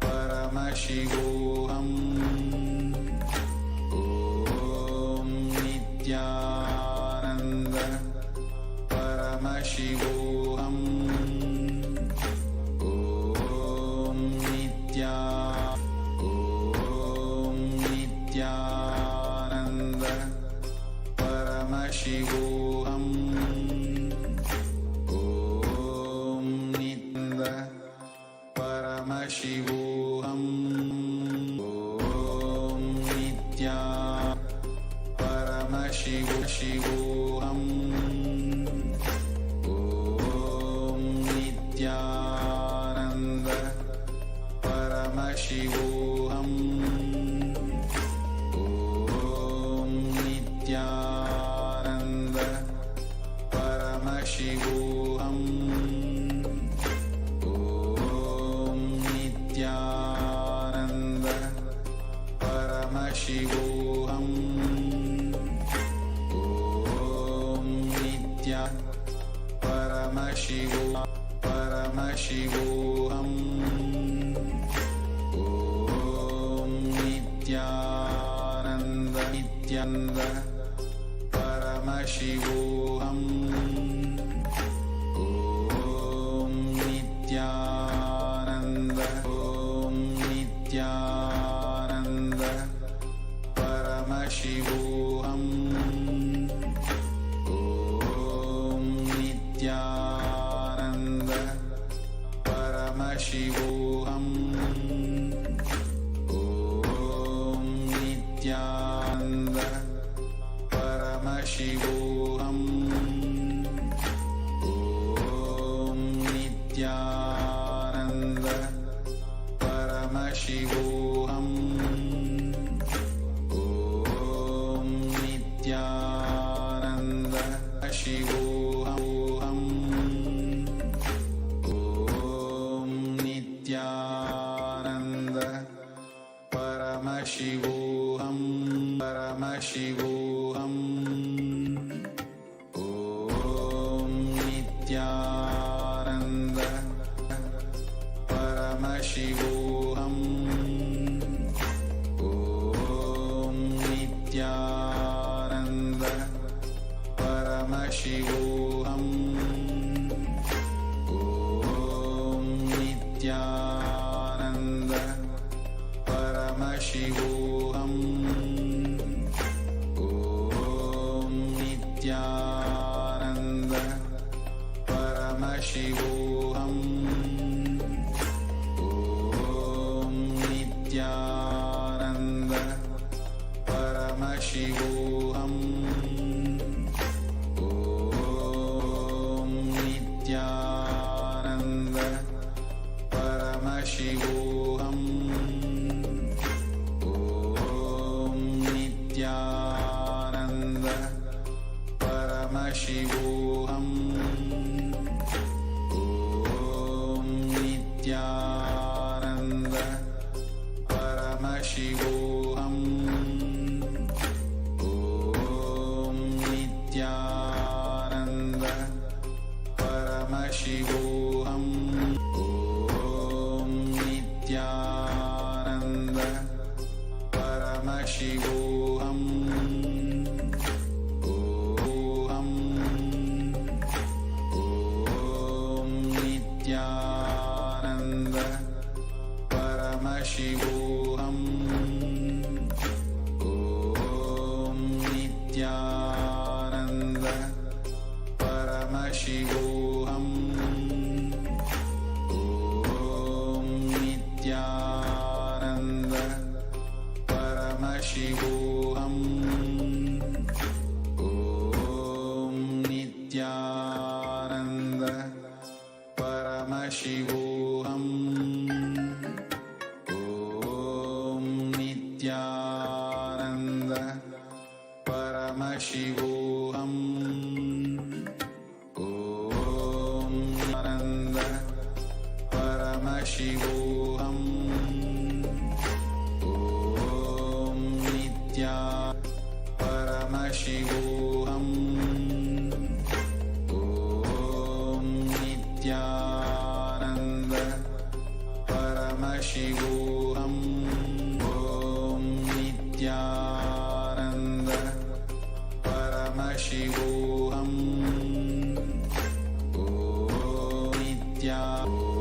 Paramashivoham. Om Nithyananda Paramashivoham. Om Nithyananda Paramashivoham. Om Nithyananda Paramashivoham. Om Nitya Paramashivoham. Om Nithyananda Paramashivoham. Om Nithyananda Paramashivoham. Om Nithyananda Paramashivoham. Om Nitya Paramashivoham. Om Nithyananda Paramashivoham. Om Nithyananda Paramashivoham. Om Nithyananda Paramashivoham. Om Nithyananda Paramashivoham. Om Nithyananda Paramashivoham. Om Nithyananda Paramashivoham. Om Nithyananda Paramashivoham. Paramashivoham. Om Nithyananda Paramashivoham. Om Nithyananda Paramashivoham. Om Nithyananda Paramashivoham. Om Nithyananda Paramashivoham. Om Nithyananda Paramashivoham. Om Nithyananda Paramashivoham. Om Nithyananda Paramashivoham. Om Nithyananda Paramashivoham. Om Nithyananda Paramashivoham. Om Nithyananda Paramashivoham. Om Nithyananda Paramashivoham. Om Nithyananda Paramashivoham. Om Nithyananda Paramashivoham. Om Nithyananda Paramashivoham. Om Nithyananda Paramashivoham. Om Nithyananda Paramashivoham. Om Nitya Paramashivoham. Om Nithyananda Paramashivoham. Om Nithyananda Paramashivoham. Om Nithyananda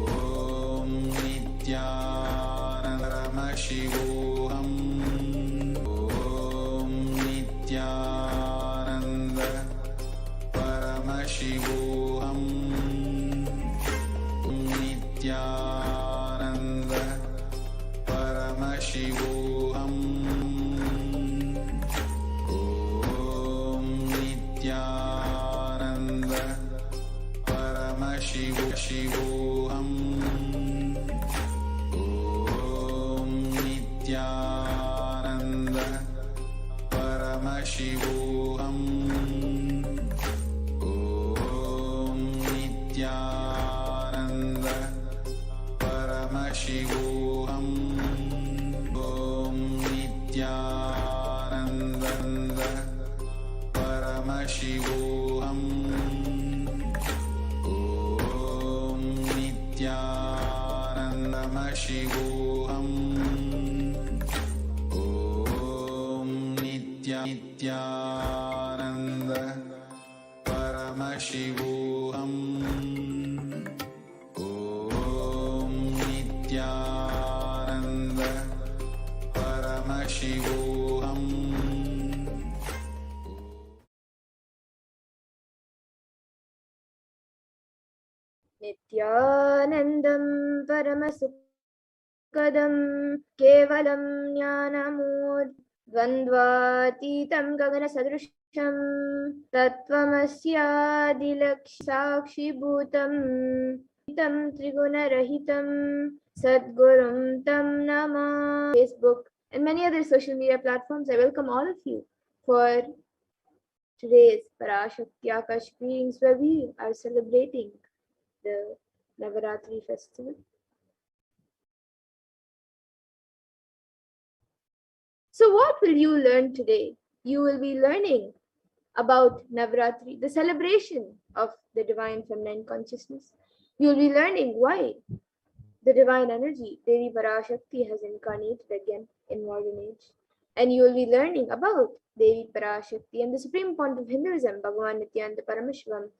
Paramashivoham. Om Nithyananda Paramashivoham. Nithyananda Paramashivoham. Om Nithyananda Paramashivoham. Om Nithyananda Paramashivoham. Om Nithyananda Paramashivoham. Om Nithyananda Paramashivoham. Om Nithyananda Paramashivoham. Om Nithyananda Paramashivoham. Om Nithyananda Paramashivoham. Nithyanandam Paramasukadam Kevalam Jnanamur Dvandvatitam Gagana Sadrusham Tattvamasyadilakshakshi Bhutam Tam Triguna-rahitam Sadgurum Tam Nama. Facebook and many other social media platforms. I welcome all of you for today's Parashakti Akash readings, where we are celebrating the Navaratri festival. So what will you learn today? You will be learning about Navaratri, the celebration of the divine feminine consciousness. You will be learning why the divine energy, Devi Parashakti, has incarnated again in modern age. And you will be learning about Devi Parashakti and the supreme point of Hinduism, Bhagavan Nithyananda Paramashivam,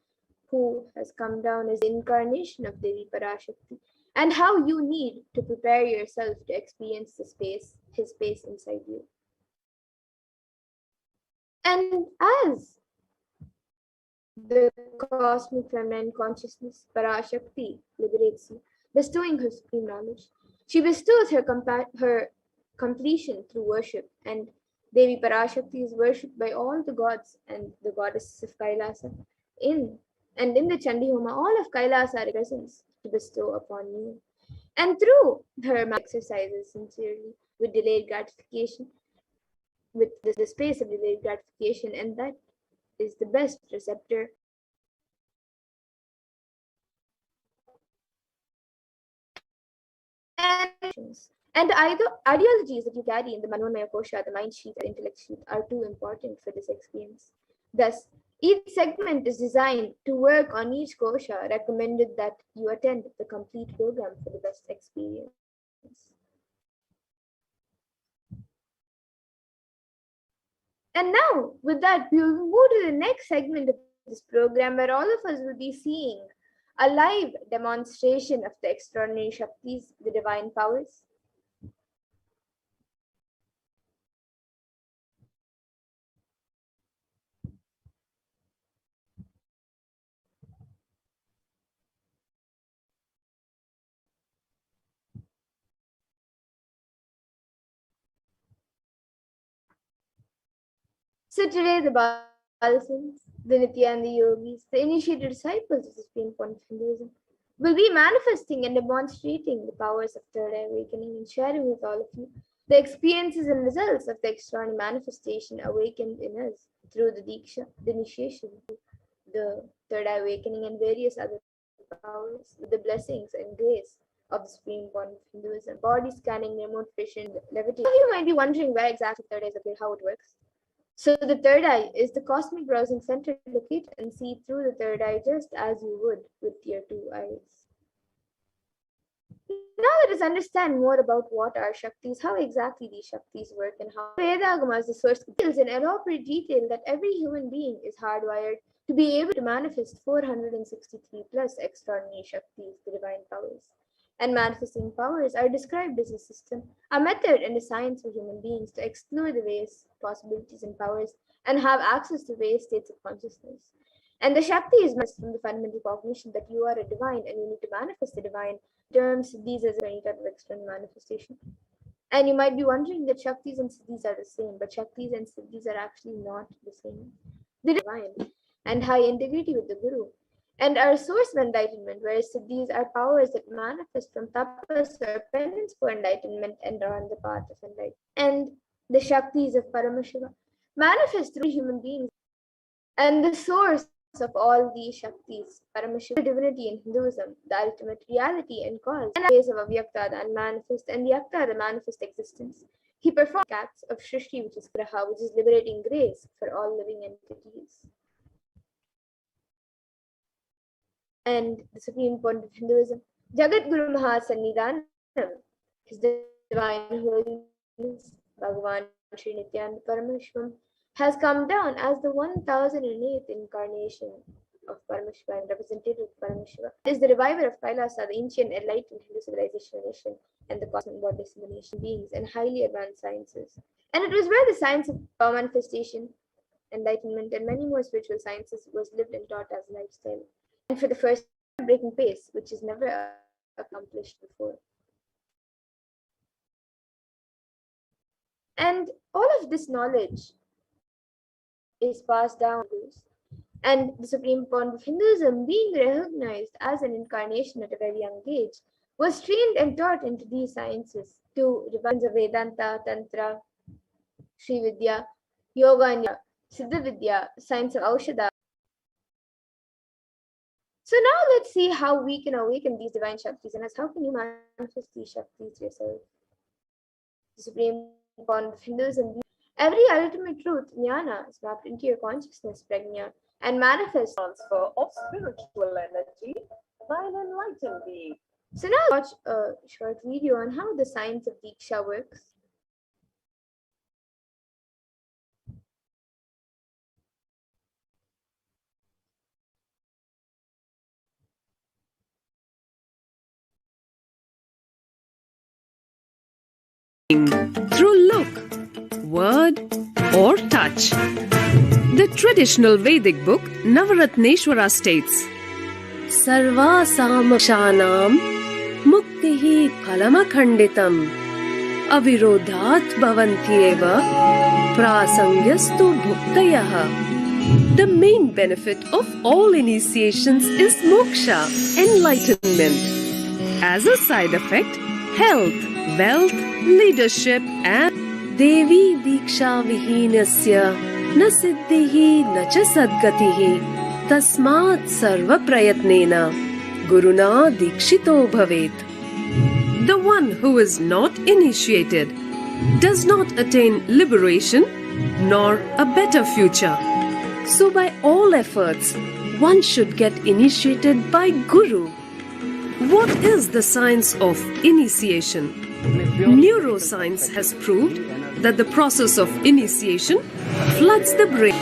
who has come down as the incarnation of Devi Parashakti, and how you need to prepare yourself to experience the space, his space inside you. And as the cosmic feminine consciousness, Parashakti, liberates you, bestowing her supreme knowledge, she bestows her completion through worship, and Devi Parashakti is worshipped by all the gods and the goddesses of Kailasa. In the Chandi Homa, all of Kailasa represents to bestow upon you. And through her exercises sincerely, with delayed gratification, with the space of delayed gratification, and that is the best receptor. And the ideologies that you carry in the Manomaya Kosha, the mind sheet, the intellect sheet, are too important for this experience. Thus, each segment is designed to work on each kosha, recommended that you attend the complete program for the best experience. And now, with that, we will move to the next segment of this program, where all of us will be seeing a live demonstration of the extraordinary Shaktis, the divine powers. So today, the Balasins, the Nithyananda Yogis, the initiated disciples of the supreme point of Hinduism, will be manifesting and demonstrating the powers of third eye awakening and sharing with all of you the experiences and results of the extraordinary manifestation awakened in us through the Diksha, the initiation, the third eye awakening, and various other powers, with the blessings and grace of the supreme point of Hinduism. Body scanning, remote vision, levitation. Some of you might be wondering where exactly third eye is located, how it works. So the third eye is the cosmic browsing center. Locate and see through the third eye just as you would with your two eyes. Now let us understand more about what are Shaktis, how exactly these Shaktis work, and how Vedagama is the source details in elaborate detail that every human being is hardwired to be able to manifest 463 plus extraordinary Shaktis, the divine powers. And manifesting powers are described as a system, a method, and a science for human beings to explore the various possibilities and powers and have access to various states of consciousness. And the Shakti is manifest from the fundamental cognition that you are a divine and you need to manifest the divine terms these as any type of external manifestation. And you might be wondering that Shaktis and Siddhis are the same, but Shaktis and Siddhis are actually not the same. They are divine and high integrity with the Guru and are a source of enlightenment, whereas Siddhis are powers that manifest from tapas or penance for enlightenment and are on the path of enlightenment. And the Shaktis of Paramashiva manifest through human beings and the source of all these Shaktis, Paramashiva, the divinity in Hinduism, the ultimate reality and cause, and the ways of Avyakta, the unmanifest, and the Yakta, the manifest existence. He performs acts of Shrishti, which is Graha, which is liberating grace for all living entities. And the supreme point of Hinduism, Jagat Guru Mahasannidhanam, His divine holiness, Bhagavan Sri Nithyananda Paramashivam, has come down as the 1008th incarnation of Paramashiva and representative of Paramashiva. It is the reviver of Kailasa, the ancient enlightened Hindu civilization nation, and the cosmic bodies of the nation beings and highly advanced sciences. And it was where the science of power manifestation, enlightenment, and many more spiritual sciences was lived and taught as a lifestyle. And for the first time, breaking pace, which is never accomplished before. And all of this knowledge is passed down, and the supreme point of Hinduism, being recognized as an incarnation at a very young age, was trained and taught into these sciences to divines of Vedanta, Tantra, Sri Vidya, Yoga, and Siddha Vidya, science of Aushadha. So now let's see how we can awaken these divine Shaktis and how can you manifest these Shaktis yourself. The supreme point of Hinduism, every ultimate truth, jnana, is wrapped into your consciousness, prajna, and manifests transfer of spiritual energy by an enlightened being. So now watch a short video on how the science of Diksha works. Through look, word, or touch. The traditional Vedic book Navaratri states, Sarvasamashanam muktihi phalamakhanditam avirodhat bhavantyeva prasangyastu bhuktayah. The main benefit of all initiations is moksha, enlightenment. As a side effect, health, wealth, leadership, and Devi Diksha Vihinasya Na Siddhihi Na Cha Sadgatihi Tasmat Sarva Prayatnena Guruna Dikshito Bhavet. The one who is not initiated does not attain liberation nor a better future. So by all efforts, one should get initiated by Guru. What is the science of initiation? Neuroscience has proved that the process of initiation floods the brain.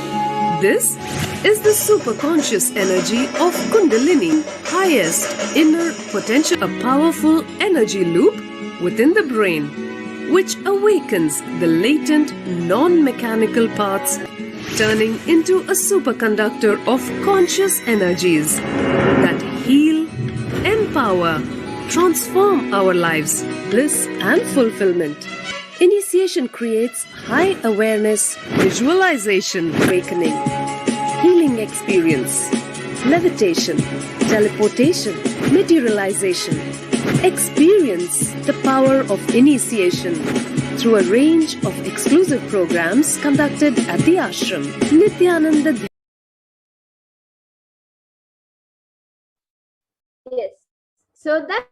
This is the superconscious energy of Kundalini, highest inner potential, a powerful energy loop within the brain, which awakens the latent non-mechanical parts, turning into a superconductor of conscious energies that heal, empower, transform our lives, bliss and fulfillment. Initiation creates high awareness, visualization, awakening, healing experience, levitation, teleportation, materialization. Experience the power of initiation through a range of exclusive programs conducted at the ashram. Nithyananda. Yes, so that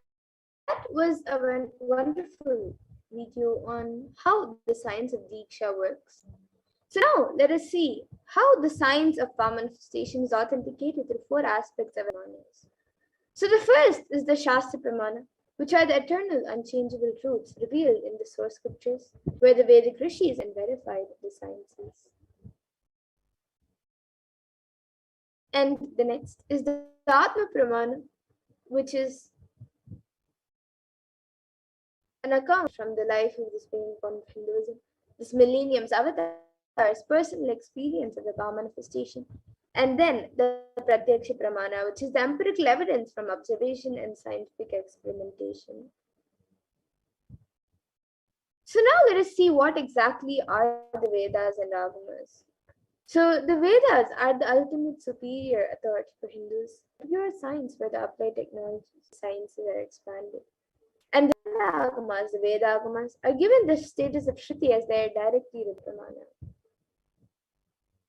was a wonderful video on how the science of Diksha works. So now let us see how the science of power manifestation is authenticated through four aspects of awareness. So the first is the Shastra Pramana. which are the eternal, unchangeable truths revealed in the source scriptures, where the Vedic rishis and verified the sciences. And the next is the Atma Pramana, which is an account from the life of the Supreme One of Hinduism, this millennium's avatar's personal experience of the power manifestation. And then the Pratyaksha Pramana, which is the empirical evidence from observation and scientific experimentation. So now let us see what exactly are the Vedas and Agamas. So the Vedas are the ultimate superior authority for Hindus, pure science where the applied technologies, sciences are expanded. And the Agamas, the Veda Agamas, are given the status of Shruti as their directly with Pramana.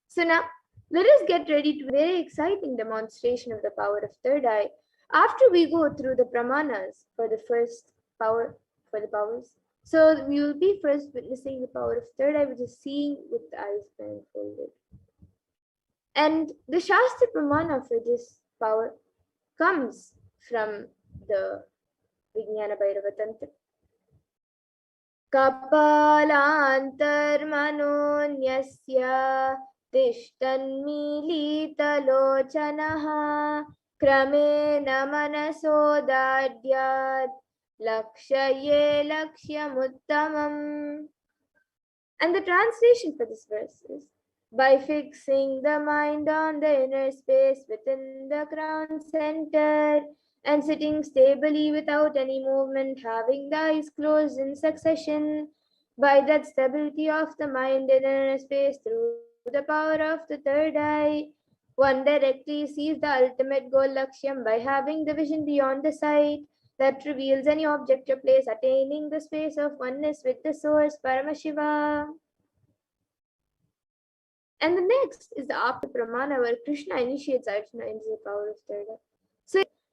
So now, let us get ready to a very exciting demonstration of the power of third eye after we go through the Pramanas for the first power, for the powers. So we will be first witnessing the power of third eye, which is seeing with the eyes blindfolded. And the Shastra Pramana for this power comes from the Vijnana Bhairava Tantra. Kapalantarmanonyasya tishtannmilitalochanaha kramena manasodadyat lakshaye lakshyamuttamam. And the translation for this verse is, by fixing the mind on the inner space within the crown center and sitting stably without any movement, having the eyes closed in succession, by that stability of the mind in inner space through the power of the third eye, one directly sees the ultimate goal Lakshyam by having the vision beyond the sight that reveals any object or place, attaining the space of oneness with the source, Paramashiva. And the next is the Apta Pramana, where Krishna initiates Arjuna into the power of third eye.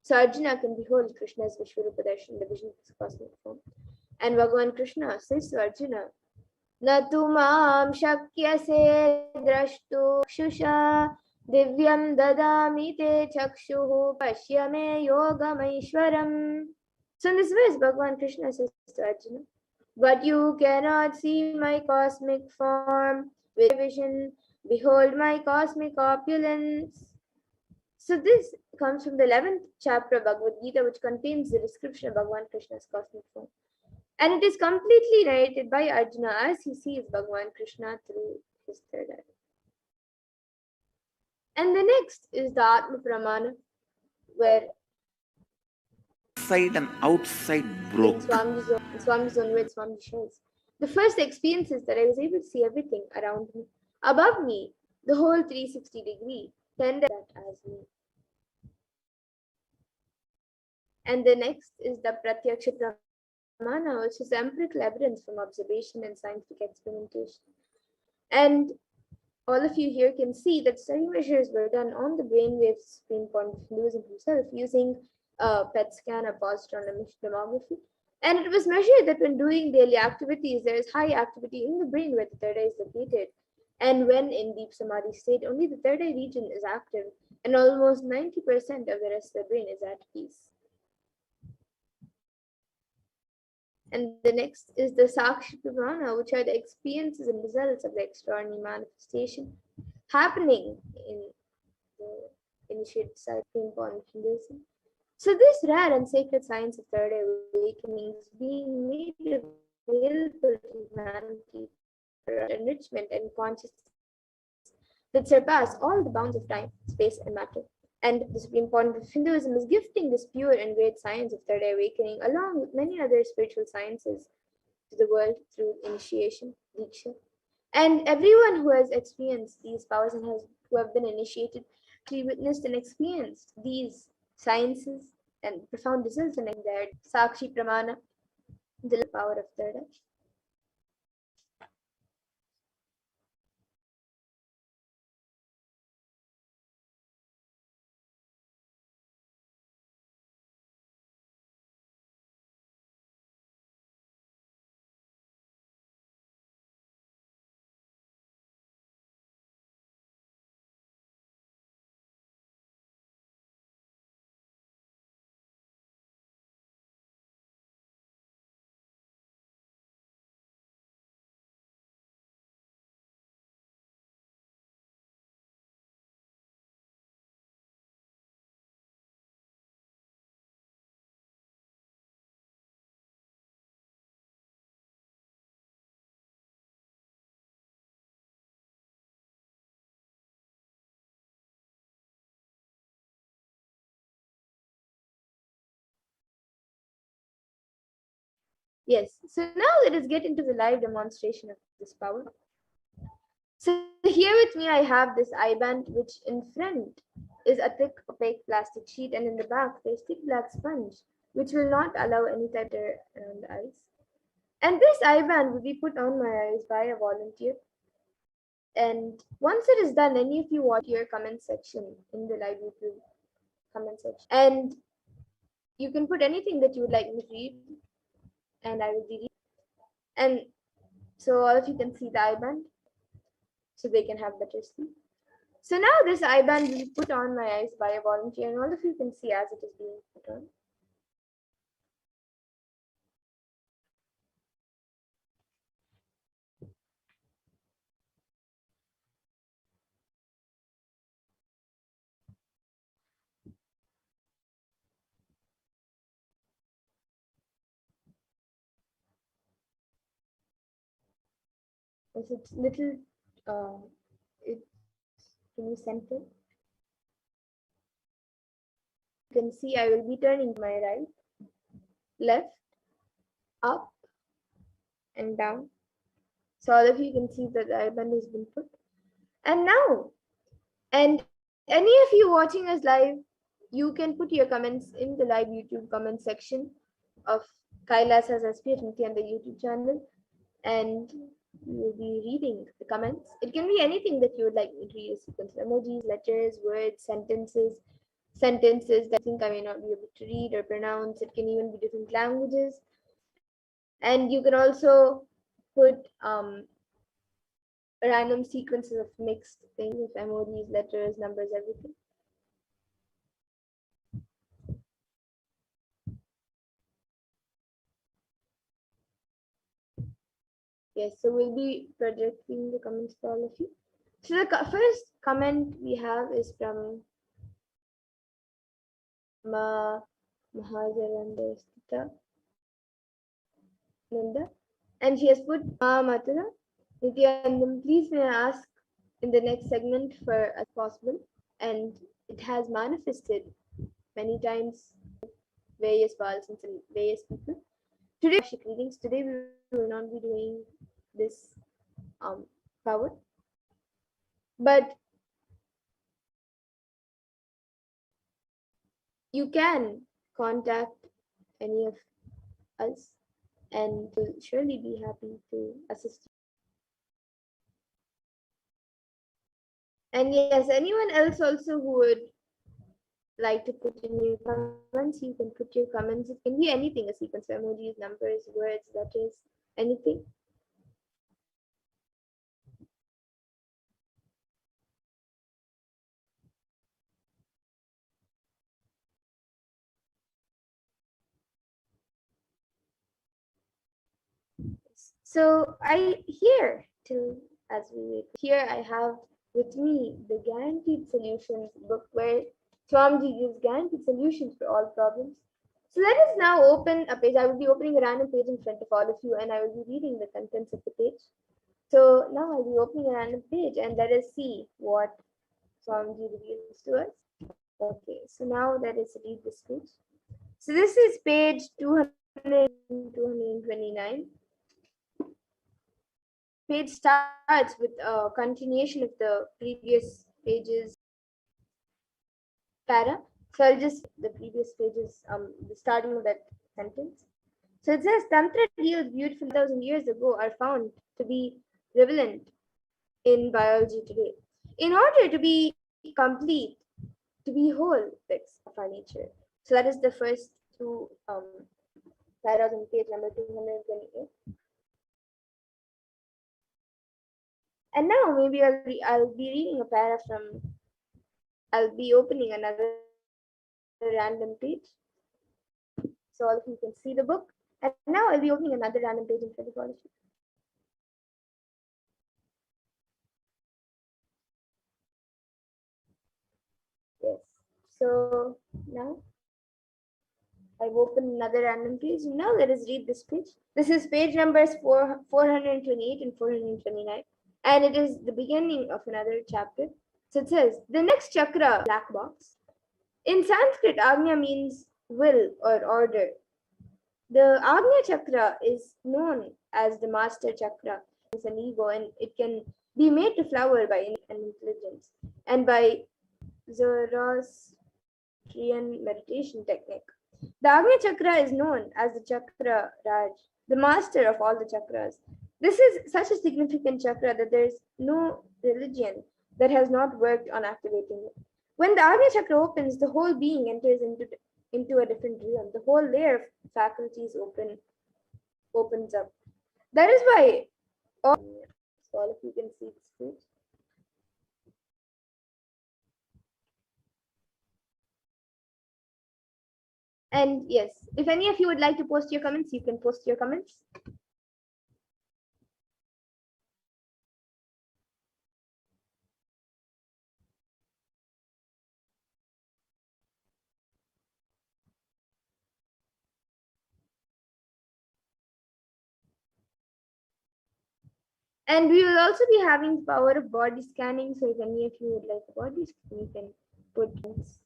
So Arjuna can behold Krishna's Vishwarupa Darshan, the vision of his cosmic form. And Bhagavan Krishna says to Arjuna, Natu mam shakyase drashtu kshusha divyam dadami te chakshuhu pashyame yogamaishwaram. So in this verse, Bhagavan Krishna says to Arjuna, but you cannot see my cosmic form with vision. Behold my cosmic opulence. So this comes from the 11th chapter of Bhagavad Gita, which contains the description of Bhagavan Krishna's cosmic form. And it is completely narrated by Arjuna as he sees Bhagavan Krishna through his third eye. And the next is the Atma Pramana, where inside and outside broke. Swami's own words, Swami shares. The first experience is that I was able to see everything around me. Above me, the whole 360 degree tended that as me. And the next is the Pratyaksha Pramana, which is empirical evidence from observation and scientific experimentation. And all of you here can see that study measures were done on the brainwaves being point of Hinduism himself using a PET scan or positron emission tomography. And it was measured that when doing daily activities, there is high activity in the brain where the third eye is located. And when in deep samadhi state, only the third eye region is active, and almost 90% of the rest of the brain is at peace. And the next is the Sakshi Pramana, which are the experiences and results of the extraordinary manifestation happening in the initiated side being born of Hinduism. So this rare and sacred science of third eye awakening is being made available to humanity for enrichment and consciousness that surpass all the bounds of time, space, and matter. And the supreme point of Hinduism is gifting this pure and great science of third eye awakening, along with many other spiritual sciences, to the world through initiation, diksha. And everyone who has experienced these powers and who have been initiated, actually witnessed and experienced these sciences and profound results in their Sakshi Pramana, the power of third eye. Yes, so now let us get into the live demonstration of this power. So here with me I have this eye band, which in front is a thick opaque plastic sheet, and in the back there's thick black sponge, which will not allow any type of air around the eyes. And this eye band will be put on my eyes by a volunteer. And once it is done, any of you watch your comment section in the live YouTube comment section. And you can put anything that you would like me to read, and I will be reading. And so all of you can see the eye band, so they can have better sleep. So now this eye band will be put on my eyes by a volunteer, and all of you can see as it is being put on. Is it little? It can you center? You can see I will be turning to my right, left, up, and down. So all of you can see that the eye band has been put. And now, and any of you watching us live, you can put your comments in the live YouTube comment section of Kailasa'S Nithyananda YouTube channel, and we will be reading the comments. It can be anything that you would like me to read, a sequence of emojis, letters, words, sentences that I think I may not be able to read or pronounce. It can even be different languages. And you can also put random sequences of mixed things, of emojis, letters, numbers, everything. Yes, so we'll be projecting the comments for all of you. So the first comment we have is from Mahajarandastita Nanda, and she has put Matara Nithyanandam, please may I ask in the next segment for as possible, and it has manifested many times various persons and various people. Today, readings. Today we will not be doing this power, but you can contact any of us, and we'll surely be happy to assist you. And yes, anyone else also who would like to put in your comments, you can put your comments. It can be anything, a sequence of emojis, numbers, words, letters, anything. So here I have with me the Guaranteed Solutions book, where Swamiji gives guaranteed solutions for all problems. So let us now open a page. I will be opening a random page in front of all of you, and I will be reading the contents of the page. So now I'll be opening a random page, and let us see what Swamiji reveals to us. Okay, so now let us read this page. So this is page 229. Page starts with a continuation of the previous pages para. So I'll just the previous pages, the starting of that sentence. So it says Tantra deals beautiful 1,000 years ago are found to be prevalent in biology today. In order to be complete, to be whole fix of our nature. So that is the first two paras on page number 228. And now maybe I'll be reading a para from. I'll be opening another random page, so all of you can see the book. And now I'll be opening another random page in front of all of you. Yes. So now I've opened another random page. Now let us read this page. This is page numbers 428 and 429. And it is the beginning of another chapter. So it says, the next chakra, black box. In Sanskrit, Agnya means will or order. The Agnya Chakra is known as the master chakra. It's an ego, and it can be made to flower by intelligence and by Zoroastrian meditation technique. The Agnya Chakra is known as the Chakra Raj, the master of all the chakras. This is such a significant chakra that there is no religion that has not worked on activating it. When the Agnya Chakra opens, the whole being enters into a different realm. The whole layer of faculties opens up. That is why all of you can see this page. And yes, if any of you would like to post your comments, you can post your comments. And we will also be having the power of body scanning. So if any of you would like a body scan, you can put links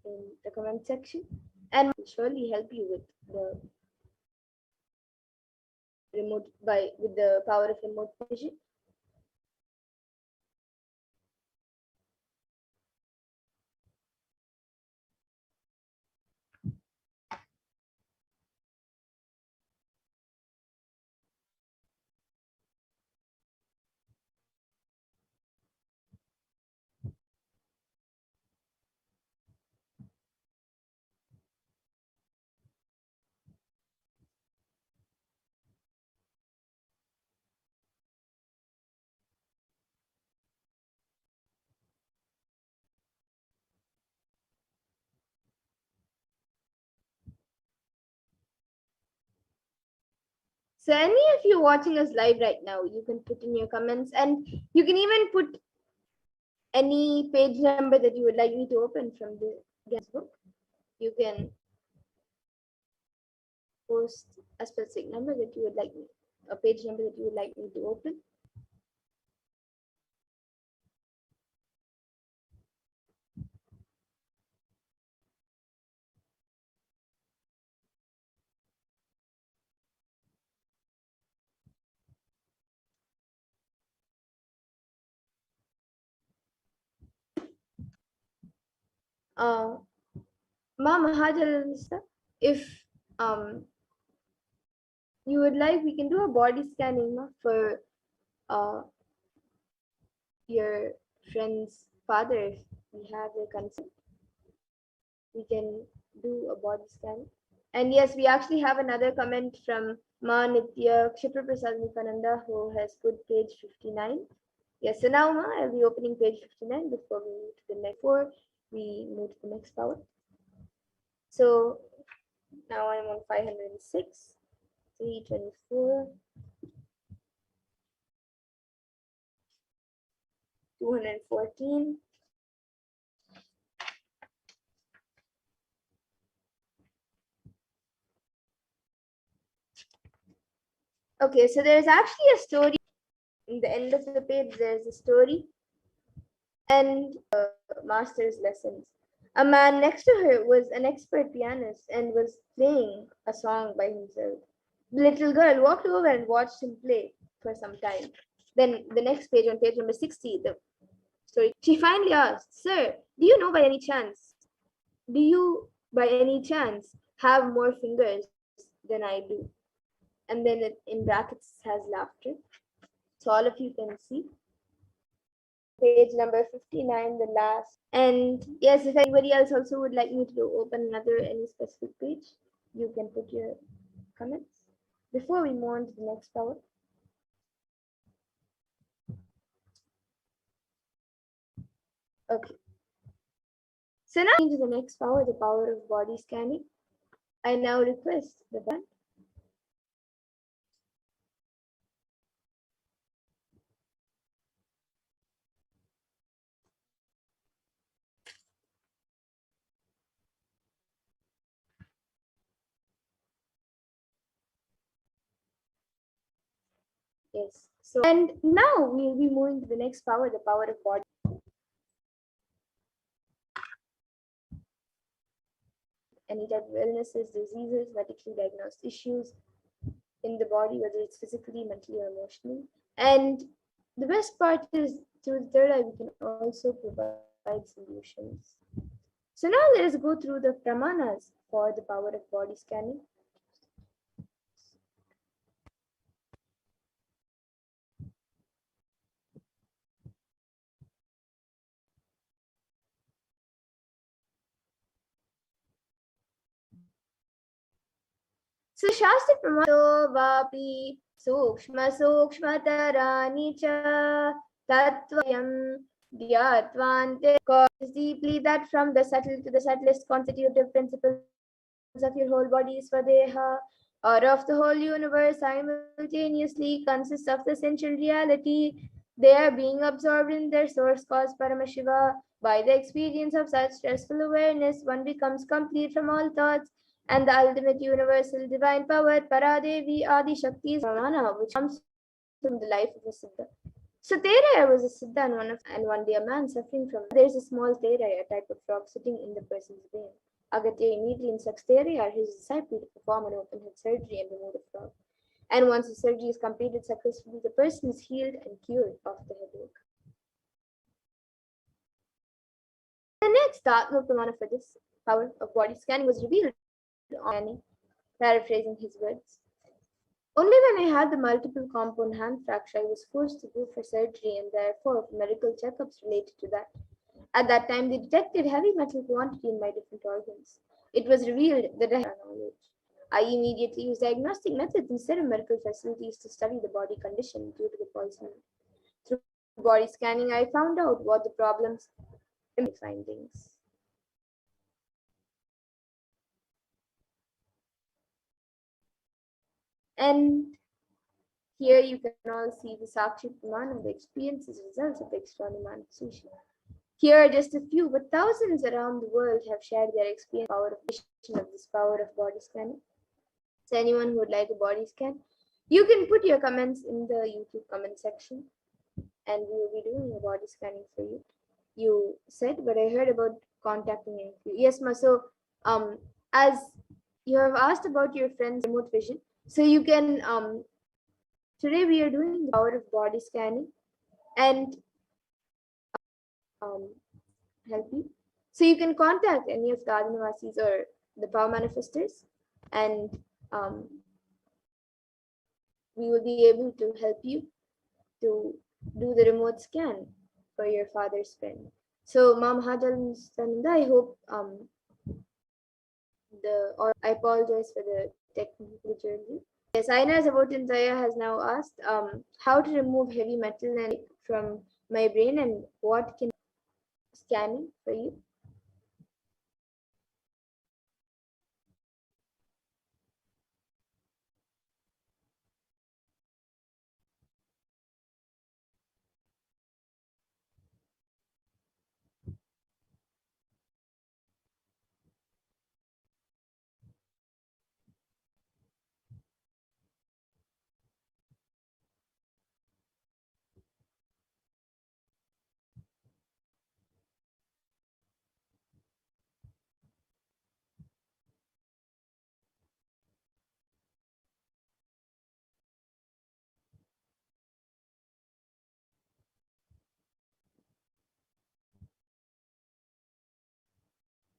in the comment section. And will surely help you with the with the power of remote vision. So any of you watching us live right now, you can put in your comments, and you can even put any page number that you would like me to open from the guest book. You can post a specific number that you would like me, a page number that you would like me to open. Ma Mahajal, if you would like, we can do a body scanning for uh, your friend's father. If we have a consent, we can do a body scan. And yes, we actually have another comment from Ma Nitya Kshipraprasad Nityananda, who has put page 59. Yes, so now Ma, I'll be opening page 59 before we move to the next four. We move to the next power. So now I'm on 506, 324, 214. Okay, so there's actually a story in the end of the page. There's a story and master's lessons. A man next to her was an expert pianist and was playing a song by himself. The little girl walked over and watched him play for some time. Then the next page, on page number 60, the story, she finally asked, "Sir, do you know by any chance, do you by any chance have more fingers than I do?" And then it in brackets has laughter. So all of you can see. Page number 59, the last. And yes, if anybody else also would like me to open another any specific page, you can put your comments. Before we move on to the next power. Okay. So now into the next power, the power of body scanning. I now request the band. Yes. So and now we'll be moving to the next power, the power of body. any type of illnesses, diseases, medically diagnosed issues in the body, whether it's physically, mentally, or emotionally. And the best part is through the third eye, we can also provide solutions. So now let us go through the pramanas for the power of body scanning. So Shastra Pramana Vapi Sukshma cha Tattvayam Dhyattvante cause deeply that from the subtle to the subtlest constitutive principles of your whole body Swadeha or of the whole universe simultaneously consists of the essential reality. They are being absorbed in their source cause Paramashiva. By the experience of such stressful awareness, one becomes complete from all thoughts and the ultimate universal divine power, Paradevi Adi Shakti Pramana, which comes from the life of a Siddha. So Teraya was a Siddha and one day a man suffering from there's a small Teraya, a type of frog sitting in the person's brain. Agatya immediately instructs Teraya, his disciple, to perform an open head surgery and remove the frog. And once the surgery is completed successfully, the person is healed and cured of the headache. The next Atma Pramana for this power of body scanning was revealed on paraphrasing his words. Only when I had the multiple compound hand fracture, I was forced to go for surgery and therefore medical checkups related to that. At that time, they detected heavy metal quantity in my different organs. It was revealed that I had knowledge. I immediately used diagnostic methods instead of medical facilities to study the body condition due to the poisoning. Through body scanning, I found out what the problems and findings. And here you can all see the Sakshi Pramana, the experiences, results of the external manifestation. Here are just a few, but thousands around the world have shared their experience of this power of body scanning. So anyone who would like a body scan, you can put your comments in the YouTube comment section and we will be doing a body scanning for you. You said, but I heard about contacting you. Yes, Ma. So as you have asked about your friend's remote vision, so you can today we are doing the power of body scanning and help you. So you can contact any of the Adinavasis or the power manifestors and we will be able to help you to do the remote scan for your father's friend. So Ma'am Nithyananda, I hope I apologize for the technical journey. Yes, Aina Zavotintaya has now asked how to remove heavy metal and from my brain and what can scanning for you.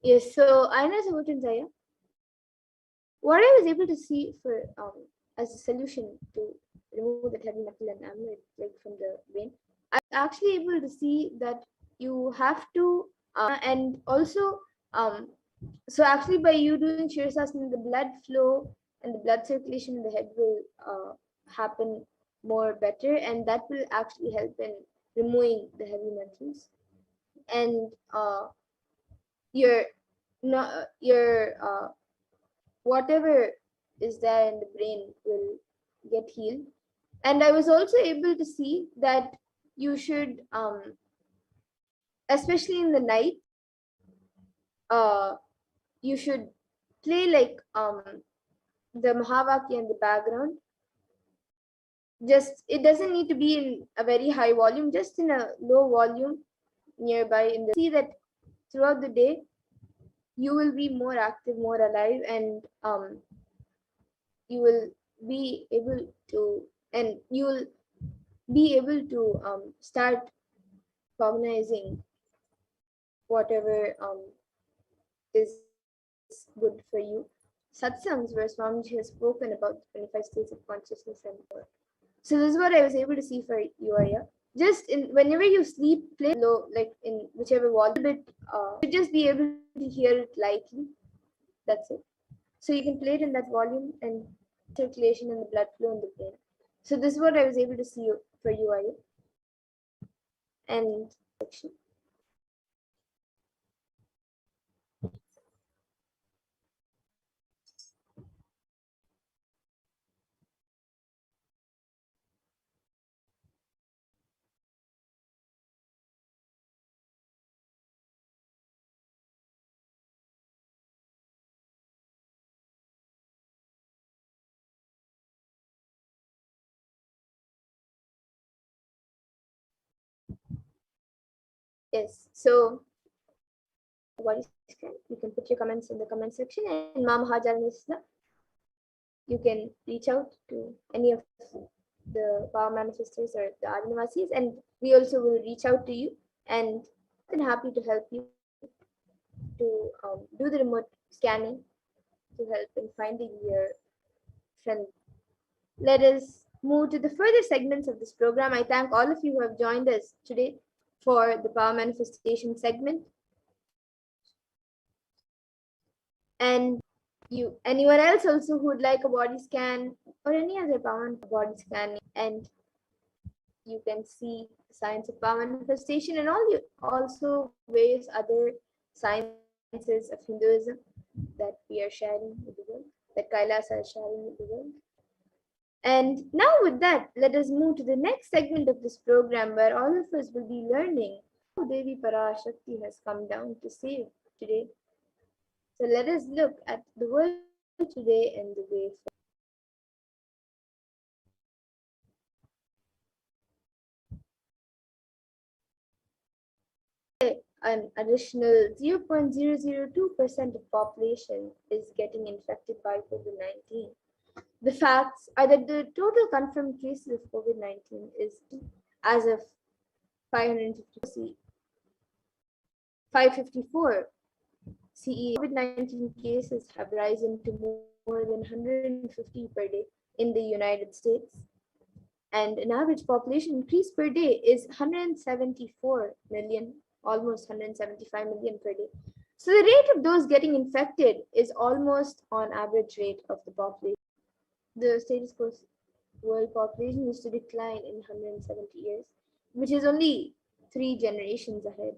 Yes, so Aina Zavotintaya, what I was able to see for as a solution to remove that heavy metal and amyloid like from the brain, I was actually able to see that you have to and also so actually by you doing Shirsasana, the blood flow and the blood circulation in the head will happen more better, and that will actually help in removing the heavy metals and your whatever is there in the brain will get healed. And I was also able to see that you should especially in the night you should play like the Mahavakya in the background. Just it doesn't need to be in a very high volume, just in a low volume nearby in the see that throughout the day you will be more active, more alive, and you will be able to, and you will be able to start cognizing whatever is good for you. Satsangs where Swamiji has spoken about the 25 states of consciousness and more. So this is what I was able to see for you, Arya. Just in whenever you sleep, play low, like in whichever volume, bit. You just be able to hear it lightly. That's it. So you can play it in that volume and circulation and the blood flow in the brain. So this is what I was able to see for you, Arya. And section. Yes. So what is can you can put your comments in the comment section, and Mama Hajar Nisla, you can reach out to any of the power manifestors or the Adinavasis, and we also will reach out to you and I'm happy to help you to do the remote scanning to help in finding your friend. Let us move to the further segments of this program. I thank all of you who have joined us today for the power manifestation segment. And you, anyone else also who would like a body scan or any other power body scan, and you can see science of power manifestation and all you also various other sciences of Hinduism that we are sharing with the world, that Kailasa'S is sharing with the world. And now with that, let us move to the next segment of this program where all of us will be learning how Devi Parashakti has come down to save today. So let us look at the world today and the way forward. An additional 0.002% of population is getting infected by COVID-19. The facts are that the total confirmed cases of COVID-19 is, as of 554 CE, COVID-19 cases have risen to more than 150 per day in the United States. And an average population increase per day is 174 million, almost 175 million per day. So the rate of those getting infected is almost on average rate of the population. The status quo world population is to decline in 170 years, which is only 3 generations ahead.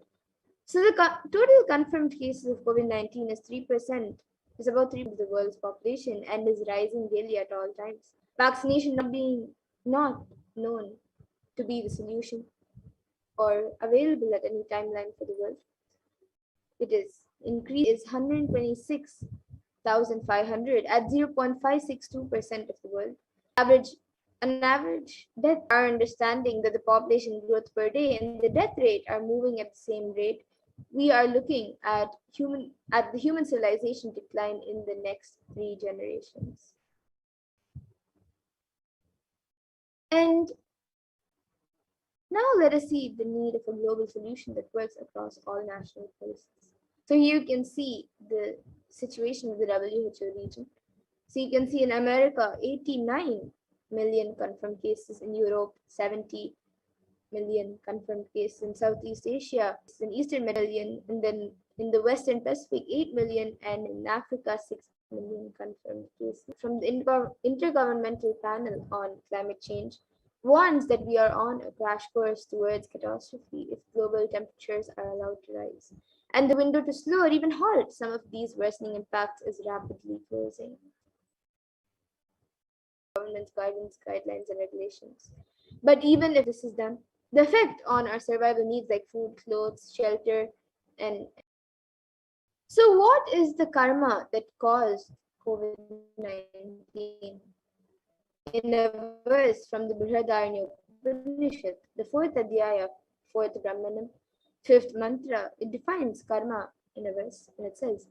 So the total confirmed cases of COVID-19 is 3%, is about 3% of the world's population and is rising daily at all times. Vaccination not known to be the solution or available at any timeline for the world. It is increase is 126,500 at 0.562% of the world. An average death, our understanding that the population growth per day and the death rate are moving at the same rate, we are looking at the human civilization decline in the next 3 generations. And now let us see the need of a global solution that works across all national policies. So here you can see the situation of the WHO region. So you can see in America, 89 million confirmed cases, in Europe, 70 million confirmed cases, in Southeast Asia, in Eastern Mediterranean, and then in the Western Pacific, 8 million, and in Africa, 6 million confirmed cases. From the Intergovernmental Panel on Climate Change, warns that we are on a crash course towards catastrophe if global temperatures are allowed to rise. And the window to slow or even halt some of these worsening impacts is rapidly closing. Government's guidance, guidelines, and regulations. But even if this is done, the effect on our survival needs like food, clothes, shelter, and so what is the karma that caused COVID-19? In a verse from the Brihadaranya Upanishad, the 4th Adhyaya, 4th Brahmanam, 5th mantra, it defines karma in a verse, and it says,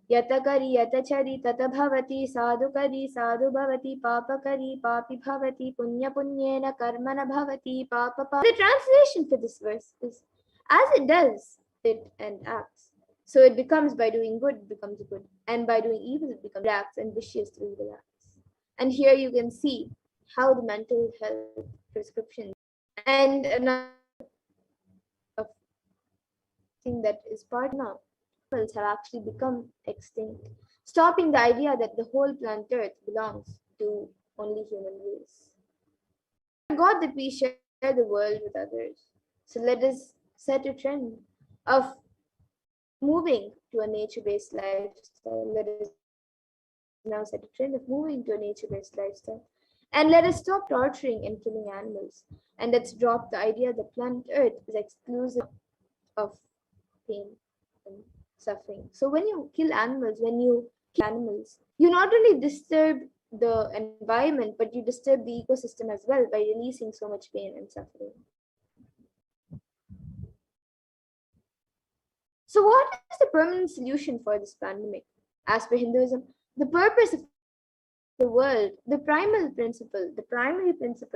Yatakari yatachari tatabhavati sadhukari sadhu bhavati papakari papi bhavati punya punyena karmana bhavati papa. The translation for this verse is, as it does it and acts, so it becomes. By doing good, it becomes good, and by doing evil, it becomes acts and vicious through evil acts. And here you can see how the mental health prescription and another of thing that is part now have actually become extinct, stopping the idea that the whole planet Earth belongs to only human race. God that we share the world with others. So let us set a trend of moving to a nature-based lifestyle. Let us now set a trend of moving to a nature-based lifestyle. And let us stop torturing and killing animals. And let's drop the idea that planet Earth is exclusive of pain and suffering. So when you kill animals, you not only disturb the environment, but you disturb the ecosystem as well by releasing so much pain and suffering. So what is the permanent solution for this pandemic? As per Hinduism, the purpose of the world, the primary principle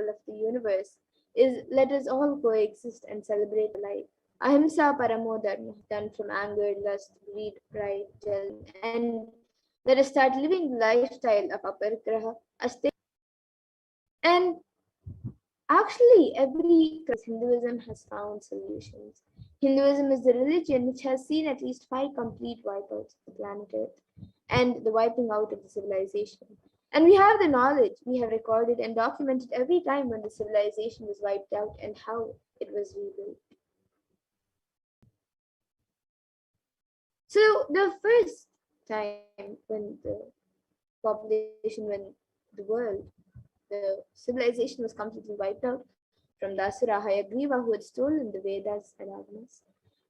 of the universe is let us all coexist and celebrate life. Ahimsa paramo dharma, done from anger, lust, greed, pride, jealousy, and let us start living the lifestyle of aparigraha. And actually, every Hinduism has found solutions. Hinduism is the religion which has seen at least 5 complete wipeouts of the planet Earth and the wiping out of the civilization. And we have the knowledge, we have recorded and documented every time when the civilization was wiped out and how it was rebuilt. So the first time when the civilization was completely wiped out from the Asura Hayagriva who had stolen the Vedas and Agmas.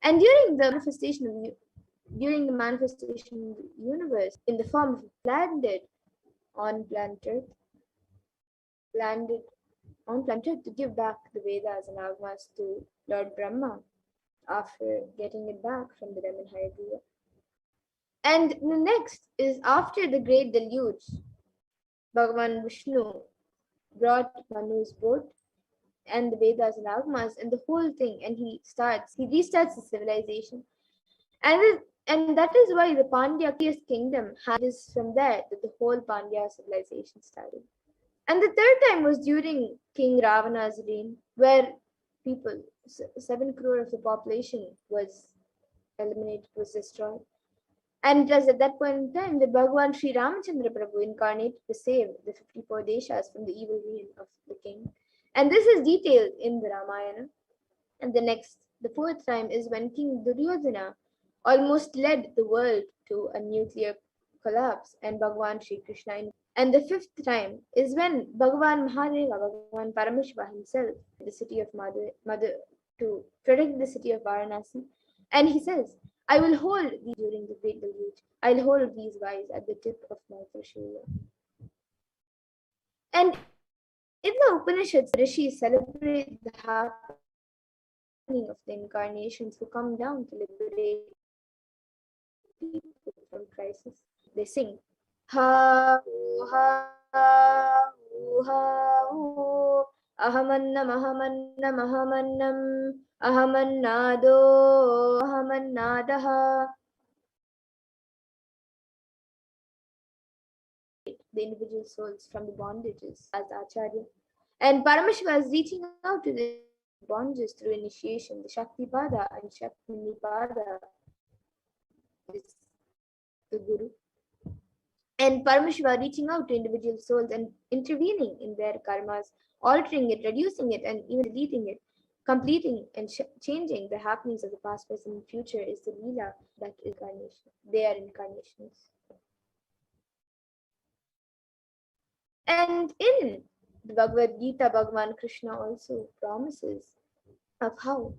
And during the manifestation of the universe in the form of landed on planet Earth to give back the Vedas and Agmas to Lord Brahma after getting it back from the demon Hayagriva. And the next is after the great deluge, Bhagavan Vishnu brought Manu's boat and the Vedas and Agmas and the whole thing, and he restarts the civilization. And that is why the Pandya kingdom is from there that the whole Pandya civilization started. And the third time was during King Ravana's reign, where 7 crore of the population was eliminated, was destroyed. And it was at that point in time that Bhagavan Sri Ramachandra Prabhu incarnated to save the 54 deshas from the evil reign of the king. And this is detailed in the Ramayana. And the fourth time is when King Duryodhana almost led the world to a nuclear collapse and Bhagavan Sri Krishna. And the fifth time is when Bhagavan Mahadeva, Bhagavan Paramashivoham himself, the city of Mother to protect the city of Varanasi. And he says, I will hold these during the great deluge. I'll hold these guys at the tip of my Trishula. And in the Upanishads, Rishis celebrate the happening of the incarnations who come down to liberate people from crisis. They sing, Ha, ha, ha, ahamannam, ahamannam, ahamannam, ahamannado, ahamannadaha. The individual souls from the bondages as Acharya. And Paramashiva is reaching out to the bondages through initiation. The Shakti Pada and Shakti Nipada is the Guru. And Paramashiva reaching out to individual souls and intervening in their karmas, altering it, reducing it, and even deleting it, completing and changing the happenings of the past, present, and future is the Leela that is incarnation. They are incarnations. And in the Bhagavad Gita, Bhagavan Krishna also promises of how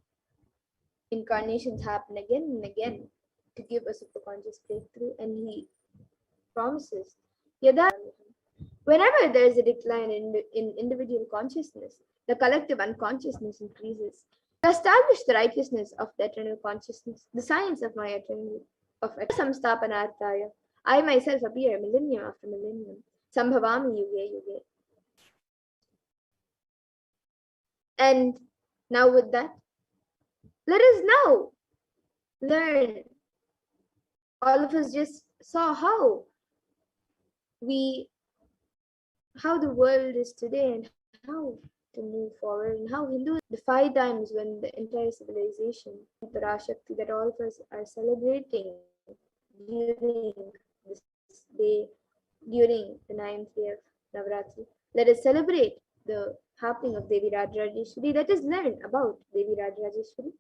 incarnations happen again and again to give us a superconscious breakthrough, and he promises Yada. Whenever there is a decline in individual consciousness, the collective unconsciousness increases. To establish the righteousness of the eternal consciousness, the science of my eternal of samstapanarthaya. I myself appear millennium after millennium. Sambhavami yuge yuge. And now with that, let us now learn. All of us just saw how the world is today and how to move forward and how Hindus, the 5 times when the entire civilization, Parashakti that all of us are celebrating during this day, during the 9th day of Navaratri. Let us celebrate the happening of Devi Rajrajeshwari. Let us learn about Devi Rajrajeshwari.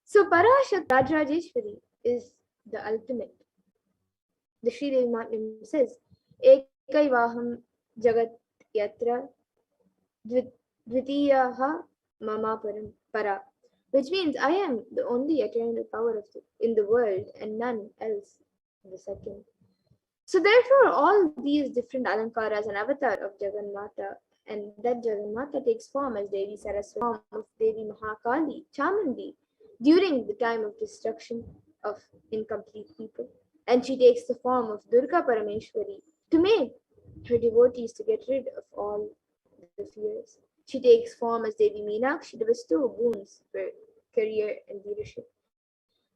So Parashakti Rajrajeshwari is the ultimate. The Sri Devi Mahatmyam says, Ekaivaham Jagat Yatra Dvitiyaha Mama Para, which means I am the only eternal power in the world and none else in the second. So therefore, all these different alankaras and avatar of Jagannatha, and that Jagannatha takes form as Devi Saraswati, form of Devi Mahakali, Chamandi, during the time of destruction of incomplete people. And she takes the form of Durga Parameshwari to make her devotees to get rid of all the fears. She takes form as Devi Meenakshi to bestow boons for career and leadership.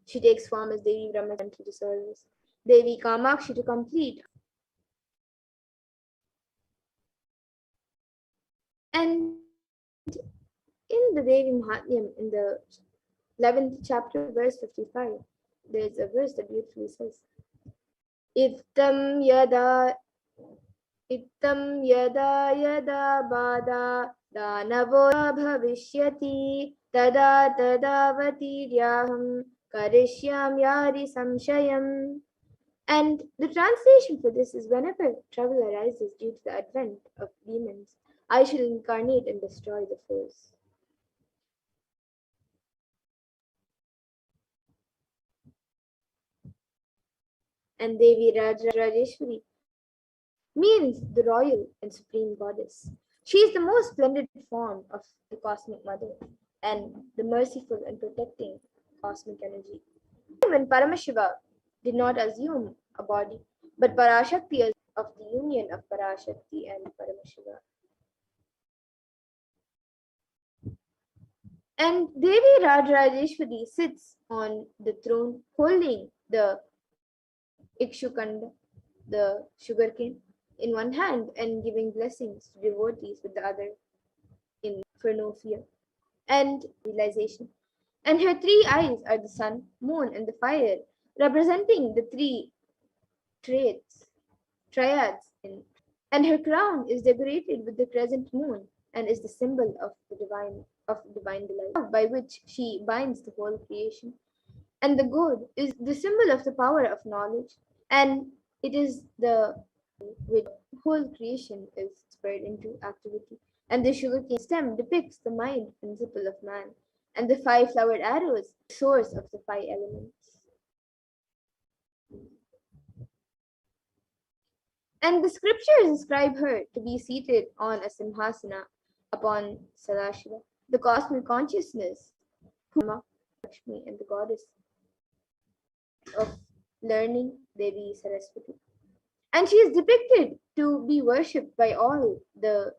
She takes form as Devi Brahmachandra to service. Devi Kamakshi to complete. And in the Devi Mahatmyam, in the 11th chapter, verse 55, there's a verse that beautifully says, Ittam yada yada bada danavo bhavishyati tada tadavatiryaham karishyam yari samshayam. And the translation for this is, whenever trouble arises due to the advent of demons, I shall incarnate and destroy the foes. And Devi Rajrajeshwari means the royal and supreme goddess. She is the most splendid form of the cosmic mother and the merciful and protecting cosmic energy. When Paramashiva did not assume a body, but Parashakti of the union of Parashakti and Paramashiva. And Devi Rajrajeshwari sits on the throne holding the Ikshukanda, the sugarcane, in one hand and giving blessings to devotees with the other for no fear and realization. And her 3 eyes are the sun, moon, and the fire, representing the 3 triads. And her crown is decorated with the crescent moon and is the symbol of the divine delight, by which she binds the whole creation. And the gourd is the symbol of the power of knowledge, and it is the which whole creation is spurred into activity. And the sugarcane stem depicts the mind principle of man, and the 5 flowered arrows, the source of the 5 elements. And the scriptures describe her to be seated on a simhasana upon Sadashiva, the cosmic consciousness, Homa, Lakshmi, and the goddess of learning, Devi Saraswati. And she is depicted to be worshipped by all the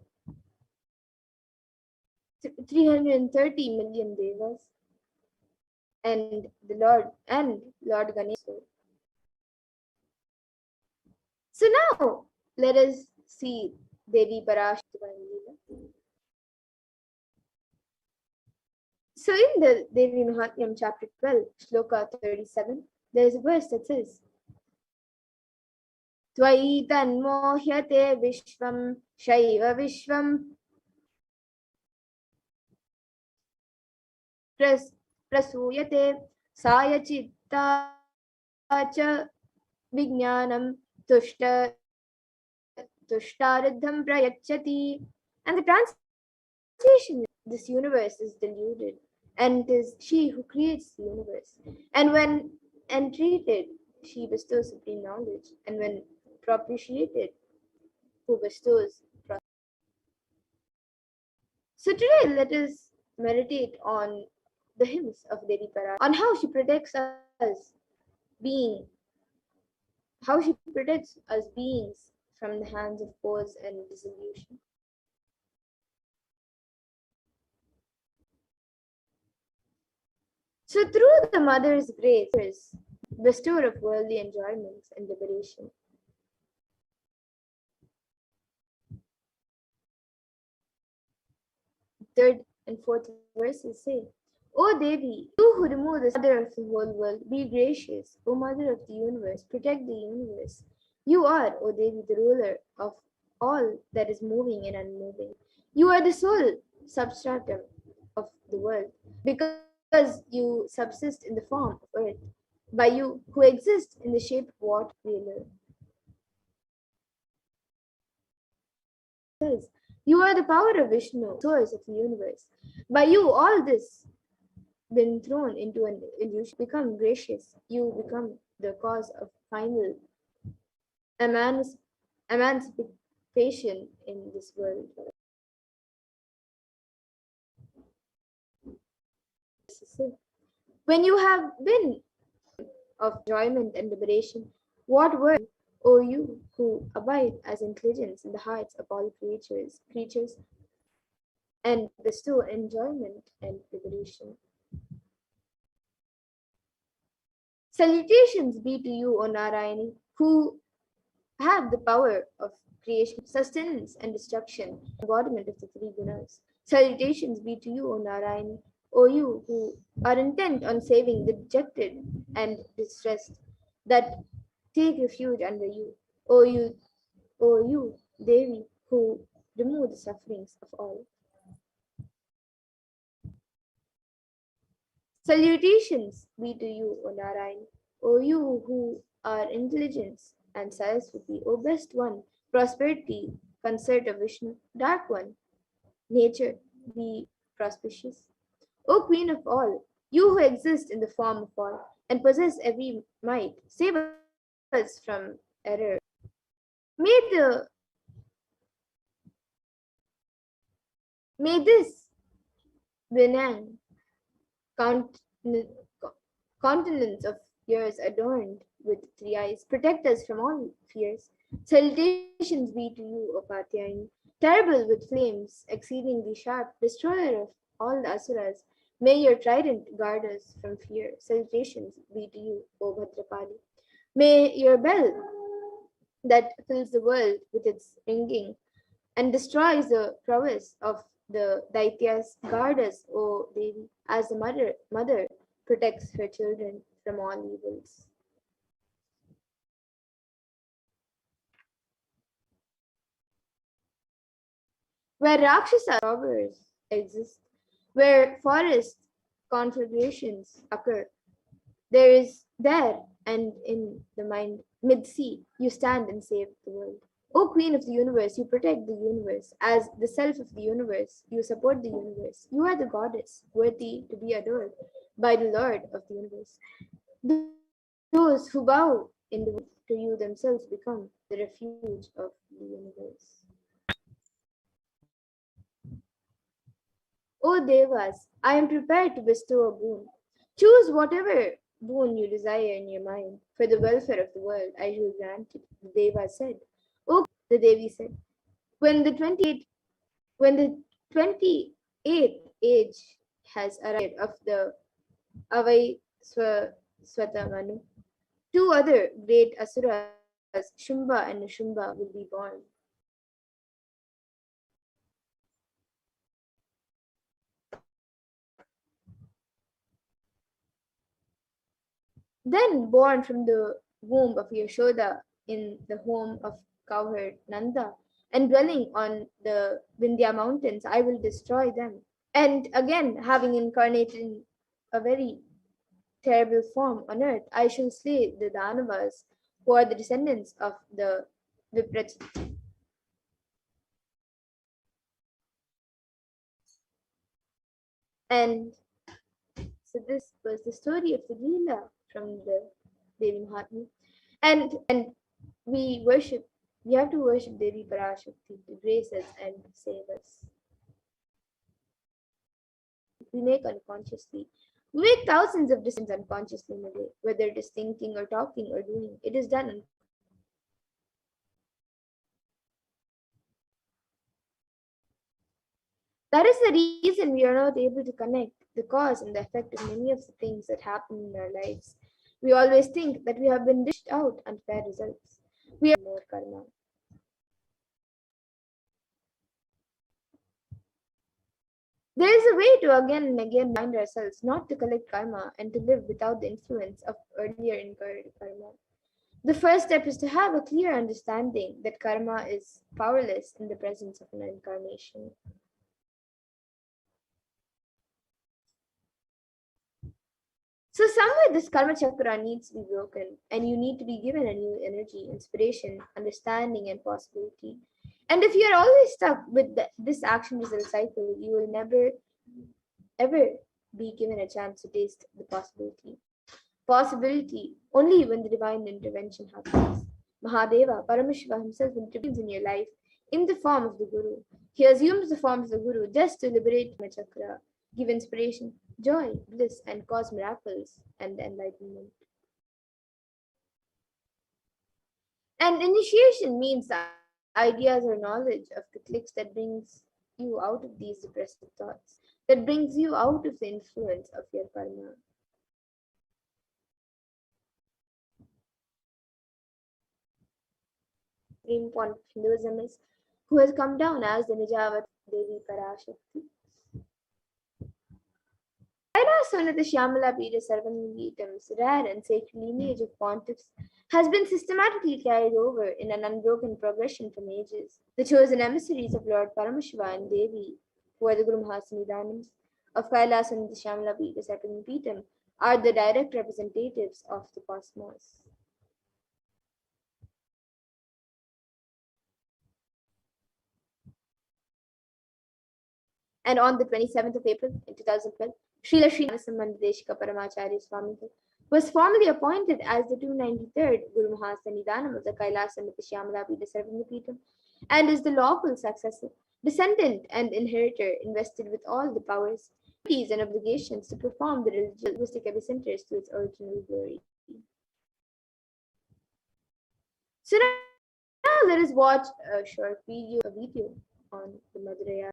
330 million devas and the Lord Ganesha. So now let us see Devi Parashakti. So in the Devi Mahatmyam chapter 12, Shloka 37, there is a verse that says, Tvai tanmohyate vishvam shaiva vishvam prasuyate sayachitta cha vijnanam tushtaridham prayachati. And the translation, this universe is deluded, and it is she who creates the universe. And when entreated, she bestows supreme knowledge, and when propitiated, who bestows prosperity. So today let us meditate on the hymns of Devi Para, on how she protects us being how she protects us beings from the hands of force and dissolution. So through the mother's grace, bestower of worldly enjoyments and liberation, third and fourth verses say, O Devi, you who remove the mother of the whole world, be gracious. O mother of the universe, protect the universe. You are, O Devi, the ruler of all that is moving and unmoving. You are the sole substratum of the world, because you subsist in the form of earth. By you, who exist in the shape of water, we live. Says, you are the power of Vishnu, source of the universe. By you, all this been thrown into an illusion. Become gracious. You become the cause of final emancipation in this world. When you have been of enjoyment and liberation, what were you, O you who abide as intelligence in the hearts of all creatures, and bestow enjoyment and liberation? Salutations be to you, O Narayani, who have the power of creation, sustenance, and destruction, embodiment of the three gunas. Salutations be to you, O Narayani, O you who are intent on saving the dejected and distressed, that take refuge under you. O you, Devi, who remove the sufferings of all. Salutations be to you, O Narayan, O you who are intelligence and Saraswati, O best one, prosperity, consort of Vishnu, dark one, nature, be propitious. O Queen of all, you who exist in the form of all and possess every might, save us from error. May the may this benign count, countenance of yours adorned with three eyes, protect us from all fears. Salutations be to you, O Katyayani, terrible with flames, exceedingly sharp, destroyer of all the asuras. May your trident guard us from fear. Salutations be to you, O Bhadrakali. May your bell that fills the world with its ringing and destroys the prowess of the Daityas guard us, O Devi, as the mother protects her children from all evils. Where Rakshasa robbers exist, where forest conflagrations occur, there and in the mind mid-sea you stand and save the world. O Queen of the universe, you protect the universe. As the self of the universe, you support the universe. You are the goddess, worthy to be adored by the Lord of the universe. Those who bow in the world to you themselves become the refuge of the universe. O Devas, I am prepared to bestow a boon. Choose whatever boon you desire in your mind. For the welfare of the world, I shall grant it. The Deva said. The Devi said, when the 28th age has arrived of the Avai Swatamanu, two other great asuras, Shumba and Nushumba, will be born. Then born from the womb of Yashoda in the home of cowherd Nanda, and dwelling on the Vindhya mountains, I will destroy them. And again, having incarnated in a very terrible form on earth, I shall slay the Danavas, who are the descendants of the Viprats. And so this was the story of the Leela from the Devi Mahatma. And we have to worship Devi Parashakti to grace us and save us. We make unconsciously. We make thousands of decisions unconsciously in a day, whether it is thinking or talking or doing. It is done. That is the reason we are not able to connect the cause and the effect of many of the things that happen in our lives. We always think that we have been dished out unfair results. We have more karma. There is a way to again and again remind ourselves not to collect karma and to live without the influence of earlier incurred karma. The first step is to have a clear understanding that karma is powerless in the presence of an incarnation. So somewhere this karma chakra needs to be broken, and you need to be given a new energy, inspiration, understanding, and possibility. And if you are always stuck with this action result cycle, you will never ever be given a chance to taste the possibility. Possibility only when the divine intervention happens. Mahadeva, Paramashivoham himself intervenes in your life in the form of the Guru. He assumes the form of the Guru just to liberate the chakra, give inspiration, joy, bliss, and cause miracles and enlightenment. And initiation means the ideas or knowledge of the clicks that brings you out of these depressive thoughts, that brings you out of the influence of your karma. Supreme point of Hinduism is who has come down as the Nijavati Devi Parashakti. Kailasa'S the Shyamala Pita Sarvangitam's rare and sacred lineage of pontiffs has been systematically carried over in an unbroken progression from ages. The chosen emissaries of Lord Paramashiva and Devi, who are the Guru Mahasanidanams of Kailasa'S the Shyamala Pita Sarvangitam, are the direct representatives of the cosmos. And on the 27th of April in 2012, Srila Srinivasamandadeshika Paramacharya Swami was formally appointed as the 293rd Guru Mahasanidanam of the Kailasa'S Nithyananda Paramashivam and is the lawful successor, descendant, and inheritor invested with all the powers, duties, and obligations to perform the religious linguistic epicenters to its original glory. So now let us watch a short video on the Madurai.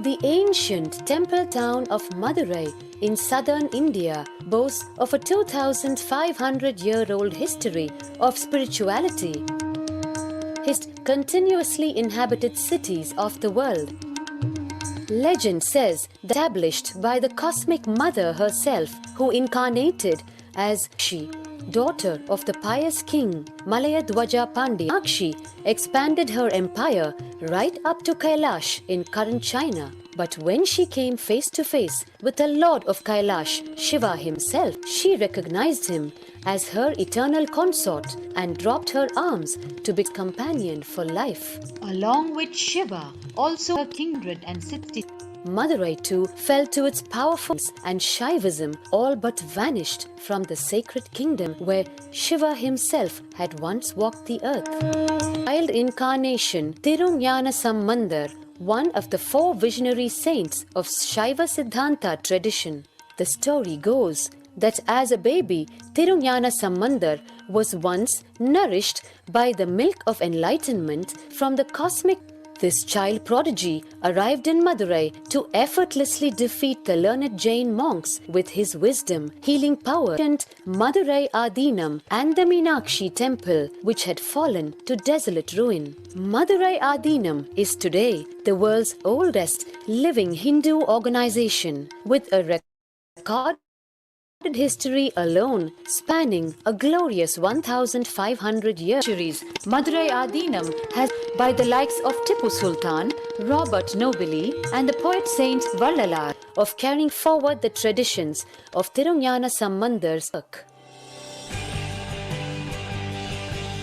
The ancient temple town of Madurai in southern India boasts of a 2,500-year-old history of spirituality. Continuously inhabited cities of the world. Legend says that established by the cosmic mother herself, who incarnated as she, daughter of the pious king Malayadwaja Pandya. Akshi expanded her empire right up to Kailash in current China. But when she came face to face with the Lord of Kailash, Shiva himself, she recognized him as her eternal consort and dropped her arms to be companion for life. Along with Shiva, also her kindred and 60. Madurai too fell to its powerful and Shaivism all but vanished from the sacred kingdom where Shiva himself had once walked the earth. Child incarnation Tirunjana Sambandar, one of the 4 visionary saints of Shaiva Siddhanta tradition. The story goes that as a baby, Tirunjana Sambandar was once nourished by the milk of enlightenment from the cosmic This child prodigy arrived in Madurai to effortlessly defeat the learned Jain monks with his wisdom, healing power, and Madurai Adinam and the Meenakshi temple, which had fallen to desolate ruin. Madurai Adinam is today the world's oldest living Hindu organization, with a recorded history alone spanning a glorious 1,500 years. Madurai Adinam has by the likes of Tipu Sultan, Robert Nobili and the poet Saint Vallalar of carrying forward the traditions of Tirunjana Sambandar's work.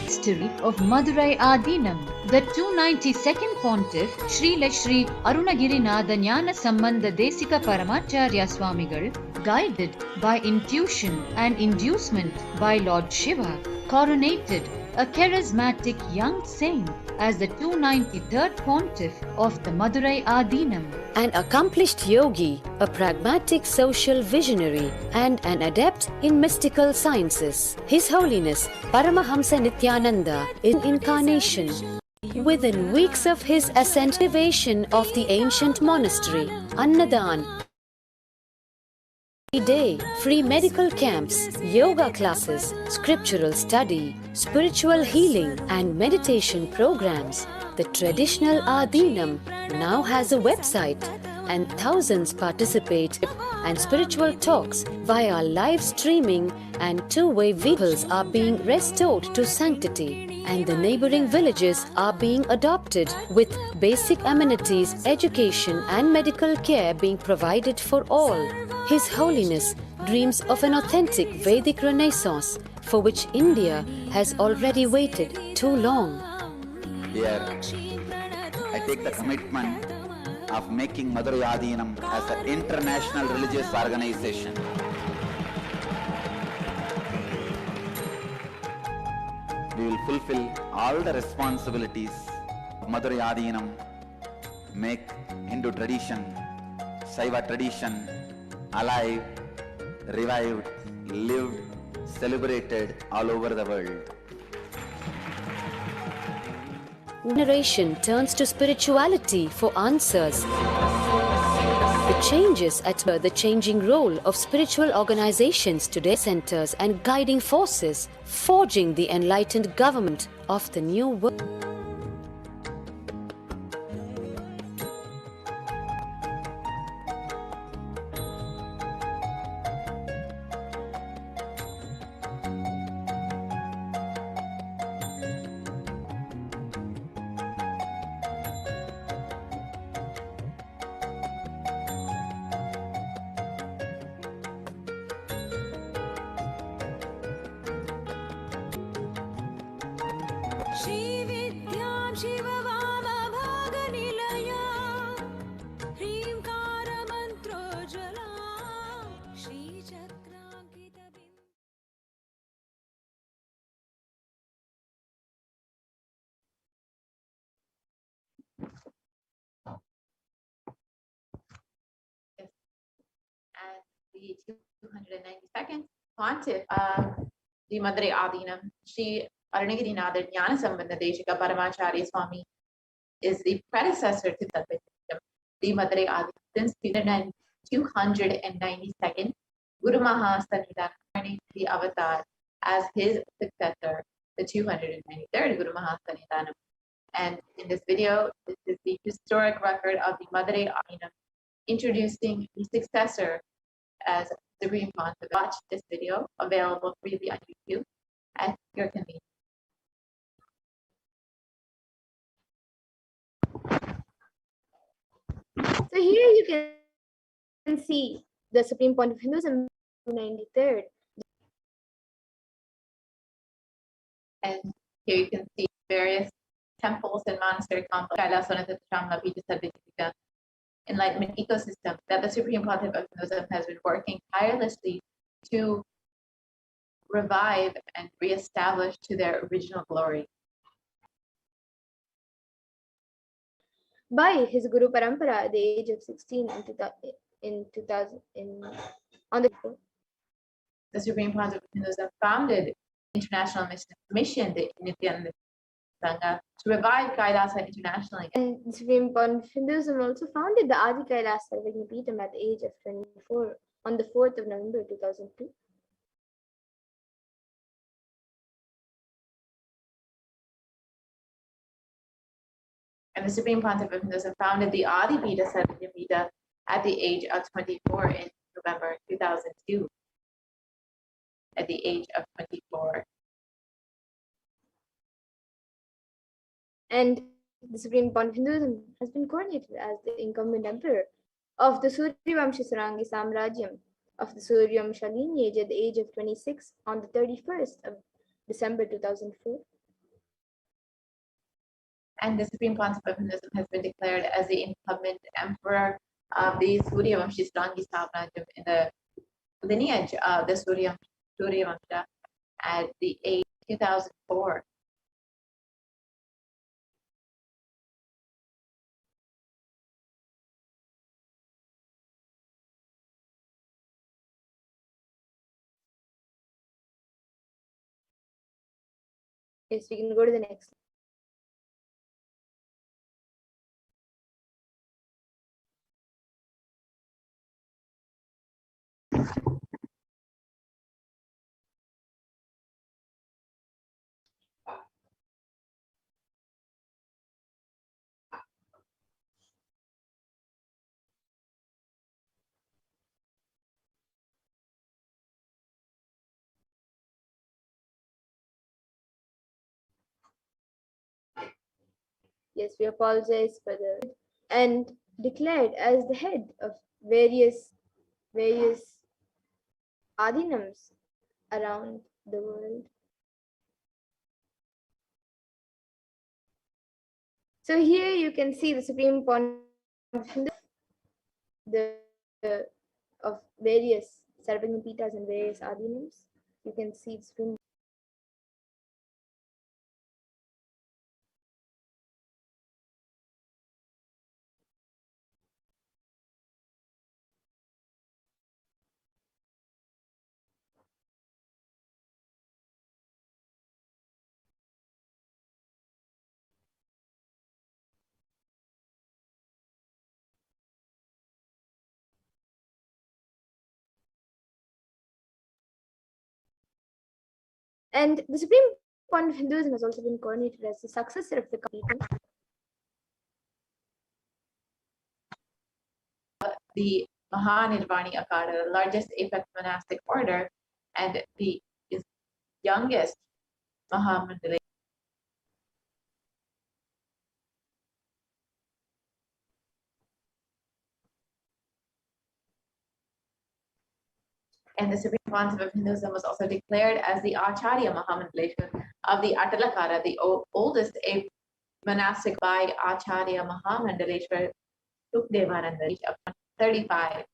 History of Madurai Adinam. The 292nd Pontiff Sri Shri Arunagirinatha Jnana Sambandha Desika Paramacharya Swamigal, guided by intuition and inducement by Lord Shiva, coronated a charismatic young saint as the 293rd Pontiff of the Madurai Adinam. An accomplished yogi, a pragmatic social visionary, and an adept in mystical sciences. His Holiness Paramahamsa Nithyananda in incarnation. Within weeks of his ascent, elevation of the ancient monastery, Annadan, day, free medical camps, yoga classes, scriptural study, spiritual healing, and meditation programs. The traditional Adinam now has a website, and thousands participate, and spiritual talks via live streaming and two-way vehicles are being restored to sanctity, and the neighboring villages are being adopted with basic amenities, education and medical care being provided for all. His Holiness dreams of an authentic Vedic Renaissance for which India has already waited too long. Here, I take the commitment of making Madurai Adinam as an international religious organization. We will fulfill all the responsibilities of Madurai Adinam, make Hindu tradition, Saiva tradition alive, revived, lived, celebrated all over the world. Generation turns to spirituality for answers. The changes at the changing role of spiritual organizations today, centers and guiding forces, forging the enlightened government of the new world. And the 292nd Pontiff of the Madurai Adinam, Sri Arunagirinatha Jnana Sambandha Desika Paramacharya Swami, is the predecessor to the Madurai Adinam since 292nd. Guru Mahasanidana, the avatar, as his successor, the 293rd Guru Mahasanidana. And in this video, this is the historic record of the Madurai Adinam, introducing the successor as Supreme Pontiff. Watch this video, available freely on YouTube at your convenience. So here you can see the Supreme Pontiff of Hinduism, 93rd. And here you can see various temples and monastery complexes, Kailasa'S, enlightenment ecosystem that the Supreme Pontiff of Hinduism has been working tirelessly to revive and reestablish to their original glory. By his Guru Parampara at the age of 16 The Supreme Pontiff of Hinduism founded International Mission, the Nithyananda Sangha to revive Kailasa internationally. And the Supreme Pontiff of Hinduism also founded the Adi Kailasa Sarvajnapeetham at the age of 24 on the 4th of November 2002. And the Supreme Pontiff of Hinduism founded the Adi Pita Sarvajnapeetham at the age of 24 in November 2002. At the age of 24. And the Supreme Pontiff of Hinduism has been coronated as the incumbent emperor of the Suryavamsha Sarangi Samrajyam of the Suryavamsha lineage at the age of 26 on the 31st of December 2004. And the Supreme Pontiff of Hinduism has been declared as the incumbent emperor of the Suryavamsha Sarangi Samrajyam in the lineage of the Suryavamsha at the age of 2004. Yes, we can go to the next. Yes, we apologize for the and declared as the head of various adinams around the world. So here you can see the Supreme Pontiff of various Sarvajnapeethas and various adinams. You can see the Supreme. And the Supreme Pontiff of Hinduism has also been coronated as the successor of the Kapita. The Mahanirvani Akada, the largest apex monastic order, and the youngest Mahamandala. And the Supreme Pontiff of Hinduism was also declared as the Acharya Mahamandaleshwar of the Atalakara, the oldest monastic by Acharya Mahamandaleshwar Sukdevananda, age of 35.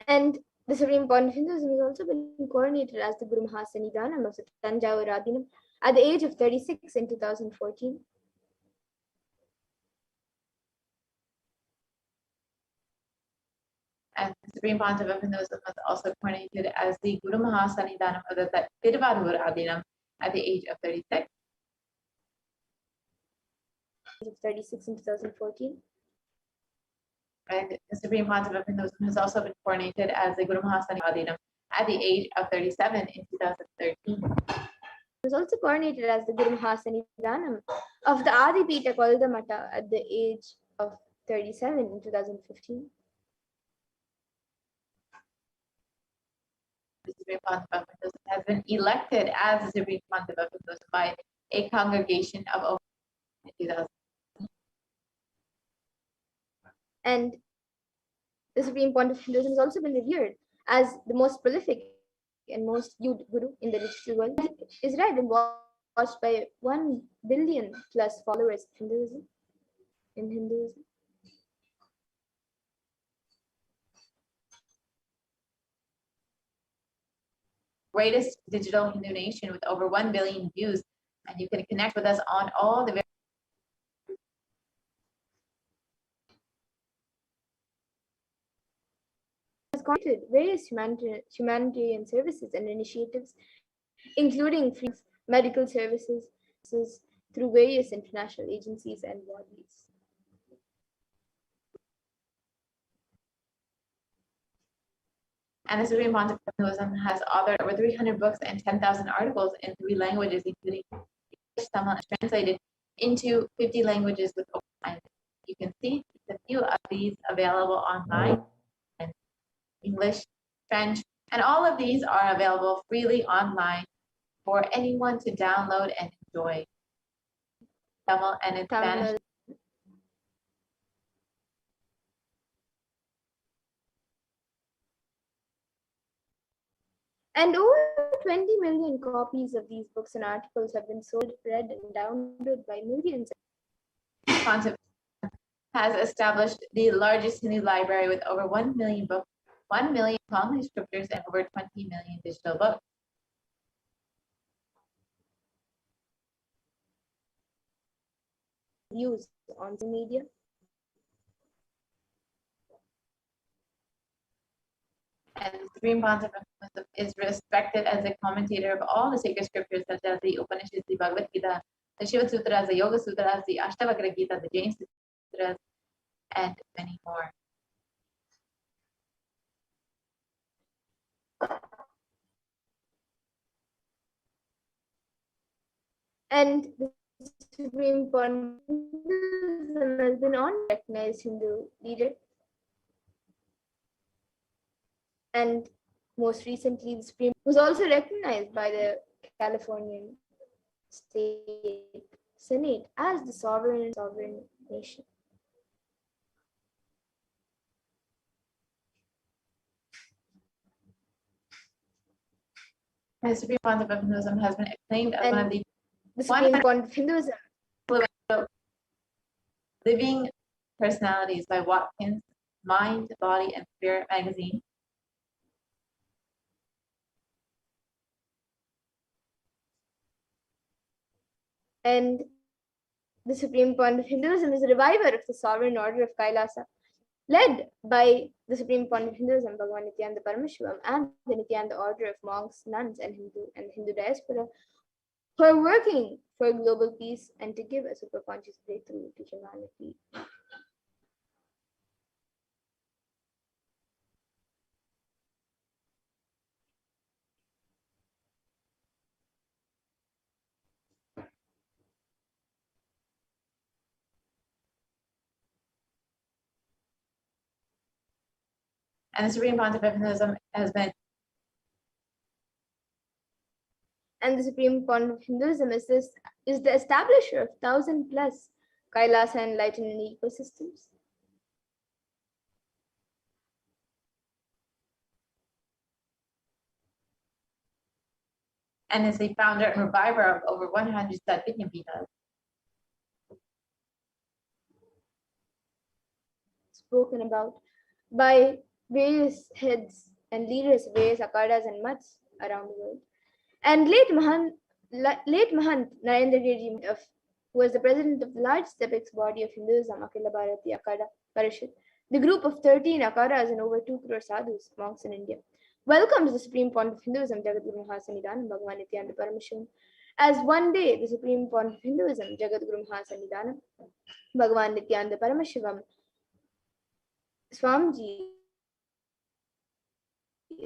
And the Supreme Pontiff of Hinduism has also been coronated as the Guru Mahasannidhanam of the Tanjavur Adinam at the age of 36 in 2014. And the Supreme Pontiff of Hinduism was also coronated as the Guru Mahasannidhanam of the Tiruvarur Adinam at the age of 36. Of 36 in 2014. And the Supreme Pontiff of Hinduism has also been coronated as the Guru Mahasannidhanam Adinam at the age of 37 in 2013. He was also coronated as the Guru Mahasannidhanam of the Adipita Koldamata at the age of 37 in 2015. The Supreme Pontiff of Hinduism has been elected as the Supreme Pontiff of Hinduism by a congregation of over 20,000. And the Supreme Pontiff of Hinduism has also been revered as the most prolific and most viewed guru in the digital world. He is read and watched by 1 billion plus followers in Hinduism. Greatest digital Hindu nation with over 1 billion views, and you can connect with us on all the conducted various humanitarian services and initiatives, including free medical services through various international agencies and bodies. And the Supreme Pontiff of Hinduism has authored over 300 books and 10,000 articles in 3 languages, including English, Tamil, and translated into 50 languages with open lines. You can see a few of these available online in English, French, and all of these are available freely online for anyone to download and enjoy. Tamil and in Spanish. And over 20 million copies of these books and articles have been sold, read, and downloaded by millions. Pontiff has established the largest Hindu library with over 1 million books, 1 million Pali scriptures, and over 20 million digital books. Used on social media. And the Supreme Pontiff is respected as a commentator of all the sacred scriptures such as the Upanishads, the Bhagavad Gita, the Shiva Sutras, the Yoga Sutras, the Ashtavakra Gita, the Jain Sutras, and many more. And the Supreme Pontiff has been on recognized Hindu leader. And most recently, the Supreme was also recognized by the Californian State Senate as the sovereign nation. The Supreme Pontiff of Hinduism has been acclaimed as one of the Supreme Pontiff of Hinduism living personalities by Watkins Mind, Body, and Spirit magazine. And the Supreme Pontiff of Hinduism is a reviver of the sovereign order of Kailasa, led by the Supreme Pontiff of Hinduism, Bhagavan Nithyananda Paramashivam, and the Nithyananda order of monks, nuns, and the Hindu diaspora, who are working for global peace and to give a superconscious breakthrough to humanity. And the Supreme Pontiff of Hinduism has been. And the Supreme Pontiff of Hinduism is the establisher of 1,000+ Kailasa enlightenment ecosystems. And is the founder and reviver of over 100 Sadvijna Pitas. Spoken about by various heads and leaders of various akhadas and mats around the world. And late Mahant Narendra Giriji, who was the president of the largest apex body of Hinduism, Akhila Bharati Akhada Parishad, the group of 13 akhadas and over 2 crore sadhus, monks in India, welcomes the Supreme Pontiff of Hinduism, Jagadguru Mahasannidhanam, Bhagavan Nithyananda Paramashivam, as one day the Supreme Pontiff of Hinduism, Jagadguru Mahasannidhanam, Bhagavan Nithyananda Paramashivam, Swamiji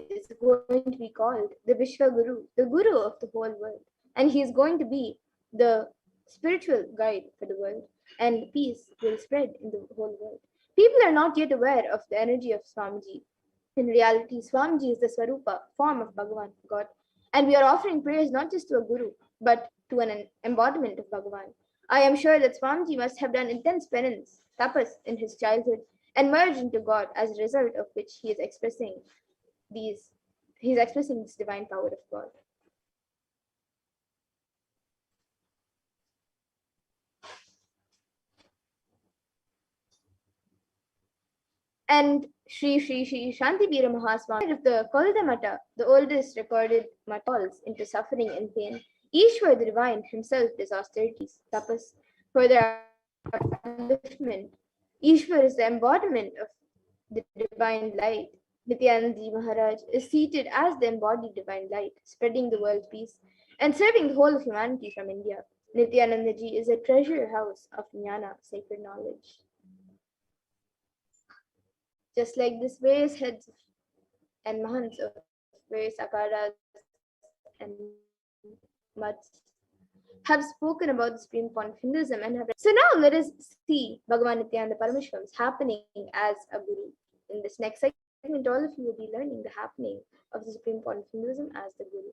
is going to be called the Vishwa Guru, the Guru of the whole world. And he is going to be the spiritual guide for the world, and peace will spread in the whole world. People are not yet aware of the energy of Swamiji. In reality, Swamiji is the Swarupa, form of Bhagavan, God. And we are offering prayers not just to a Guru, but to an embodiment of Bhagavan. I am sure that Swamiji must have done intense penance, tapas, in his childhood, and merged into God, as a result of which he is expressing this divine power of God. And Sri Shanti Veera Mahaswami of the Kolda Mata, the oldest recorded falls into suffering and pain. Ishwar the divine himself does austerities, tapas, for their upliftment. Ishwar is the embodiment of the divine light, Nithyananda Maharaj is seated as the embodied divine light, spreading the world peace and serving the whole of humanity from India. Nithyananda Ji is a treasure house of jnana, sacred knowledge. Just like this, various heads and mahants of various akaras and mats have spoken about the supreme point of Hinduism and have. So now let us see Bhagavan Nithyananda Paramashivam happening as a guru. In this next segment, all of you will be learning the happening of the supreme point of Hinduism as the guru.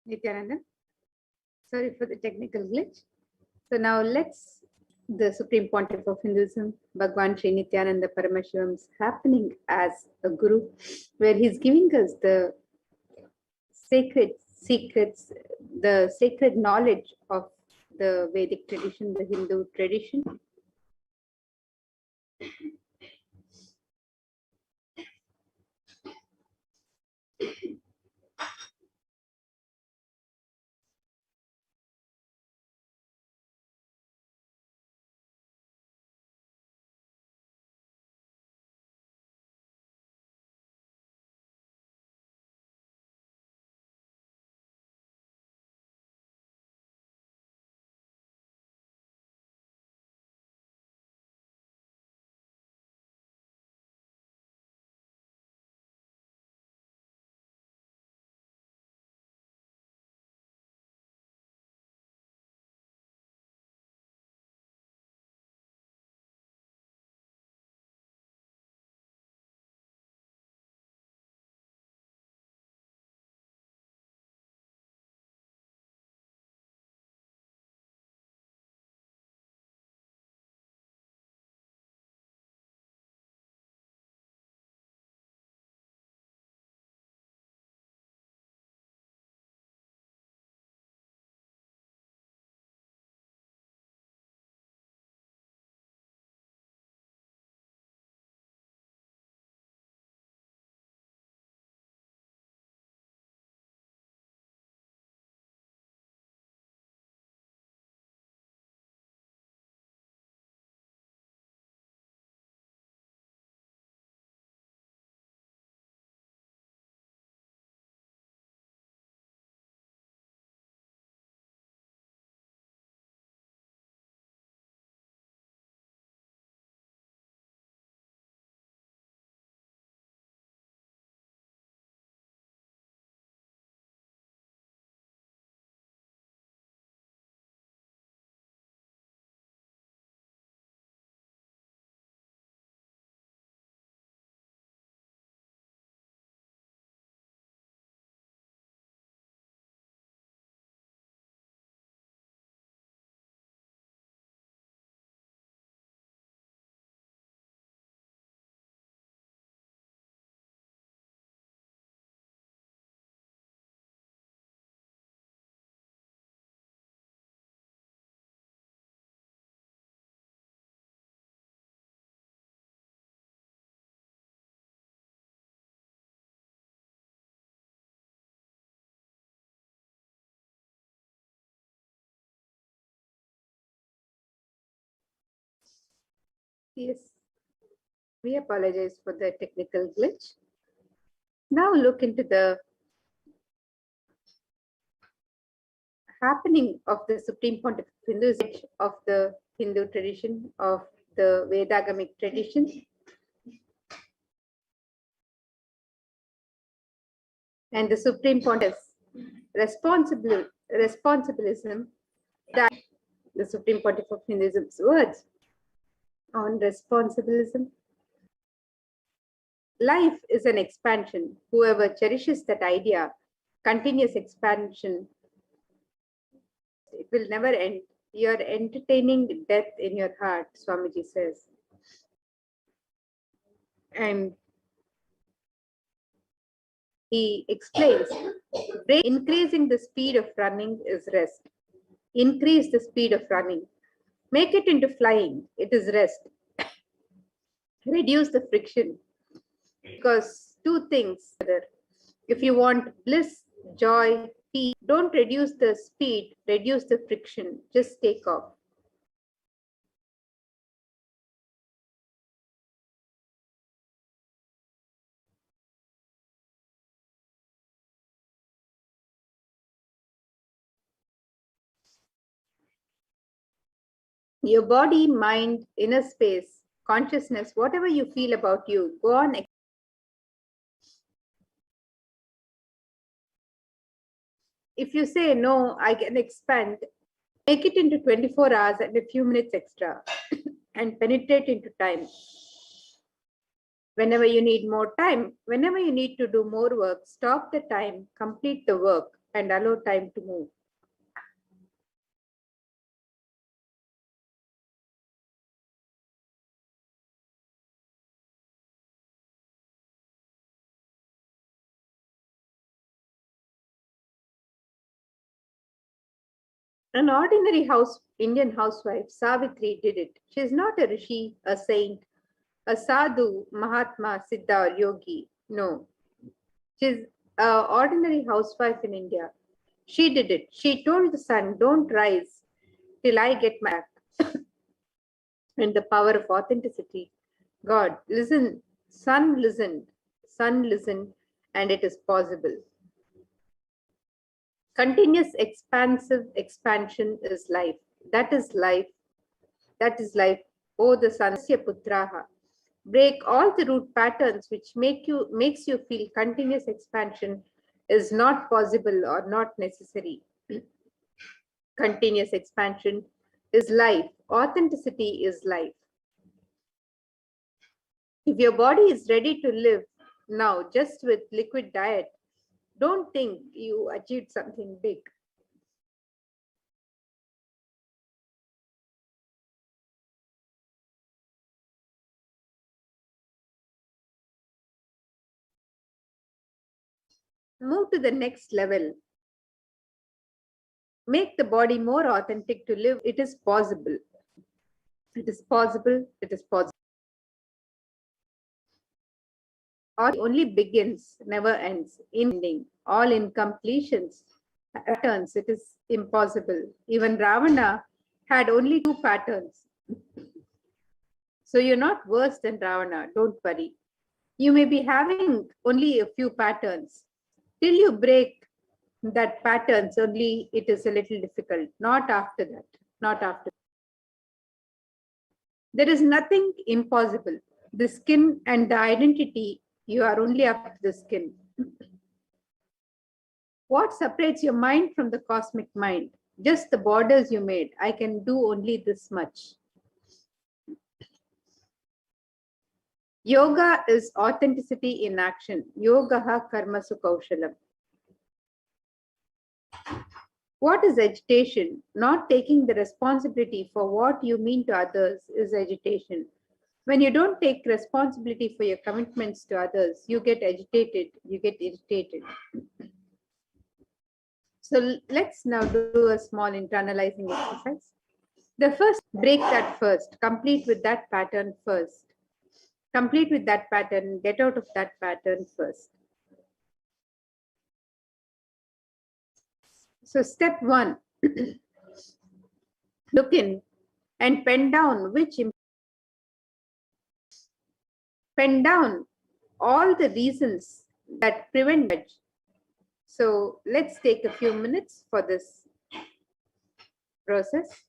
Nithyananda. Sorry for the technical glitch. So now the Supreme Pontiff of Hinduism, Bhagwan Sri Nithyananda Paramashivam, is happening as a guru, where he's giving us the sacred secrets, the sacred knowledge of the Vedic tradition, the Hindu tradition. Yes, we apologize for the technical glitch. Now look into the happening of the Supreme Pontiff of Hinduism, of the Hindu tradition, of the Vedagamic tradition. And the Supreme Pontiff's responsibilism, that the Supreme Pontiff of Hinduism's words on responsibilism. Life is an expansion. Whoever cherishes that idea, continuous expansion, it will never end. You're entertaining death in your heart, Swamiji says. And he explains, increasing the speed of running is rest. Increase the speed of running. Make it into flying. It is rest. Reduce the friction. Because two things. If you want bliss, joy, peace, don't reduce the speed, reduce the friction. Just take off. Your body, mind, inner space, consciousness, whatever you feel about you, go on. If you say, no, I can expand, make it into 24 hours and a few minutes extra and penetrate into time. Whenever you need more time, whenever you need to do more work, stop the time, complete the work. and allow time to move. An ordinary Indian housewife, Savitri, did it. She is not a rishi, a saint, a sadhu, Mahatma, Siddha, or yogi. No. She is an ordinary housewife in India. She did it. She told the sun, don't rise till I get my back. And the power of authenticity. God, listen, sun listened, and it is possible. Continuous expansive expansion is life. That is life. That is life. Oh, the Sansya Putraha. Break all the root patterns which makes you feel continuous expansion is not possible or not necessary. Continuous expansion is life. Authenticity is life. If your body is ready to live now just with liquid diet, don't think you achieved something big. Move to the next level. Make the body more authentic to live. It is possible. It is possible. It is possible. Only begins, never ends. Ending. All incompletions, patterns. It is impossible. Even Ravana had only 2 patterns. So you're not worse than Ravana. Don't worry. You may be having only a few patterns. Till you break that patterns, only it is a little difficult. Not after that. Not after. There is nothing impossible. The skin and the identity, you are only after the skin. What separates your mind from the cosmic mind? Just the borders you made. I can do only this much. Yoga is authenticity in action. Yogaha karmasu kaushalam. What is agitation? Not taking the responsibility for what you mean to others is agitation. When you don't take responsibility for your commitments to others, you get agitated, you get irritated. So let's now do a small internalizing exercise. The first, break that first. Complete with that pattern first. Complete with that pattern. Get out of that pattern first. So step 1, look in and pen down all the reasons that prevent it. So let's take a few minutes for this process.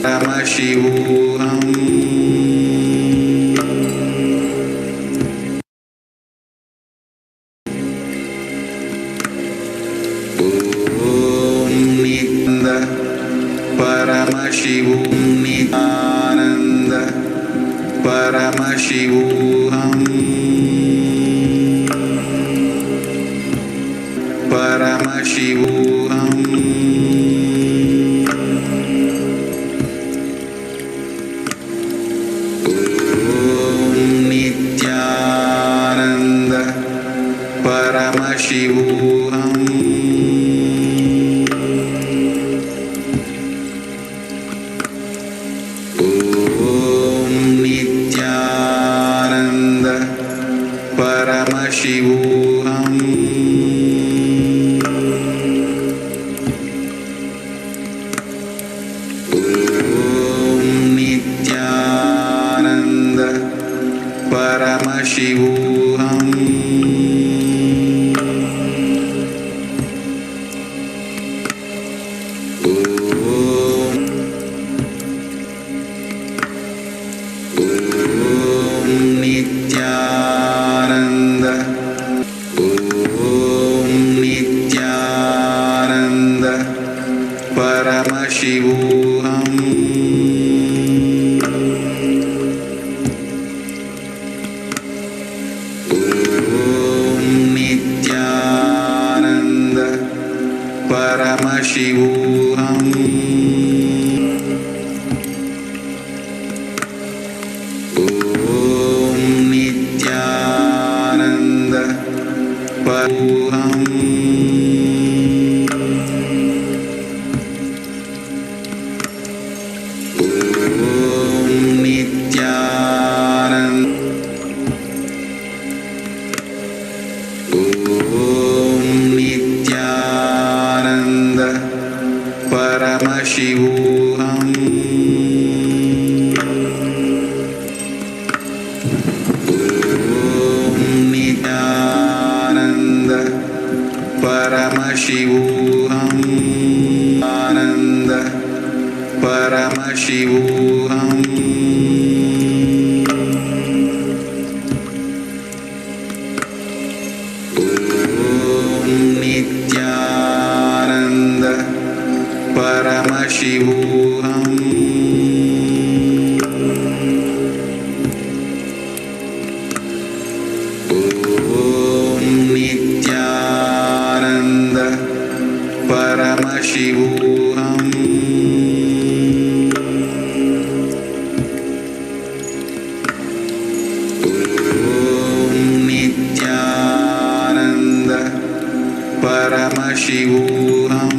Paramashivoham. Paramashivoham Nithyananda Paramashivoham. Paramashivoham. Nithyananda Paramashivoham. Paramashivoham. Om Nithyananda Paramashivoham. Om Nithyananda Paramashivoham. Nithyananda. Om Nithyananda Paramashivoham. Om Nithyananda Paramashivoham. Om Nithyananda Paramashivoham. Om Nithyananda. Om Nithyananda Paramashivoham. Om Nithyananda Paramashivoham. Ananda Paramashivoham. Om Nithyananda Paramashivoham. Om Nithyananda Paramashivoham. Om Nithyananda Paramashivoham.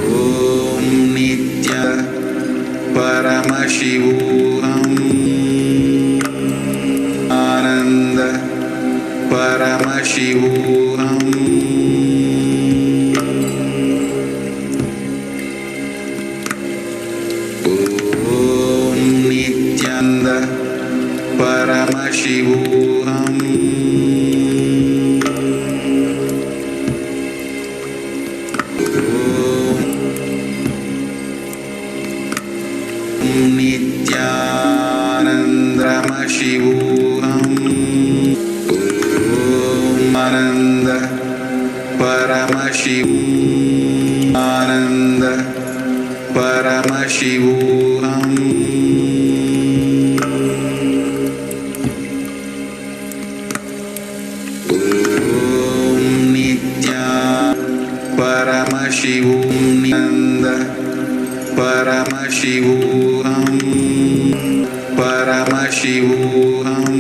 Om Nithyananda Paramashivoham. Ananda Paramashivoham. Om Nithyananda Paramashivoham. Om Nithyananda Paramashivoham. Om Ananda Paramashivoham. Ananda Paramashivoham. Om Nithyananda Paramashivoham. Paramashivoham. Paramashivoham.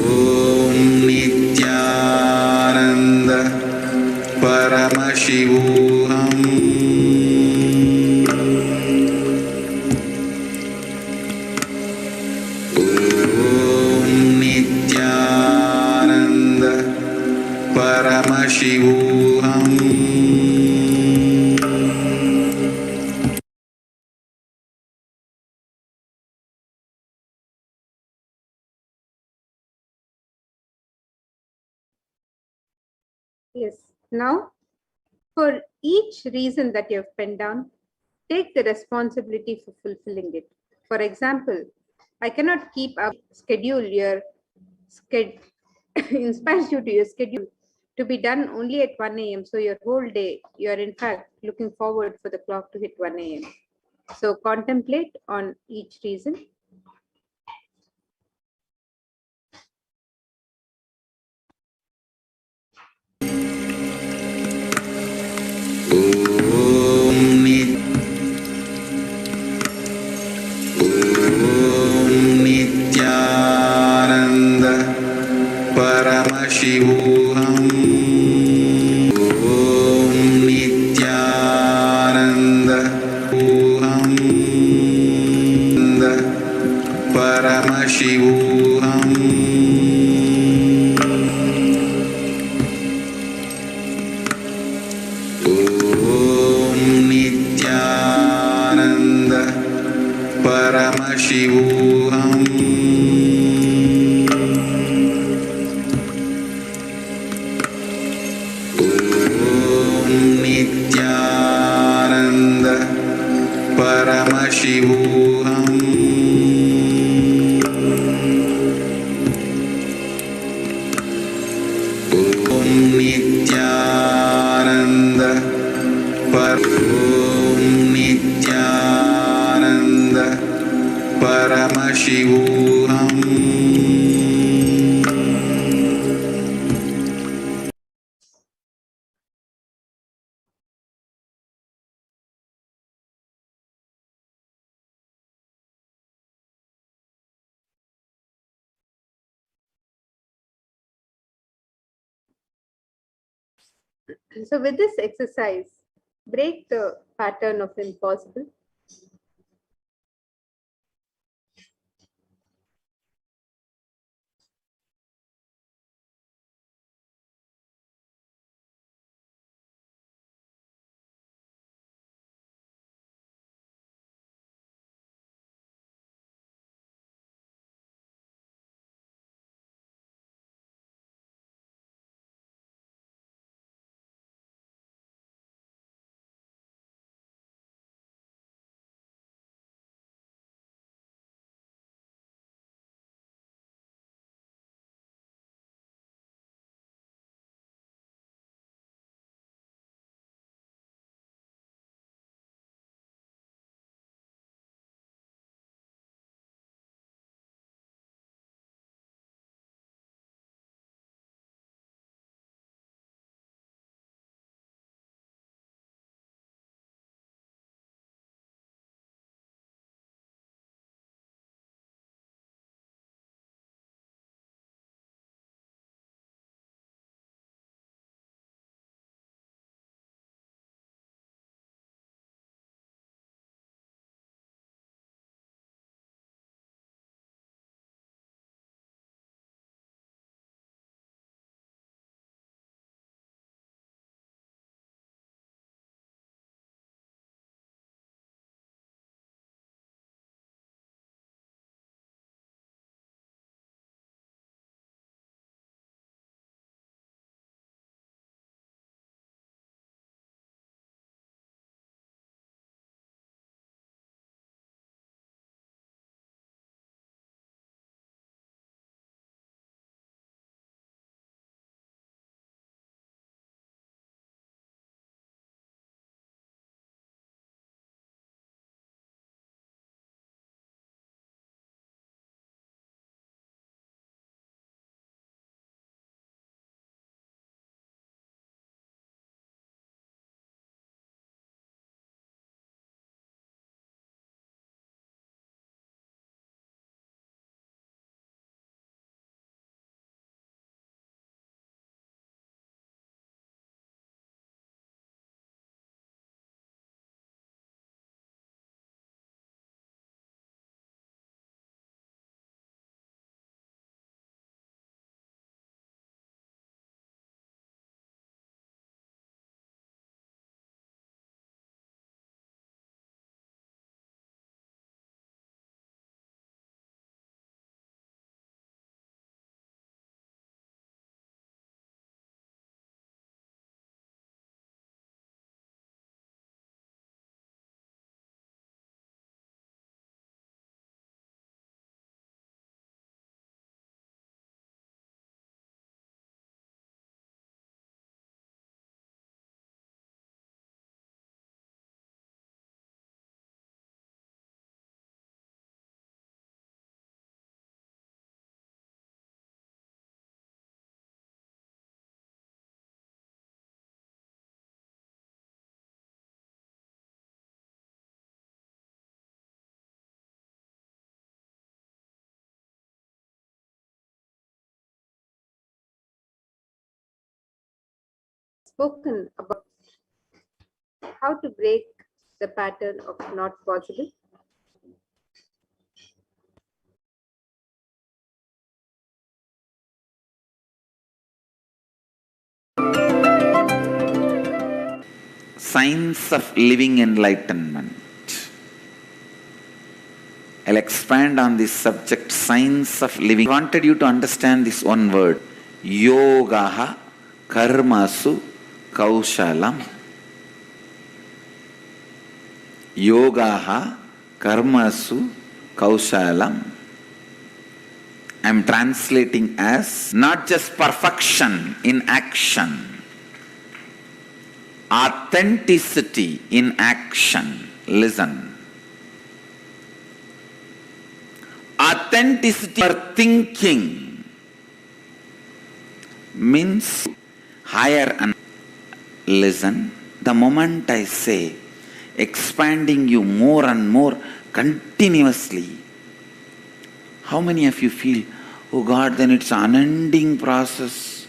Om Nithyananda Paramashivoham. Om Nithyananda Paramashivoham. Yes. Now, for each reason that you have penned down, take the responsibility for fulfilling it. For example, I cannot keep up schedule your inspires you to your schedule to be done only at 1 a.m. So your whole day, you are in fact looking forward for the clock to hit 1 a.m. So contemplate on each reason. Om Paramashivoham. Om Nithyananda Nithyananda Paramashivoham. So with this exercise, break the pattern of impossible. Spoken about how to break the pattern of not possible. Science of living enlightenment. I'll expand on this subject, science of living. I wanted you to understand this one word, yogaha karmasu kaushalam. Yogaha Karmasu Kaushalam. I am translating as not just perfection in action, authenticity in action. Listen. Authenticity for thinking means higher and listen. The moment I say expanding you more and more continuously, how many of you feel, oh God, then it's an unending process.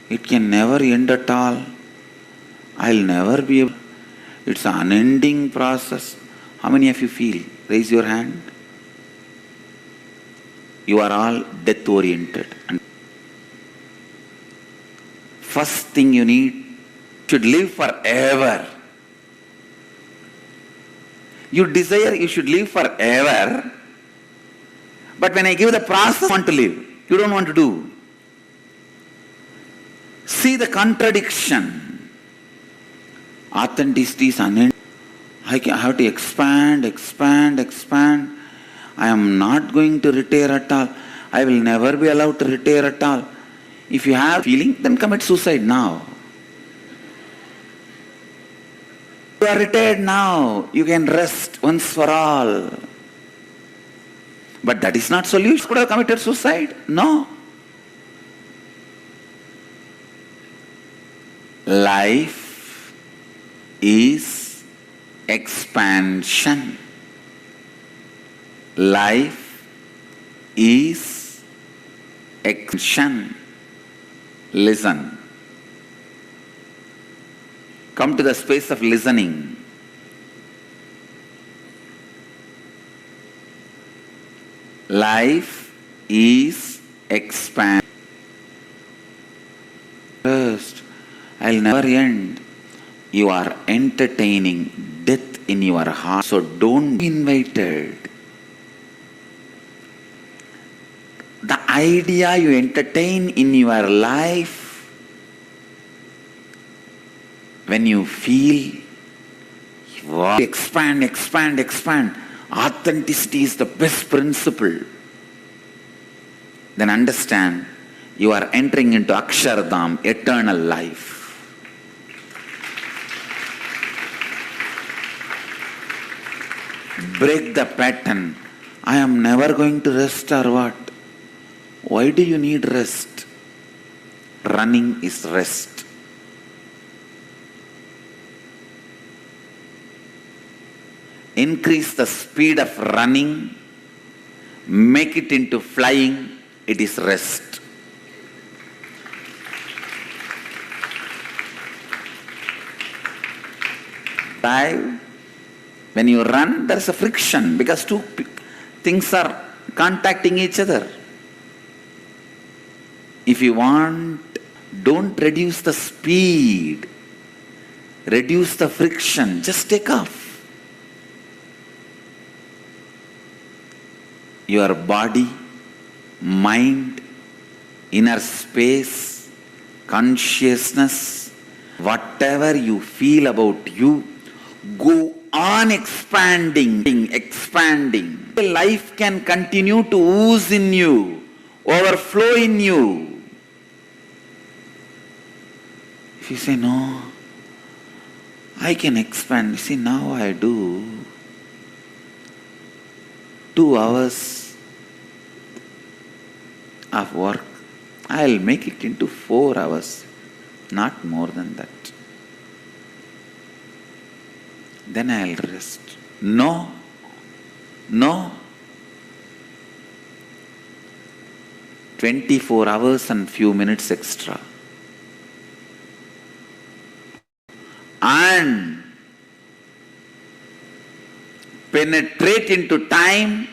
It can never end at all. I'll never be able. It's an unending process. How many of you feel? Raise your hand. You are all death oriented. First thing you need, should live forever. You desire you should live forever, but when I give the process, you want to live. You don't want to do. See the contradiction. Authenticity is unending. I have to expand. I am not going to retire at all. I will never be allowed to retire at all. If you have feeling, then commit suicide now. You are retired now. You can rest once for all. But that is not solution. Could have committed suicide? No. Life is expansion. Life is expansion. Listen. Come to the space of listening. Life is expansion. First, I'll never end. You are entertaining death in your heart, so don't be invited. The idea you entertain in your life, when you feel, wow, expand, authenticity is the best principle, then understand you are entering into Akshardham, eternal life. Break the pattern. I am never going to rest or what? Why do you need rest? Running is rest. Increase the speed of running, make it into flying, it is rest. Dive. When you run, there is a friction because two things are contacting each other. If you want, don't reduce the speed, reduce the friction, just take off. Your body, mind, inner space, consciousness, whatever you feel about you, go on expanding. Life can continue to ooze in you, overflow in you. If you say, no, I can expand. See, now I do. 2 hours of work, I'll make it into 4 hours, not more than that. Then I'll rest. No. 24 hours and few minutes extra. And penetrate into time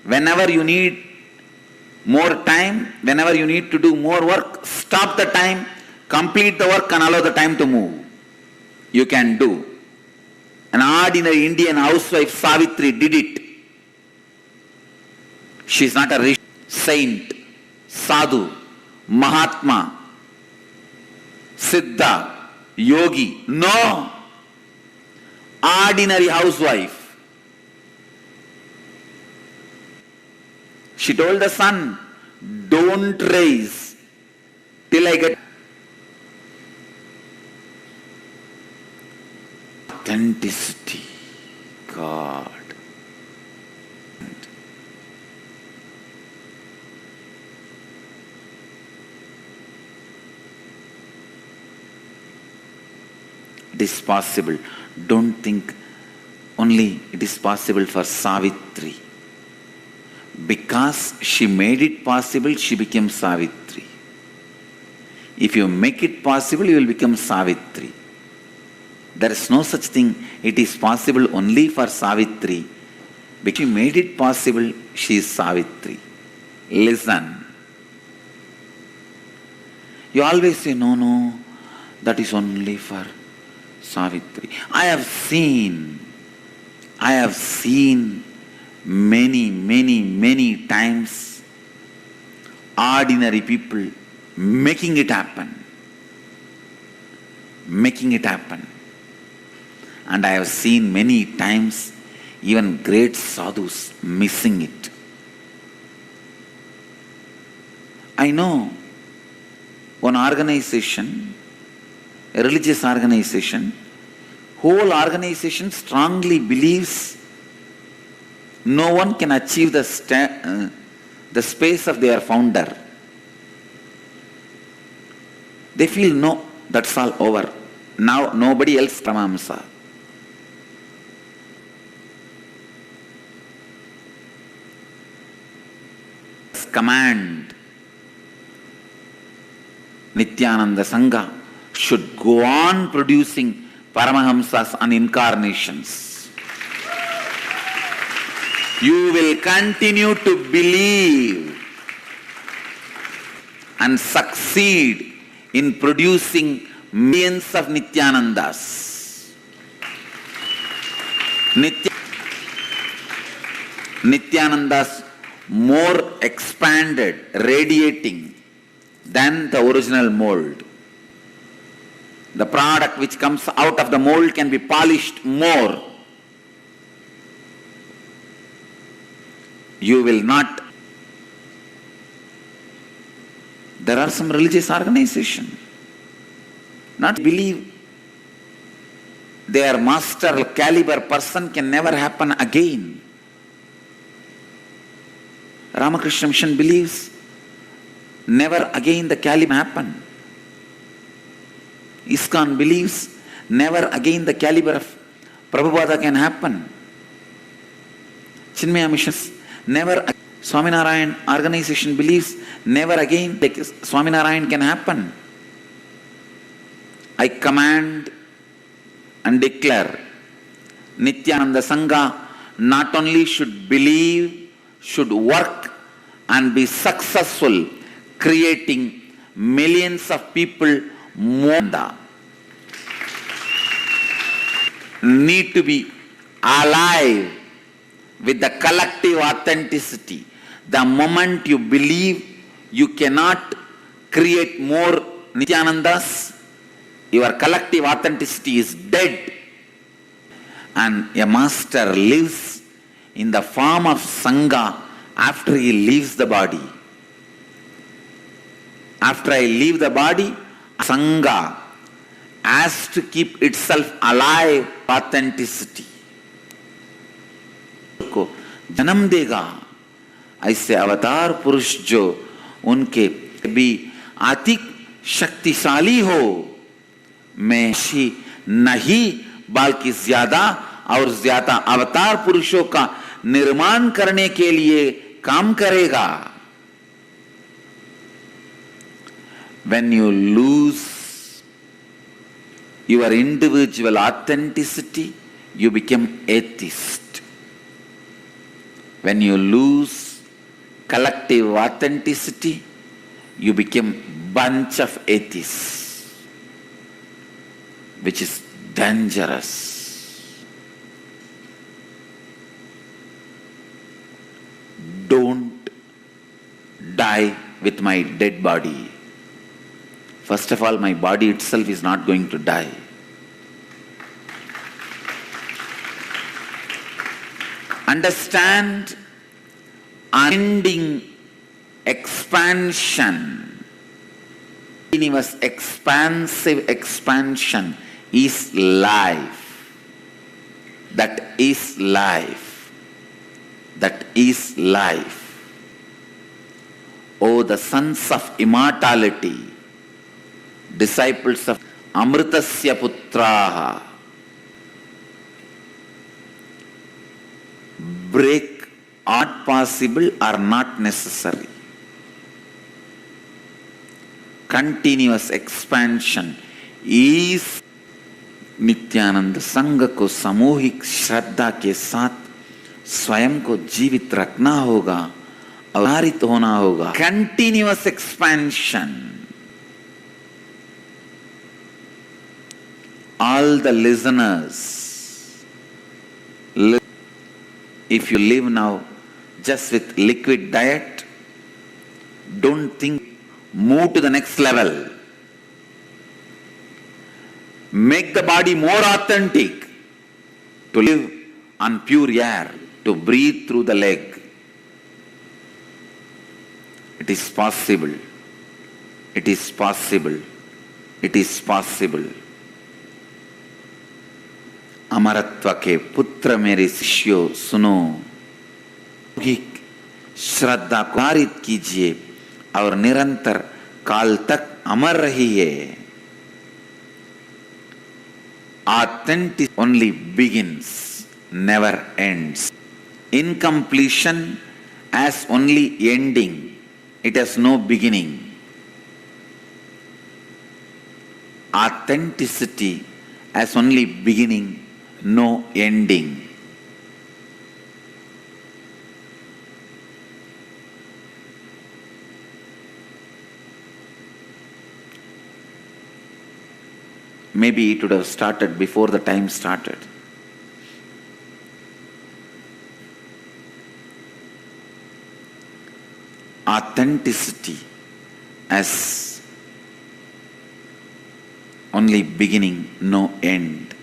whenever you need more time, whenever you need to do more work, stop the time, complete the work and allow the time to move. You can do. An ordinary Indian housewife, Savitri, did it. She is not a rich saint, sadhu, mahatma, siddha, yogi. No. Ordinary housewife. She told the son, don't raise till I get authenticity. God. It is possible. Don't think only it is possible for Savitri. Because she made it possible, she became Savitri. If you make it possible, you will become Savitri. There is no such thing. It is possible only for Savitri. Because she made it possible, she is Savitri. Listen. You always say, no, that is only for Savitri. I have seen many times ordinary people making it happen. And I have seen many times even great sadhus missing it. I know one organization, a religious organization, whole organization strongly believes no one can achieve the space of their founder. They feel, no, that's all over. Now nobody else Paramahamsa. Command Nithyananda Sangha should go on producing Paramahamsas and incarnations. You will continue to believe and succeed in producing millions of Nithyanandas. Nithyanandas more expanded, radiating than the original mold. The product which comes out of the mold can be polished more. You will not. There are some religious organizations not believe their master caliber person can never happen again. Ramakrishna Mission believes never again the caliber happen. ISKCON believes never again the caliber of Prabhupada can happen. Chinmaya Missions never. Swaminarayan organization believes never again like Swaminarayan can happen. I command and declare Nithyananda Sangha not only should believe, should work and be successful, creating millions of people more. Need to be alive with the collective authenticity. The moment you believe you cannot create more Nithyanandas, your collective authenticity is dead. And a master lives in the form of Sangha after he leaves the body. After I leave the body, Sangha has to keep itself alive, authenticity. को जन्म देगा ऐसे अवतार पुरुष जो उनके भी अतिक शक्तिशाली हो, मैं नहीं बल्कि ज्यादा और ज्यादा अवतार पुरुषों का निर्माण करने के लिए काम करेगा. When you lose your individual authenticity, you become atheist. When you lose collective authenticity, you become bunch of atheists, which is dangerous. Don't die with my dead body. First of all, my body itself is not going to die. Understand unending expansion, continuous expansive expansion is life. That is life. That is life. O the sons of immortality, disciples of Amritasya Putraha, break not possible or not necessary. Continuous expansion is Nityanand संघ को सामूहिक श्रद्धा के साथ स्वयं को जीवित रखना होगा, अवधारित होना होगा. Continuous expansion. All the listeners, if you live now just with liquid diet, don't think move to the next level. Make the body more authentic to live on pure air, to breathe through the leg. It is possible. It is possible. It is possible. अमरत्व के पुत्र मेरे शिष्यों सुनो, श्रद्धा को धारित कीजिए और निरंतर काल तक अमर रहिए. Authenticity only begins, never ends. Incompletion has only ending, it has no beginning. Authenticity has only beginning, no ending. Maybe it would have started before the time started. Authenticity as only beginning, no end.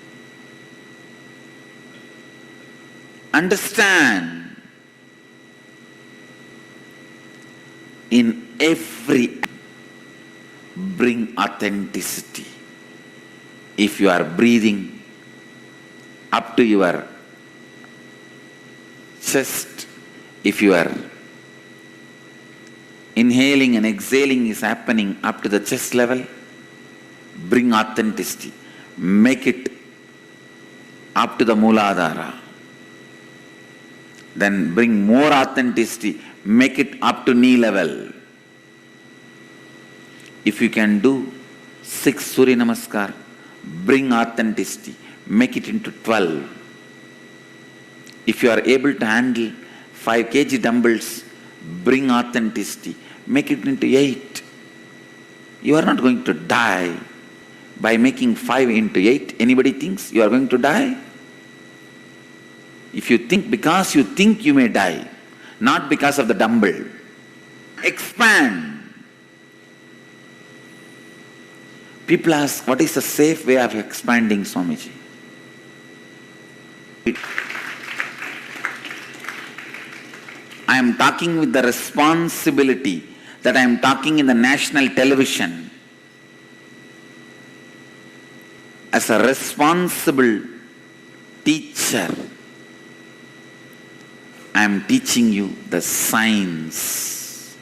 Understand, in every bring authenticity. If you are breathing up to your chest, if you are inhaling and exhaling is happening up to the chest level, bring authenticity. Make it up to the Mooladhara. Then bring more authenticity. Make it up to knee level. If you can do 6 Surya Namaskar, bring authenticity. Make it into 12. If you are able to handle 5 kg dumbbells, bring authenticity. Make it into 8. You are not going to die by making 5 into 8. Anybody thinks you are going to die? If you think, because you think you may die, not because of the dumbbell. Expand. People ask, what is the safe way of expanding, Swamiji? I am talking with the responsibility that I am talking in the national television. As a responsible teacher, I am teaching you the science.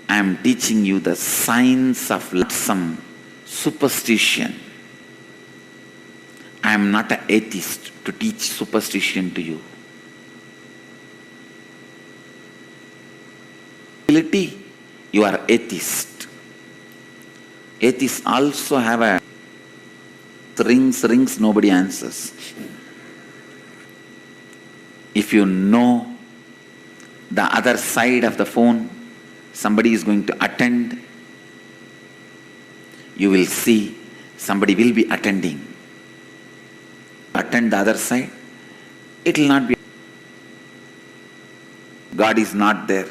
I am teaching you the science of some superstition. I am not an atheist to teach superstition to you. You are atheist. Atheists also have a rings, nobody answers. If you know the other side of the phone, somebody is going to attend, you will see somebody will be attending. Attend the other side, it will not be. God is not there.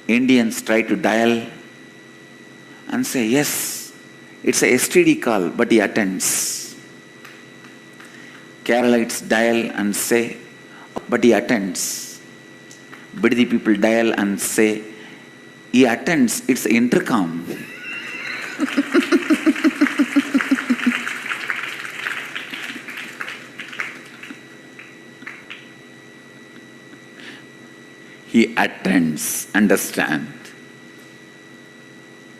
Indians try to dial and say, yes, It's a STD call, but he attends. Keralites dial and say, but he attends. Biddi people dial and say, he attends. It's intercom. He attends, understand.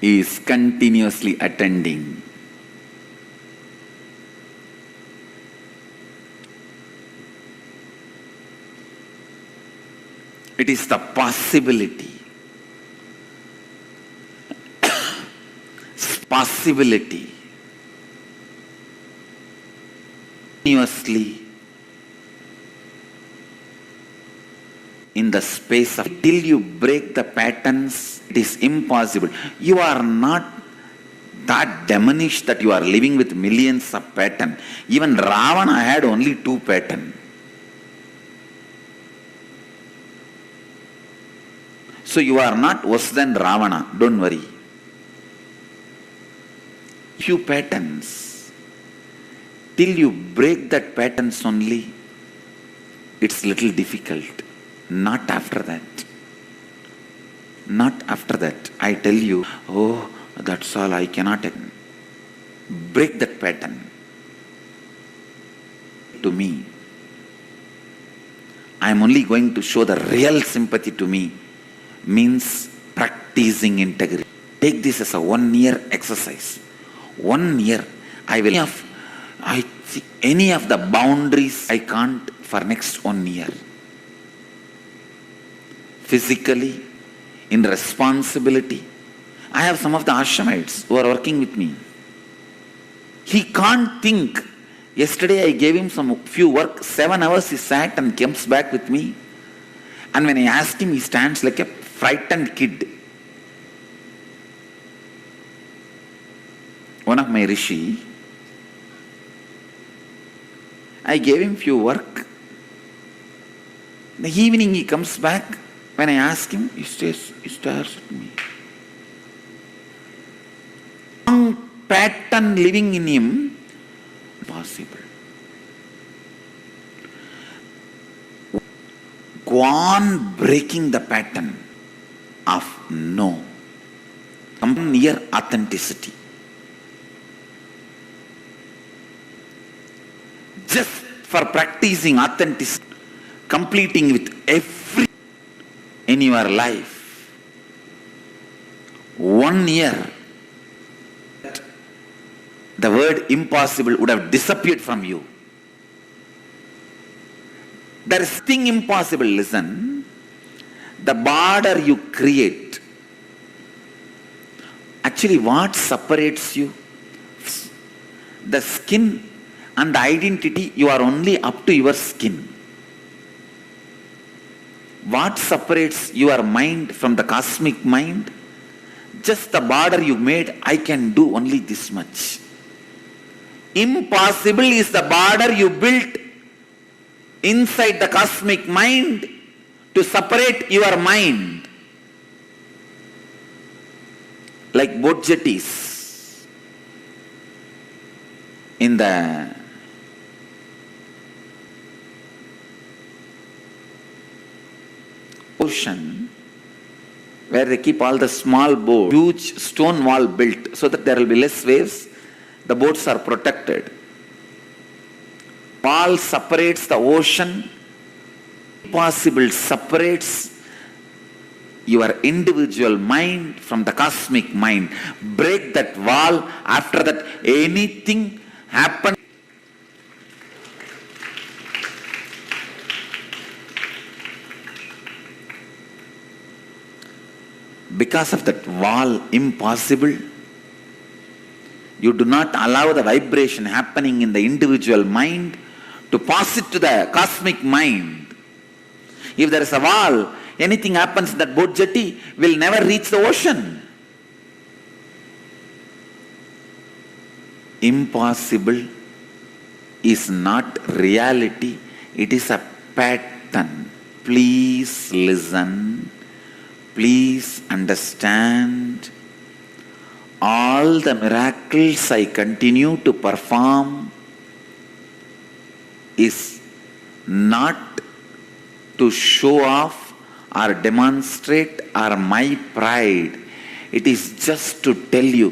He is continuously attending. It is the possibility. Possibility. Continuously in the space of, till you break the patterns, it is impossible. You are not that demonish that you are living with millions of patterns. Even Ravana had only 2 patterns. So you are not worse than Ravana, don't worry. Few patterns. Till you break that patterns only, it's little difficult. Not after that. Not after that. I tell you, oh, that's all, I cannot break that pattern. To me, I am only going to show the real sympathy to me means practicing integrity. Take this as a 1 year exercise. 1 year, I will any of the boundaries I can't for next 1 year. Physically, in responsibility. I have some of the ashramites who are working with me. He can't think. Yesterday I gave him some few work. 7 hours he sat and comes back with me. And when I asked him, he stands like a frightened kid. One of my rishi, I gave him few work. In the evening he comes back. When I ask him, he stares at me. Wrong pattern living in him, possible. Go on breaking the pattern of no. Come near authenticity. Just for practicing authenticity, completing with every in your life, 1 year, the word impossible would have disappeared from you. There is thing impossible, listen. The border you create, actually what separates you? The skin and the identity, you are only up to your skin. What separates your mind from the cosmic mind? Just the border you made, I can do only this much. Impossible is the border you built inside the cosmic mind to separate your mind. Like boat jetties in the ocean, where they keep all the small boats, huge stone wall built so that there will be less waves, the boats are protected. Wall separates the ocean, impossible separates your individual mind from the cosmic mind. Break that wall, after that anything happens. Because of that wall, impossible, you do not allow the vibration happening in the individual mind to pass it to the cosmic mind. If there is a wall, anything happens in that boat jetty will never reach the ocean. Impossible is not reality, it is a pattern. Please listen. Please understand, all the miracles I continue to perform is not to show off or demonstrate or my pride. It is just to tell you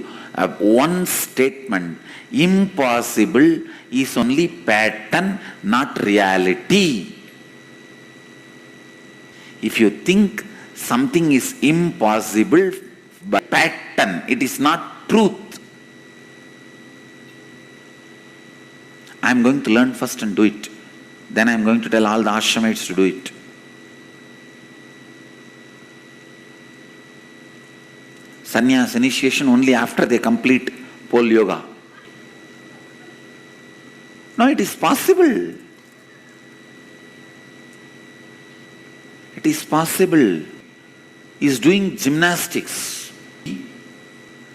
one statement: impossible is only pattern, not reality. If you think something is impossible by pattern, it is not truth. I am going to learn first and do it. Then I am going to tell all the ashramites to do it. Sannyas initiation only after they complete pole yoga. No, it is possible. It is possible. He is doing gymnastics.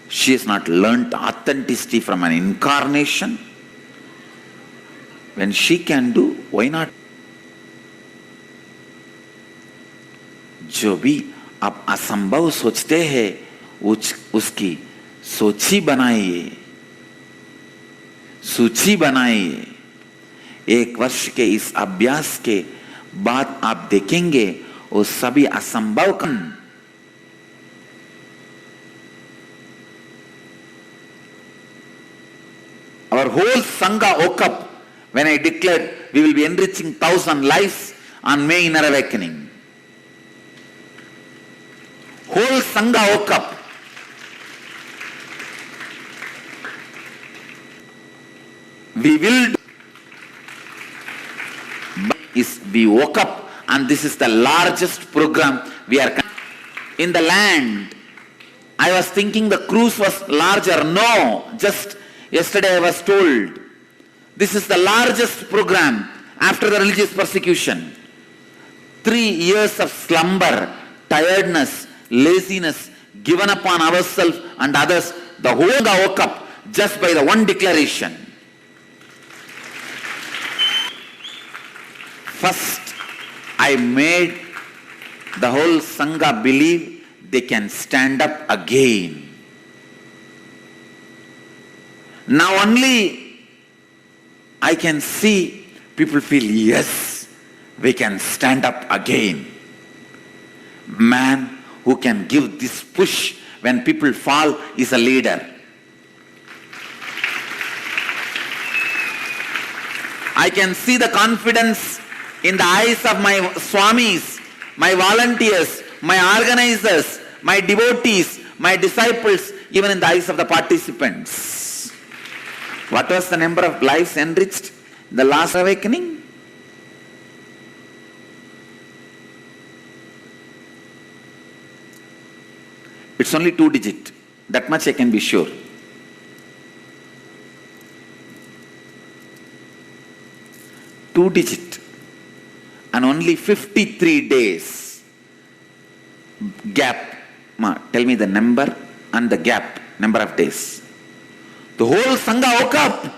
She has not learnt authenticity from an incarnation. When she can do, why not? जो भी आप असंभव सोचते हैं उसकी सूची बनाइए, सूची बनाइए। 1 वर्ष के इस अभ्यास के बाद आप देखेंगे वो सभी असंभव कन। Our whole Sangha woke up when I declared we will be enriching 1,000 lives on May Inner Awakening. Whole Sangha woke up. We woke up, and this is the largest program we are in the land. I was thinking the cruise was larger. No, just yesterday I was told this is the largest program after the religious persecution. 3 years of slumber, tiredness, laziness given upon ourselves and others. The whole Sangha woke up just by the one declaration. First, I made the whole Sangha believe they can stand up again. Now only I can see people feel, yes, we can stand up again. Man who can give this push when people fall is a leader. I can see the confidence in the eyes of my swamis, my volunteers, my organizers, my devotees, my disciples, even in the eyes of the participants. What was the number of lives enriched in the last awakening? It's only 2 digit. That much I can be sure. 2 digit. And only 53 days gap. Ma, tell me the number and the gap, number of days. The whole Sangha woke up.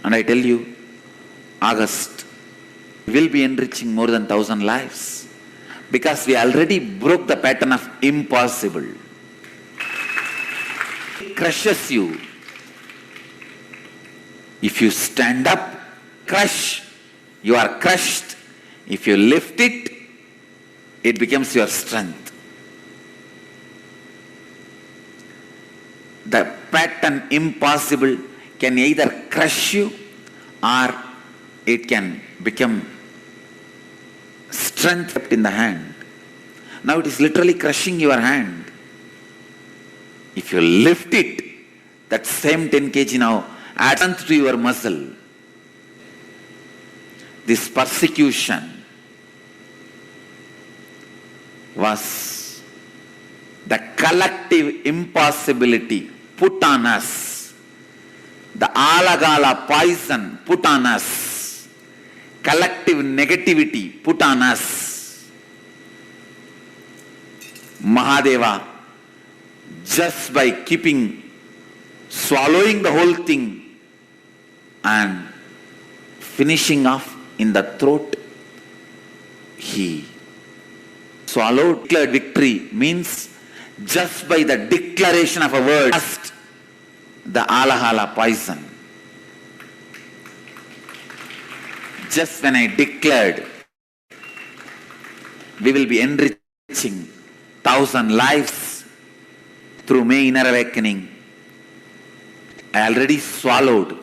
And I tell you, August will be enriching more than 1,000 lives, because we already broke the pattern of impossible. It crushes you. If you stand up, crush, you are crushed. If you lift it, it becomes your strength. The pattern impossible can either crush you or it can become strength in the hand. Now it is literally crushing your hand. If you lift it, that same 10 kg now adds to your muscle. This persecution was the collective impossibility put on us. The alagala poison put on us. Collective negativity put on us. Mahadeva, just by swallowing the whole thing and finishing off in the throat, he swallowed. Declared victory means just by the declaration of a word, just the alahala poison. Just when I declared, we will be enriching 1,000 lives through my inner awakening. I already swallowed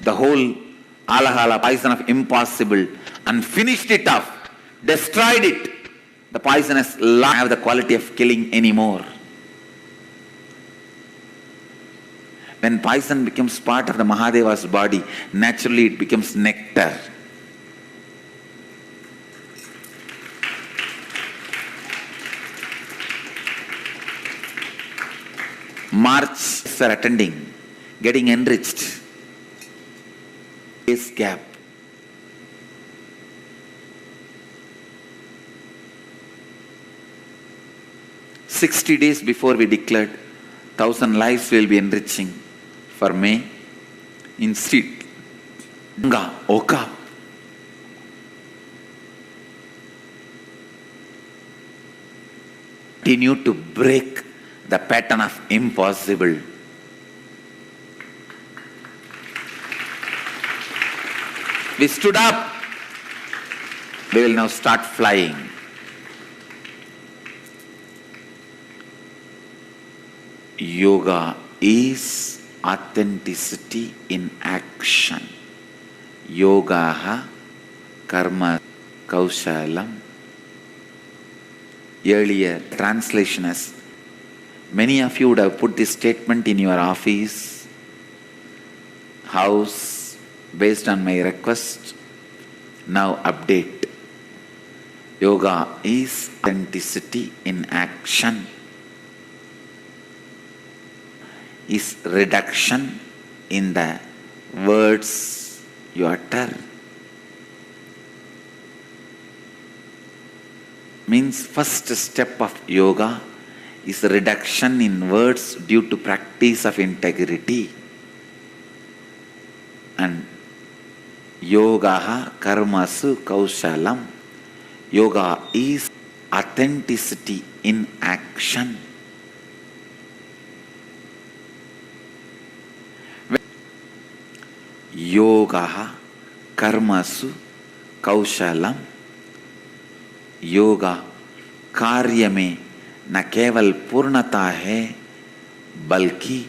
the whole alahala poison of impossible and finished it off, destroyed it. The poisonous law have the quality of killing anymore. When poison becomes part of the Mahadeva's body, naturally it becomes nectar. March are attending, getting enriched. Days gap. "60 days before we declared, 1,000 lives will be enriching for May. Instead, Oka. Continue to break the pattern of impossible. We stood up. We will now start flying. Yoga is authenticity in action. Yogaha karma kaushalam. Earlier translation is, many of you would have put this statement in your office, house, based on my request. Now update. Yoga is authenticity in action. Is reduction in the words you utter. Means first step of yoga is reduction in words due to practice of integrity. And yogaha karmasu kaushalam. Yoga is authenticity in action. Yogaha karmasu kaushalam. Yoga कार्य में न केवल पूर्णता है बल्कि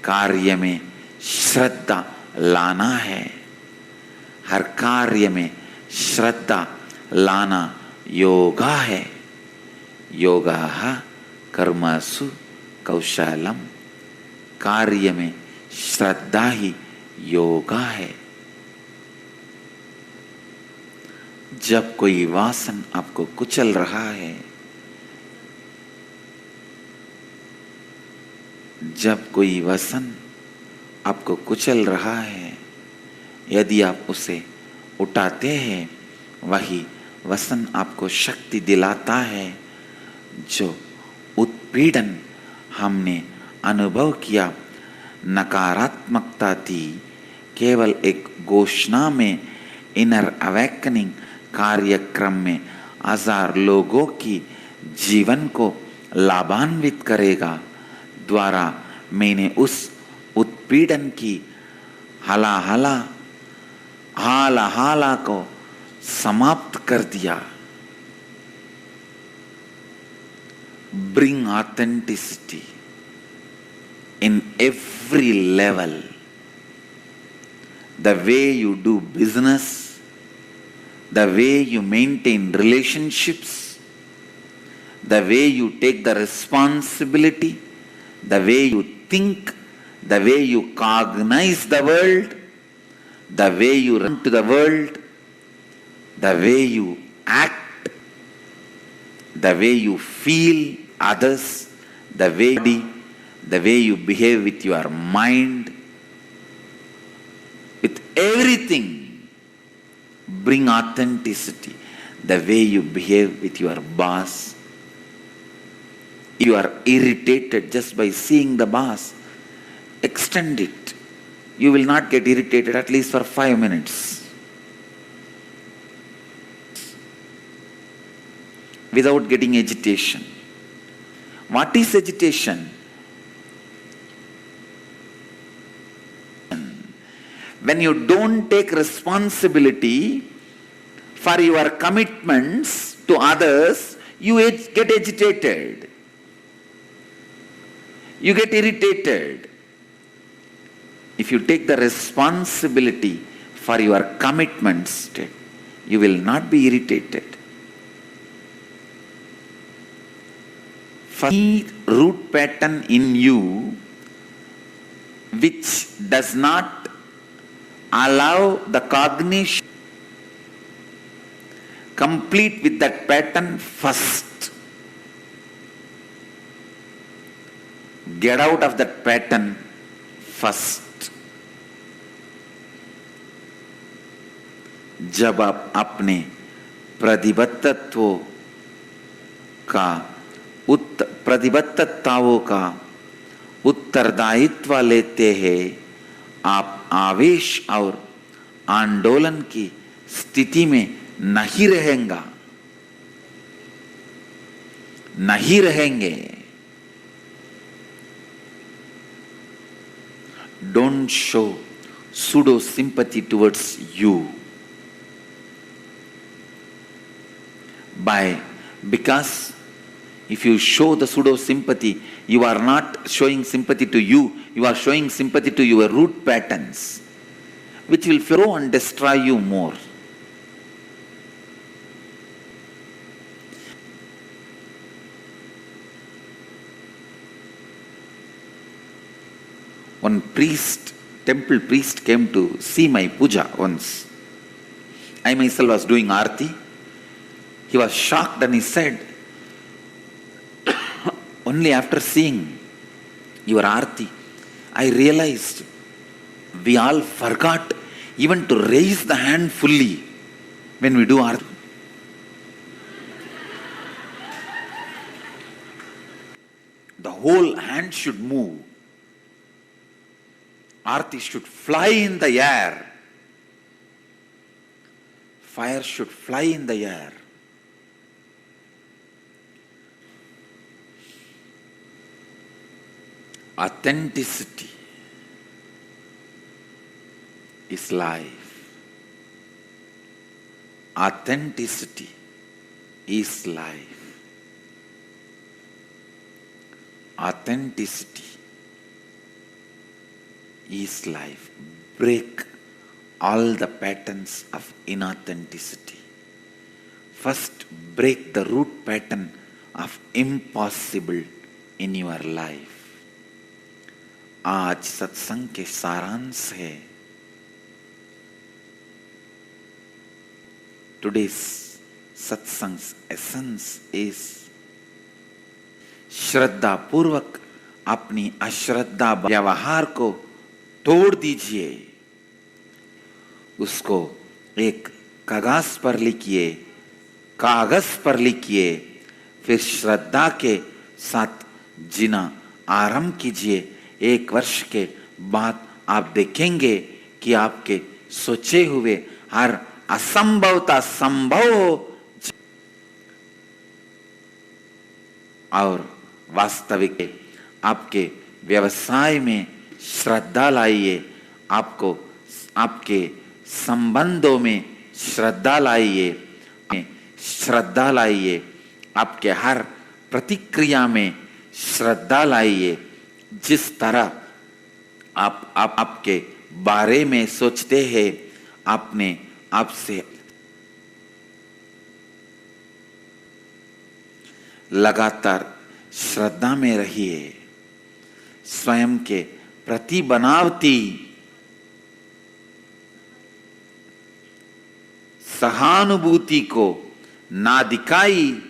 कार्य में श्रद्धा लाना है. हर कार्य में श्रद्धा लाना योगा है. योगा कर्मसु कौशलम. कार्य में श्रद्धा ही योगा है. जब कोई वासन आपको कुचल रहा है, जब कोई वासन आपको कुचल रहा है, यदि आप उसे उठाते हैं, वही वसन आपको शक्ति दिलाता है. जो उत्पीड़न हमने अनुभव किया, नकारात्मकता थी, केवल एक घोषणा में इनर अवेकनिंग कार्यक्रम में 1000 लोगों की जीवन को लाभान्वित करेगा. द्वारा मैंने उस उत्पीड़न की हाला को समाप्त कर दिया. Bring authenticity in every level. The way you do business, the way you maintain relationships, the way you take the responsibility, the way you think, the way you cognize the world, the way you run to the world, the way you act, the way you feel others, the way you behave with your mind, with everything. Bring authenticity. The way you behave with your boss. You are irritated just by seeing the boss. Extend it. You will not get irritated at least for 5 minutes. without getting agitation. What is agitation? When you don't take responsibility for your commitments to others, you get agitated. You get irritated. If you take the responsibility for your commitments, you will not be irritated. For any root pattern in you which does not allow the cognition, complete with that pattern first. Get out of that pattern first. जब आप अपने प्रतिबद्धताओं का उत्तरदायित्व लेते हैं, आप आवेश और आंदोलन की स्थिति में नहीं रहेंगे. Don't show pseudo sympathy towards you. Because if you show the pseudo sympathy, you are not showing sympathy to you, you are showing sympathy to your root patterns, which will flow and destroy you more. One temple priest came to see my puja once. I myself was doing arati. He was shocked and he said, only after seeing your arati, I realized we all forgot even to raise the hand fully when we do arati. The whole hand should move. Arati should fly in the air. Fire should fly in the air. Authenticity is life. Authenticity is life. Authenticity is life. Break all the patterns of inauthenticity. First, break the root pattern of impossible in your life. आज सत्संग के सारांश है. Today's satsang's essence is श्रद्धा पूर्वक अपनी अश्रद्धा व्यवहार को तोड़ दीजिए. उसको एक कागज पर लिखिए, फिर श्रद्धा के साथ जीना आरंभ कीजिए. 1 वर्ष के बाद आप देखेंगे कि आपके सोचे हुए हर असंभवता संभव हो और वास्तविक आपके व्यवसाय में श्रद्धा लाइए, आपके संबंधों में श्रद्धा लाइए, आपके हर प्रतिक्रिया में श्रद्धा लाइए. जिस तरह आप आपके बारे में सोचते हैं, आपने आपसे लगातार श्रद्धा में रहिए. स्वयं के प्रति बनावटी सहानुभूति को ना दिखाई,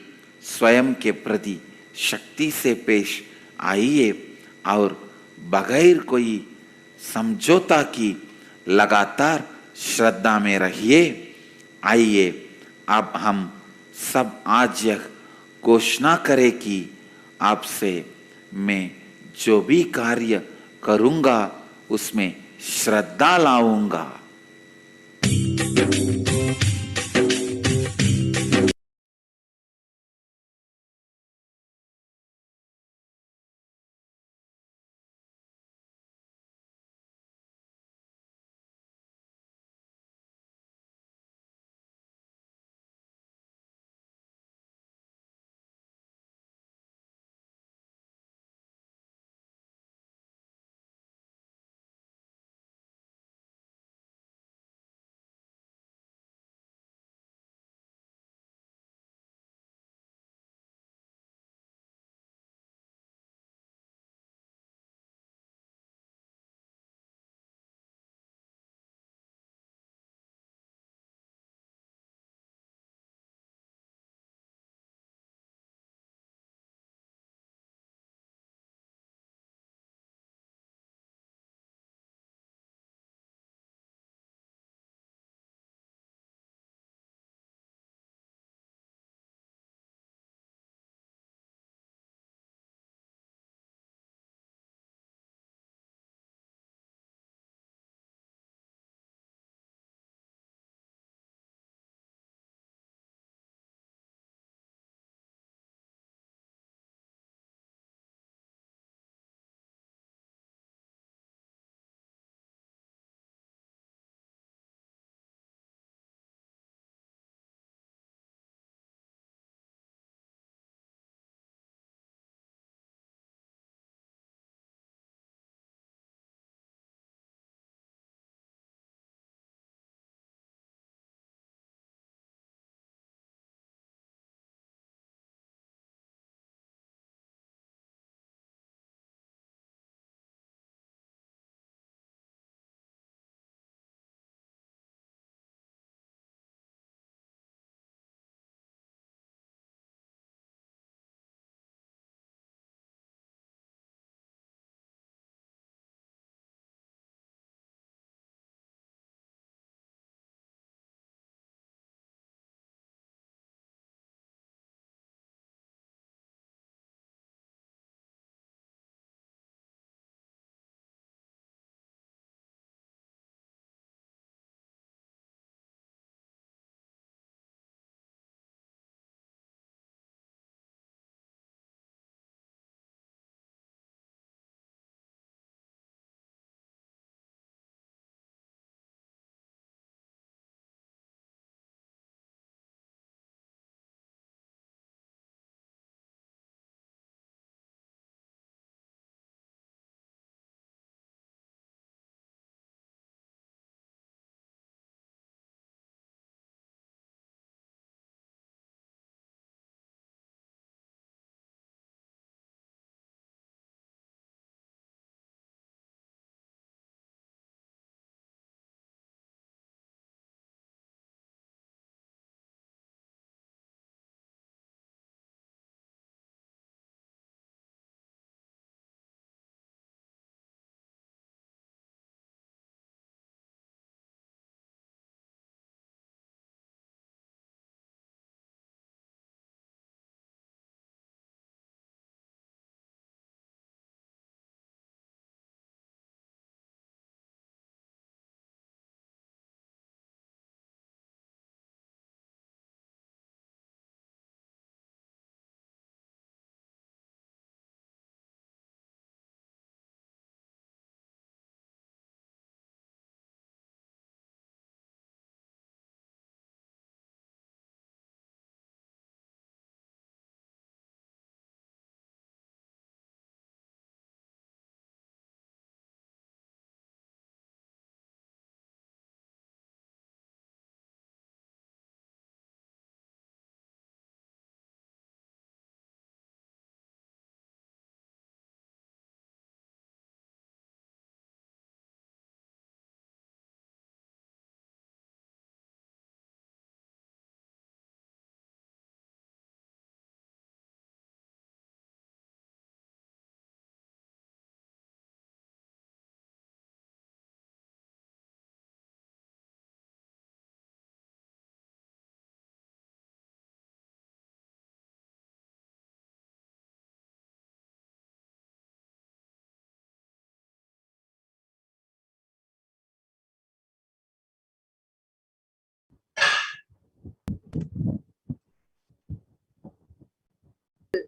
स्वयं के प्रति शक्ति से पेश आइए और बगैर कोई समझौता की लगातार श्रद्धा में रहिए. आइए अब हम सब आज यह घोषणा करें कि आपसे मैं जो भी कार्य करूंगा उसमें श्रद्धा लाऊंगा.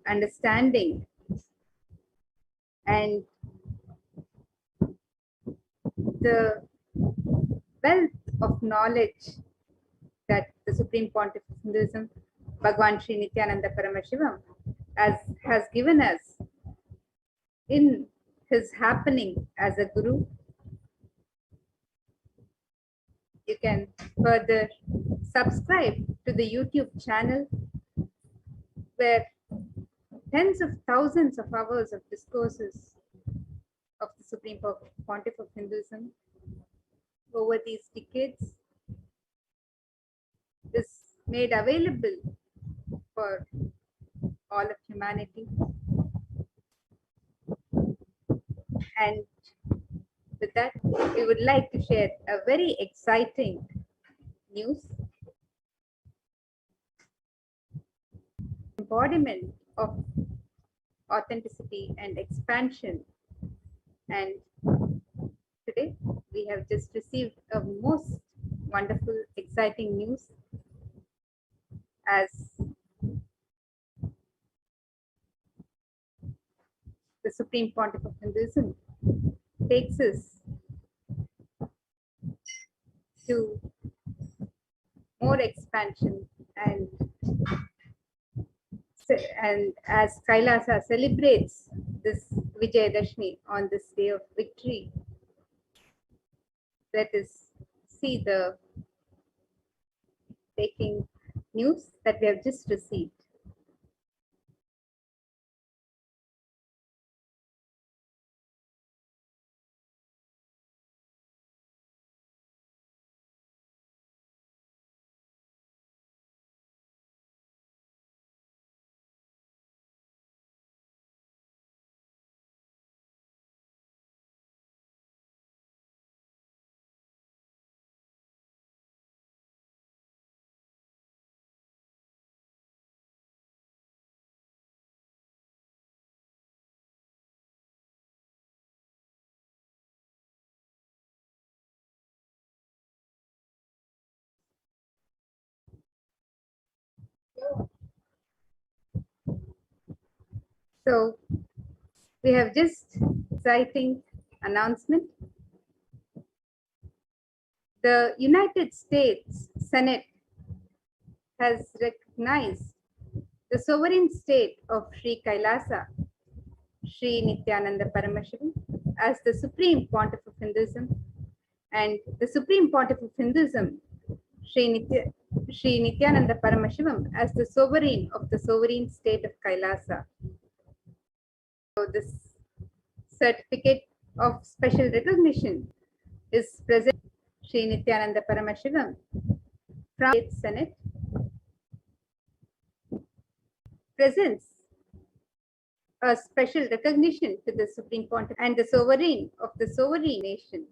understanding and the wealth of knowledge that the Supreme Pontiff of Hinduism, Bhagwan Sri Nithyananda Paramashivam, has given us in his happening as a Guru. You can further subscribe to the YouTube channel where tens of thousands of hours of discourses of the Supreme Pontiff of Hinduism over these decades is made available for all of humanity. And with that, we would like to share a very exciting news. Embodiment of authenticity and expansion. And today we have just received a most wonderful, exciting news as the Supreme Pontiff of Hinduism takes us to more expansion and as Kailasa celebrates this Vijayadashmi on this day of victory, let us see the taking news that we have just received. So we have just exciting announcement. The United States Senate has recognized the sovereign state of Sri Kailasa, Sri Nithyananda Paramashivam, as the Supreme Pontiff of Hinduism, and the Supreme Pontiff of Hinduism, Sri Nithyananda Paramashivam, as the sovereign of the sovereign state of Kailasa. So this certificate of special recognition is present Sri Nithyananda Paramashivam from the Senate presents a special recognition to the Supreme Pontiff and the sovereign of the sovereign nation.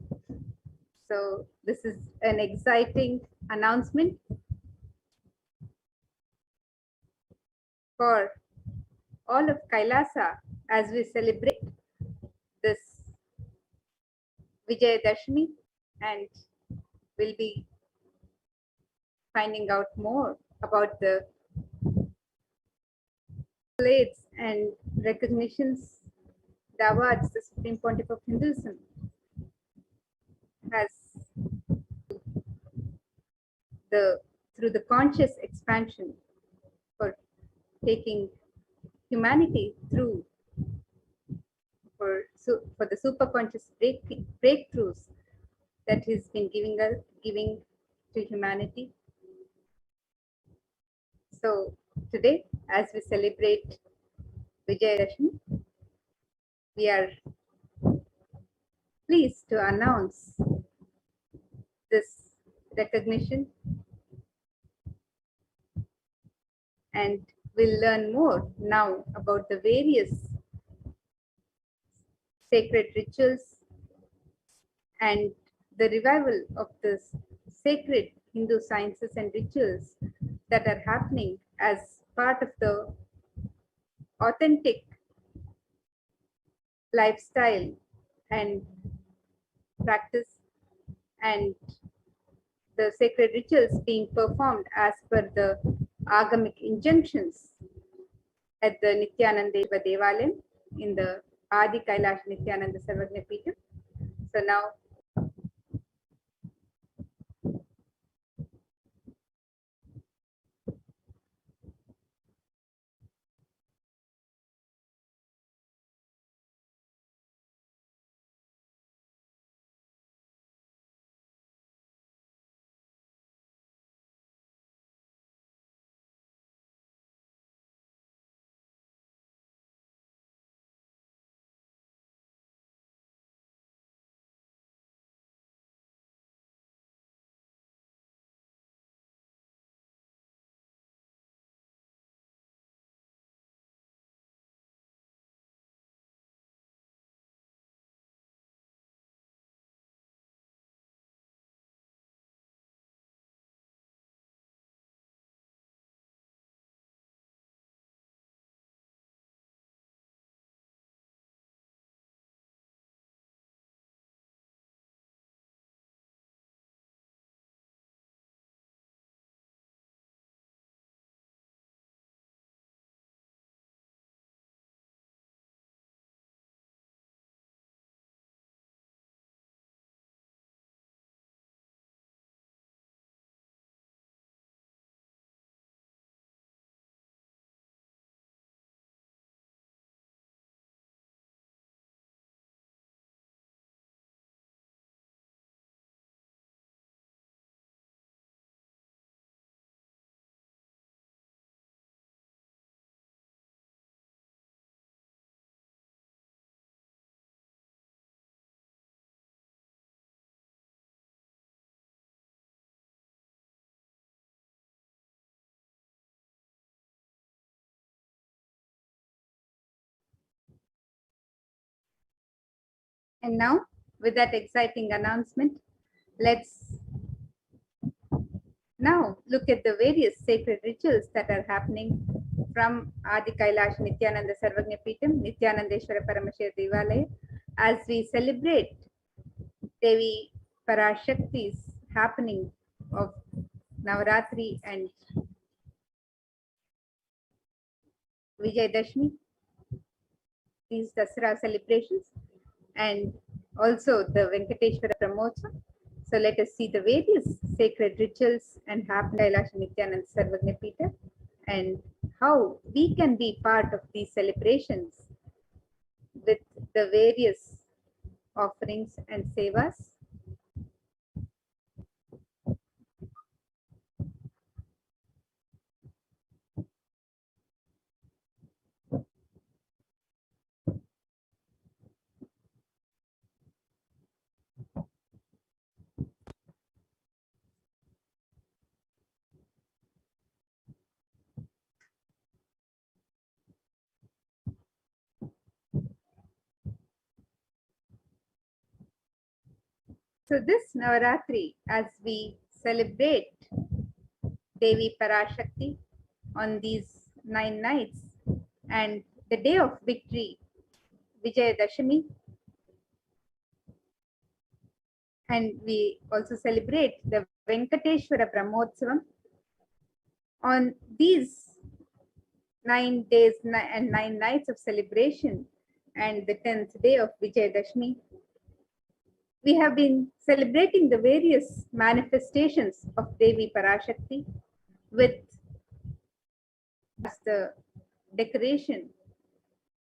So this is an exciting announcement for all of Kailasa as we celebrate this Vijayadashmi, and we'll be finding out more about the accolades and recognitions, the awards the Supreme Pontiff of Hinduism has through the conscious expansion for taking humanity through for the super conscious breakthroughs that he's been giving to humanity. So today, as we celebrate Vijayadashmi, we are pleased to announce this recognition, and we'll learn more now about the various sacred rituals and the revival of the sacred Hindu sciences and rituals that are happening as part of the authentic lifestyle and practice, and the sacred rituals being performed as per the agamic injunctions at the Nithyananda Devalayam in the Adi Kailash Nithyananda Sarvagna Peetham. So now and now with that exciting announcement, let's now look at the various sacred rituals that are happening from Adi Kailash Nithyananda Sarvagna Peetham, Nithyanandeshwara Paramashiva Devalaya, as we celebrate Devi Parashakti's happening of Navaratri and Vijayadashmi, these Dasara celebrations, and also the Venkateshwara Pramotsa. So let us see the various sacred rituals and happen Kailash Nithyananda Sarvagna Peetham and how we can be part of these celebrations with the various offerings and sevas. So this Navaratri, as we celebrate Devi Parashakti on these 9 nights and the day of victory, Vijayadashami, and we also celebrate the Venkateshwara Brahmotsavam. On these 9 days and 9 nights of celebration and the 10th day of Vijayadashmi, we have been celebrating the various manifestations of Devi Parashakti with the decoration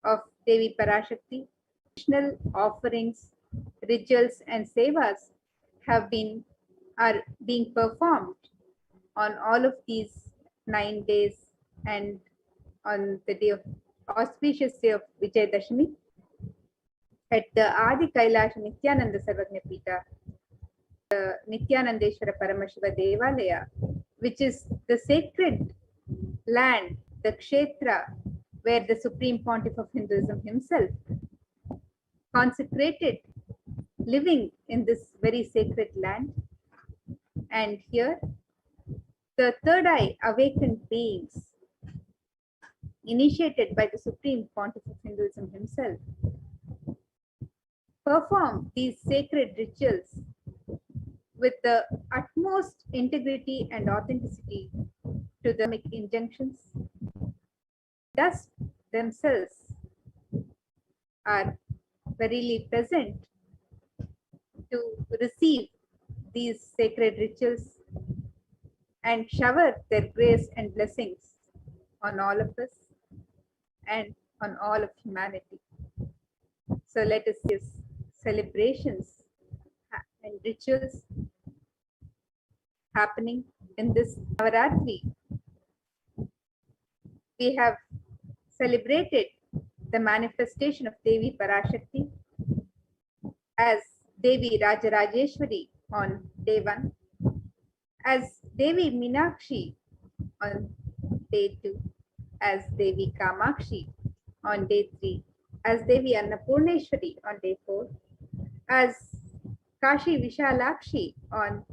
of Devi Parashakti. Traditional offerings, rituals, and sevas are being performed on all of these 9 days and on the day of auspicious day of Vijayadashmi at the Adi Kailash Nithyananda Sarvagna Peetham, the Nithyanandeshwara Paramashiva Devalaya, which is the sacred land, the Kshetra, where the Supreme Pontiff of Hinduism himself consecrated living in this very sacred land. And here, the third eye awakened beings, initiated by the Supreme Pontiff of Hinduism himself, perform these sacred rituals with the utmost integrity and authenticity to the injunctions, thus themselves are verily present to receive these sacred rituals and shower their grace and blessings on all of us and on all of humanity. So let us use celebrations and rituals happening in this Navaratri. We have celebrated the manifestation of Devi Parashakti as Devi Rajarajeshwari on day 1, as Devi Meenakshi on day 2, as Devi Kamakshi on day 3, as Devi Annapurneshwari on day 4, as Kashi Vishalakshi on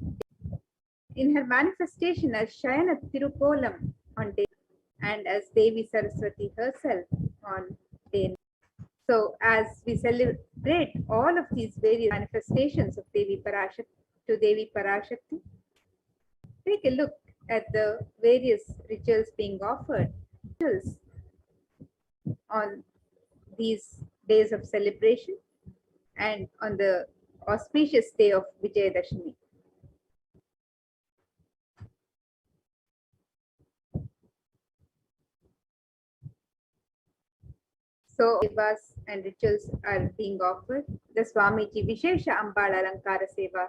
in her manifestation as Shayana Tirukolam on day, and as Devi Saraswati herself on day 9. So as we celebrate all of these various manifestations of Devi Parashakti, take a look at the various rituals being offered on these days of celebration and on the auspicious day of Vijayadashami. So sevas and rituals are being offered. The Swamiji Vishesha Ambal Alankara Seva,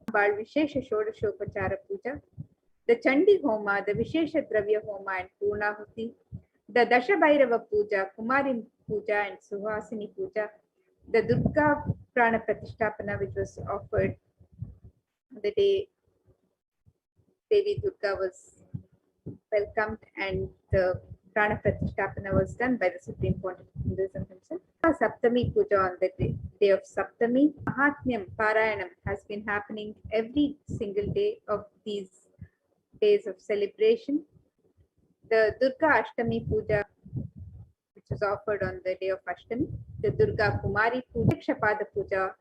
Ambal Vishesha Shodashopachara Puja, the Chandi Homa, the Vishesha Dravya Homa and Poornahuti, the Dasha Bhairava Puja, Kumari Puja and Suhasini Puja, the Durga Prana Pratishtapana, which was offered the day Devi Durga was welcomed and the Prana Pratishtapana was done by the Supreme Pontiff of Hinduism himself. Saptami Puja on the day of Saptami. Mahatmyam Parayanam has been happening every single day of these days of celebration. The Durga Ashtami Puja, which was offered on the day of Ashtami. The Durga Kumari Puja, Kshapada Puja,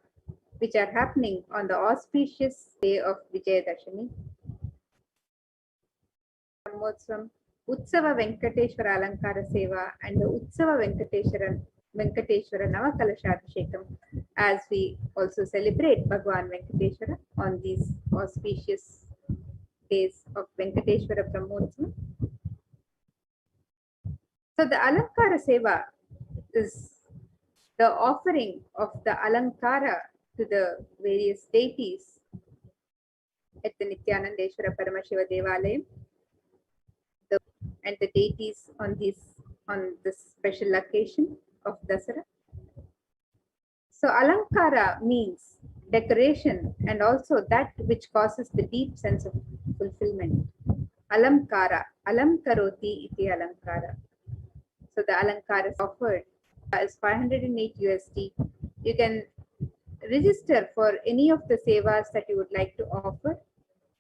which are happening on the auspicious day of Vijayadashami. Brahmotsvam, Utsava Venkateshwara Alankara Seva and the Utsava Venkateshwara Navakalashadhishekam, as we also celebrate Bhagwan Venkateshwara on these auspicious days of Venkateshwara Brahmotsvam. So the Alankara Seva is the offering of the Alankara to the various deities at the Nithyanandeshwara Paramashiva Devalayam. And the deities on this special occasion of Dasara. So Alankara means decoration and also that which causes the deep sense of fulfillment. Alamkara, Alamkaroti iti Alankara. So the Alankara is offered as 508 USD. You can register for any of the sevas that you would like to offer,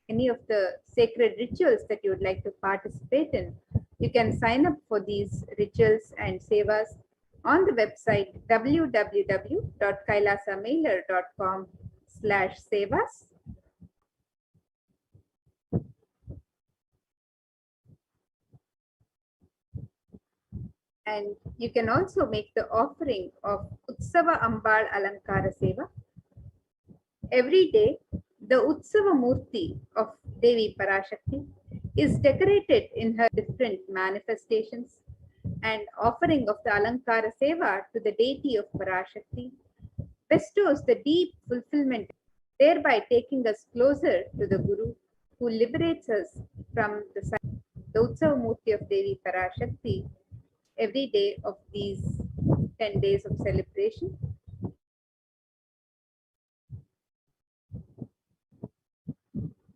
any of the sacred rituals that you would like to participate in. You can sign up for these rituals and sevas on the website www.kailasamailer.com/sevas. And you can also make the offering of Utsava Ambal Alankara Seva. Every day, the Utsava Murti of Devi Parashakti is decorated in her different manifestations, and offering of the Alankara Seva to the deity of Parashakti bestows the deep fulfillment, thereby taking us closer to the Guru who liberates us from the Utsava Murti of Devi Parashakti every day of these 10 days of celebration.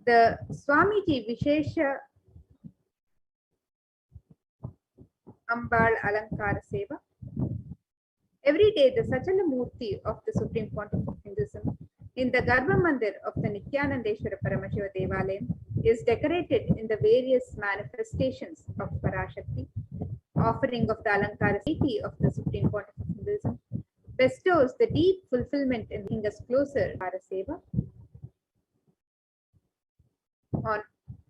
The Swamiji Vishesha Ambal Alankara Seva. Every day, the Sachala Murti of the Supreme Pontiff of Hinduism in the Garbha Mandir of the Nithyanandeshwara Paramashiva Devalayam is decorated in the various manifestations of Parashakti. Offering of the Alankara deity of the Supreme Pontiff of Hinduism bestows the deep fulfillment in bringing us closer to Paraseva. On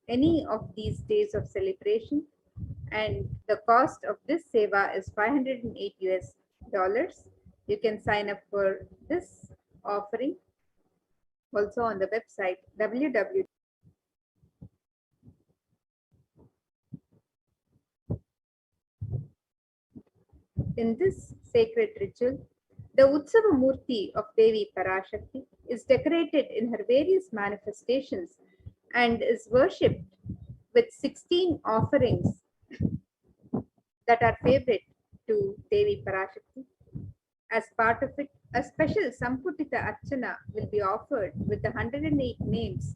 any of these days of celebration, and the cost of this seva is $508. You can sign up for this offering also on the website www. In this sacred ritual, the Utsava Murti of Devi Parashakti is decorated in her various manifestations and is worshipped with 16 offerings that are favorite to Devi Parashakti. As part of it, a special Samputita Archana will be offered with the 108 names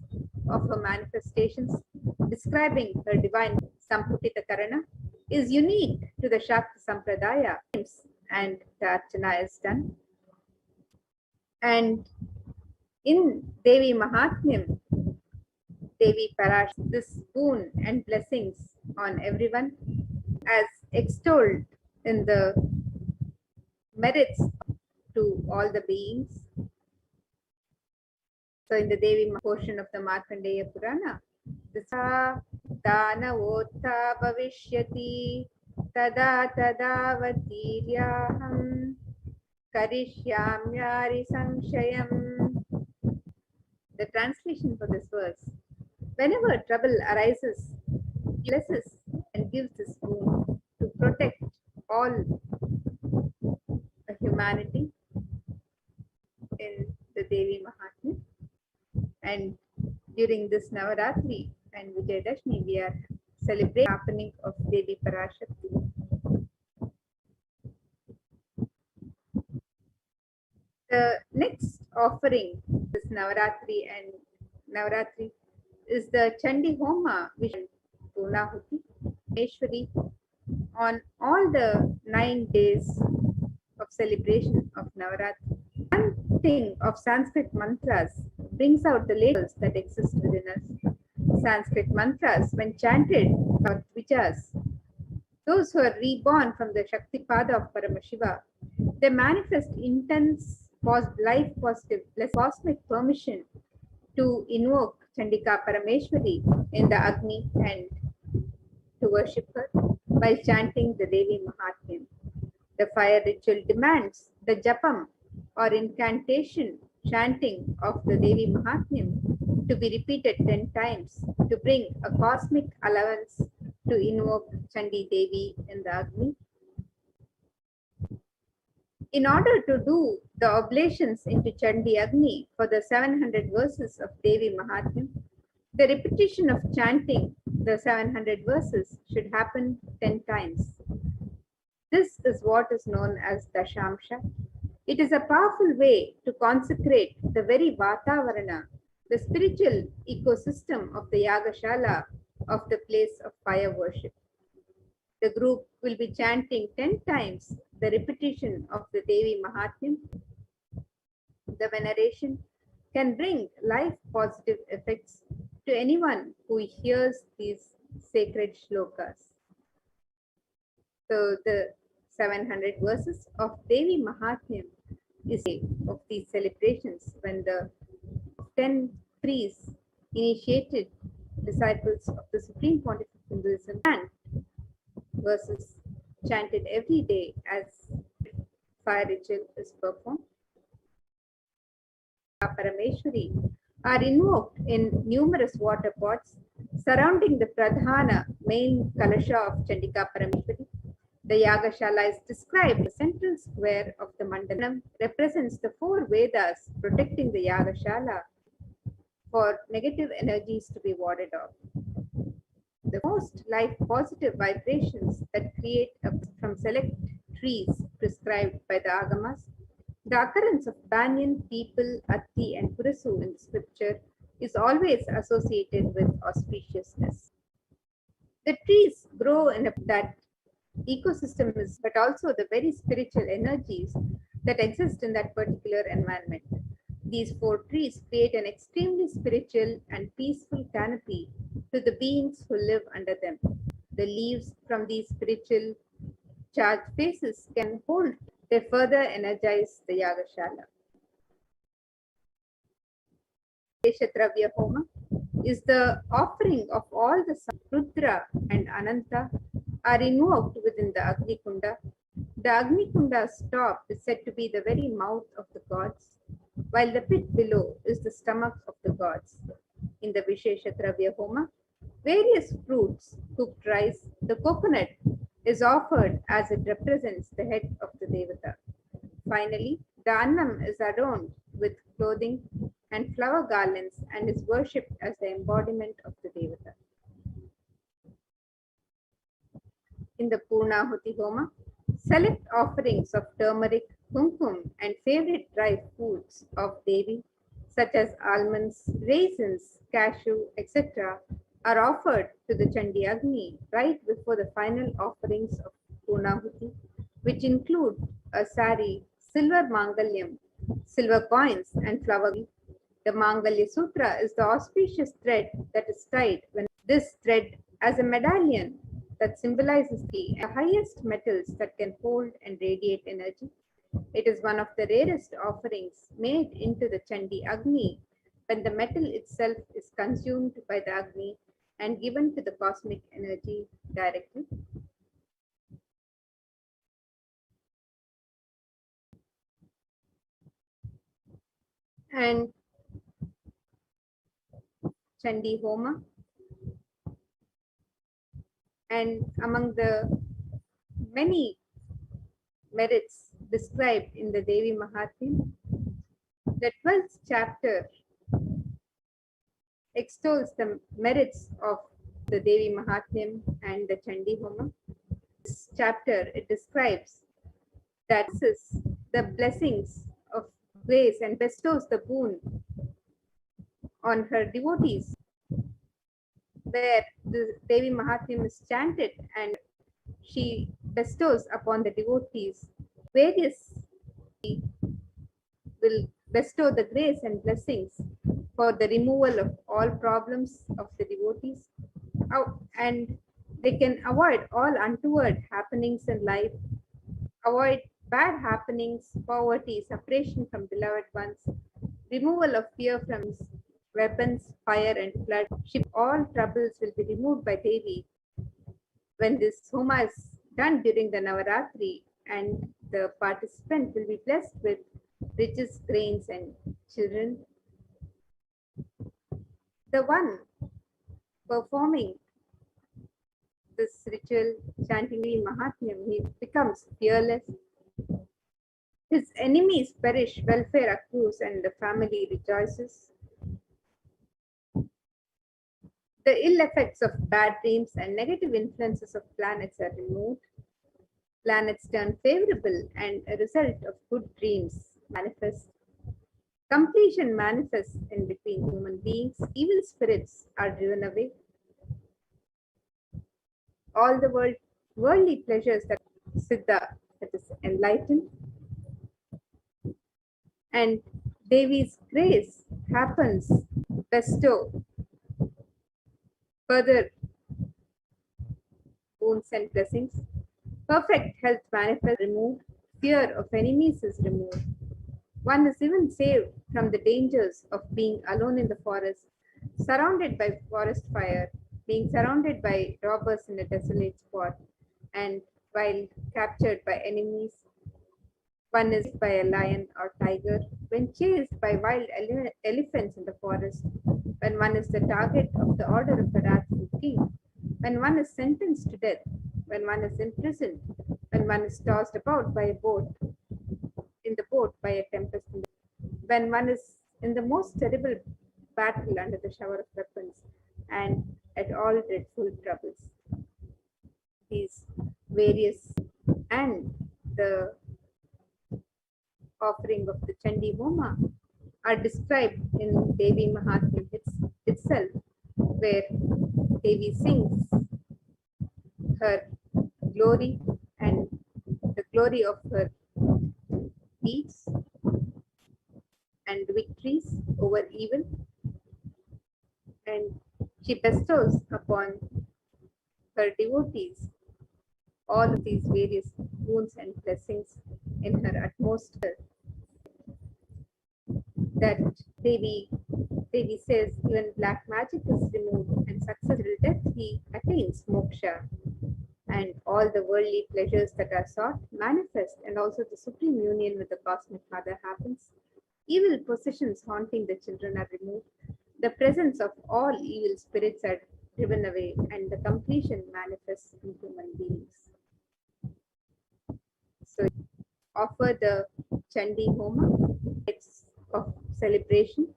of her manifestations describing her divine Samputita Karana is unique to the Shakti Sampradaya, and the Archana is done. And in Devi Mahatmyam, Devi Parash, this boon and blessings on everyone as extolled in the merits to all the beings. So in the Devi portion of the Markandeya Purana, Dana Votha Bhavishyati Tada Tada Vatiryaham Karishyamyari Samshayam. The translation for this verse: whenever trouble arises, he blesses and gives this boon to protect all humanity in the Devi Mahatmya. And during this Navaratri and Vijayadashmi, we are celebrating the happening of Devi Parashakti. The next offering this Navaratri is the Chandi Homa Vision Poornahuti Parmeshwari on all the 9 days of celebration of Navaratri. One thing of Sanskrit mantras brings out the layers that exist within us. Sanskrit mantras, when chanted or Tvijas, those who are reborn from the Shaktipada of Paramashiva, they manifest intense life positive cosmic permission to invoke Chandika Parameshwari in the Agni and to worship her while chanting the Devi Mahatmyam. The fire ritual demands the japam or incantation chanting of the Devi Mahatmyam to be repeated 10 times to bring a cosmic allowance to invoke Chandi Devi in the Agni. In order to do the oblations into Chandi Agni for the 700 verses of Devi Mahatmyam, the repetition of chanting the 700 verses should happen 10 times. This is what is known as Dashamsha. It is a powerful way to consecrate the very Vatavarana, the spiritual ecosystem of the Yagashala of the place of fire worship. The group will be chanting 10 times the repetition of the Devi Mahatmyam. The veneration can bring life positive effects to anyone who hears these sacred shlokas. So the 700 verses of Devi Mahatmyam is of these celebrations when the 10 priests initiated disciples of the Supreme Pontiff of Hinduism and verses chanted every day as fire ritual is performed. Parameshwari are invoked in numerous water pots surrounding the Pradhana main Kalasha of Chandika Parameshwari. The Yagashala is described. The central square of the Mandalam represents the 4 Vedas protecting the Yagashala for negative energies to be warded off. The most life positive vibrations that create from select trees prescribed by the Agamas. The occurrence of banyan, peepal, atti, and purasu in the scripture is always associated with auspiciousness. The trees grow in that ecosystem, but also the very spiritual energies that exist in that particular environment. These 4 trees create an extremely spiritual and peaceful canopy to the beings who live under them. The leaves from these spiritual charged spaces can hold, they further energize the Yagashala. Deshatravya Homa is the offering of all the Rudra and Ananta are invoked within the Agni Kunda. The Agni Kunda's top is said to be the very mouth of the gods, while the pit below is the stomach of the gods. In the Vishesha Dravya Homa, various fruits, cooked rice, the coconut is offered as it represents the head of the Devata. Finally, the Annam is adorned with clothing and flower garlands and is worshipped as the embodiment of the Devata. In the Poornahuti Homa, select offerings of turmeric, kumkum, and favorite dry foods of Devi, such as almonds, raisins, cashew, etc., are offered to the Chandi Agni right before the final offerings of Poornahuti, which include a sari, silver mangalyam, silver coins, and flower. The Mangalya Sutra is the auspicious thread that is tied when this thread as a medallion that symbolizes the highest metals that can hold and radiate energy. It is one of the rarest offerings made into the Chandi Agni when the metal itself is consumed by the Agni and given to the cosmic energy directly. And Chandi Homa. And among the many merits described in the Devi Mahatmya, the 12th chapter extols the merits of the Devi Mahatmya and the Chandi Homa. This chapter, it describes that is the blessings of grace and bestows the boon on her devotees, where the Devi Mahatmya is chanted and she bestows upon the devotees various will bestow the grace and blessings for the removal of all problems of the devotees, and they can avoid all untoward happenings in life, avoid bad happenings, poverty, separation from beloved ones, removal of fear from weapons, fire, and flood. All troubles will be removed by Devi when this Homa is done during the Navaratri, and the participant will be blessed with riches, grains, and children. The one performing this ritual, chanting Mahatmyam, he becomes fearless. His enemies perish, welfare accrues, and the family rejoices. The ill effects of bad dreams and negative influences of planets are removed. Planets turn favorable, and a result of good dreams manifests. Completion manifests in between human beings. Evil spirits are driven away. All the worldly pleasures that Siddha, that is enlightened, and Devi's grace happens, bestow further boons and blessings. Perfect health manifests, removed. Fear of enemies is removed. One is even saved from the dangers of being alone in the forest, surrounded by forest fire, being surrounded by robbers in a desolate spot, and while captured by enemies. One is by a lion or tiger, when chased by wild elephants in the forest, when one is the target of the order of the wrathful king, when one is sentenced to death, when one is imprisoned, when one is tossed about by a boat, in the boat by a tempest, when one is in the most terrible battle under the shower of weapons, and at all dreadful troubles. These various and the offering of the Chandi Homa are described in Devi Mahatmya itself, where Devi sings her glory and the glory of her deeds and victories over evil, and she bestows upon her devotees all of these various boons and blessings in her utmost. That Devi says even black magic is removed and successful death he attains moksha, and all the worldly pleasures that are sought manifest, and also the supreme union with the cosmic mother happens. Evil possessions haunting the children are removed. The presence of all evil spirits are driven away, and the completion manifests in human beings. So, offer the Chandi Homa, it's of celebration.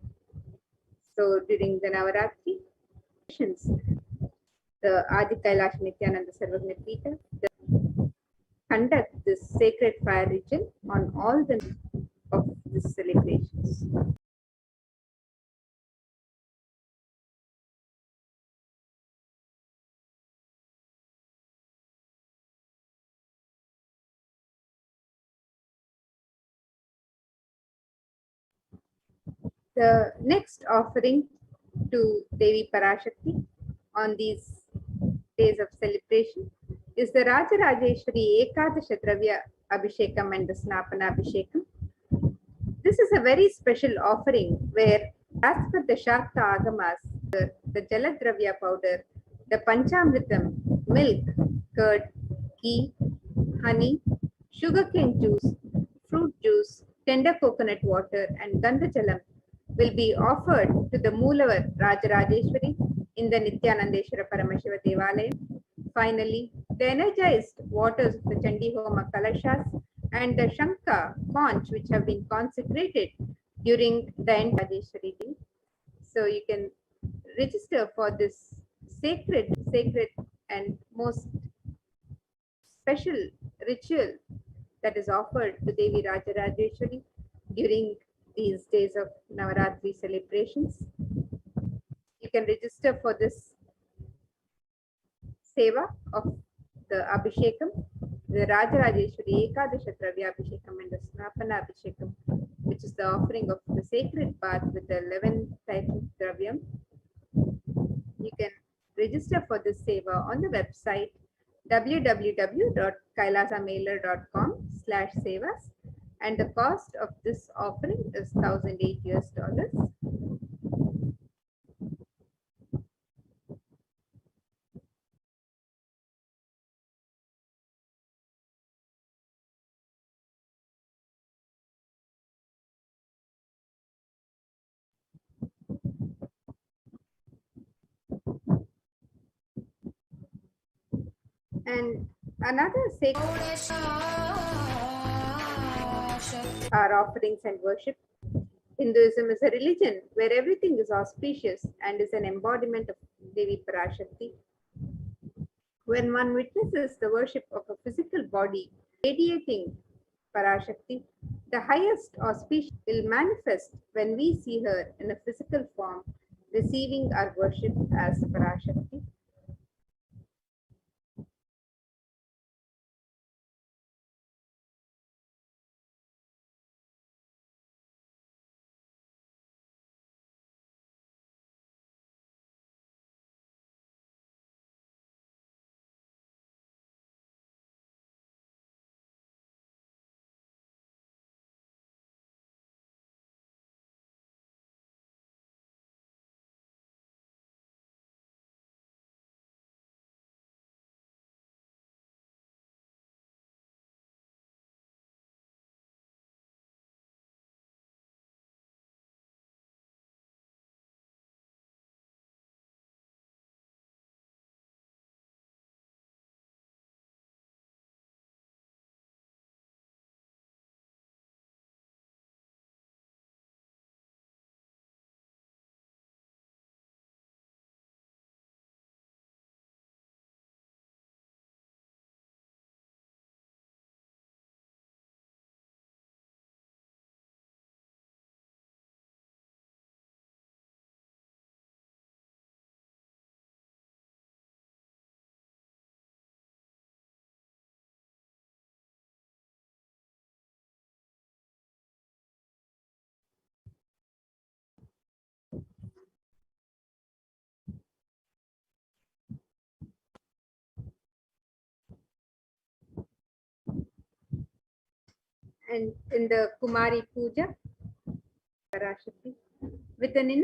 So, during the Navaratri, the Adi Kailasa'S Nithyananda Paramashivam conduct this sacred fire ritual on all the of these celebrations. The next offering to Devi Parashakti on these days of celebration is the Rajarajeshwari Ekadasha Dravya Abhishekam and the Snapana Abhishekam. This is a very special offering where, as per the Shakta Agamas, the Jaladravya powder, the Panchamritam, milk, curd, ghee, honey, sugarcane juice, fruit juice, tender coconut water, and Gandhajalam will be offered to the Moolavar Rajarajeshwari in the Nithyanandeshwara Paramashiva Devalayam. Finally, the energized waters of the Chandi Homa Kalashas and the Shanka conch, which have been consecrated during the Rajeshwari day. So you can register for this sacred and most special ritual that is offered to Devi Rajarajeshwari during these days of Navaratri celebrations. You can register for this seva of the Abhishekam, the Rajarajeshwari Ekadasha Dravya Abhishekam and the Snapana Abhishekam, which is the offering of the sacred bath with the 11 types of Dravyam. You can register for this seva on the website www.kailasamailer.com/sevas, and the cost of this offering is $1,008. And another sacred are offerings and worship. Hinduism is a religion where everything is auspicious and is an embodiment of Devi Parashakti. When one witnesses the worship of a physical body radiating Parashakti, the highest auspicious will manifest when we see her in a physical form, receiving our worship as Parashakti. And in the Kumari Puja, Parashakti, with an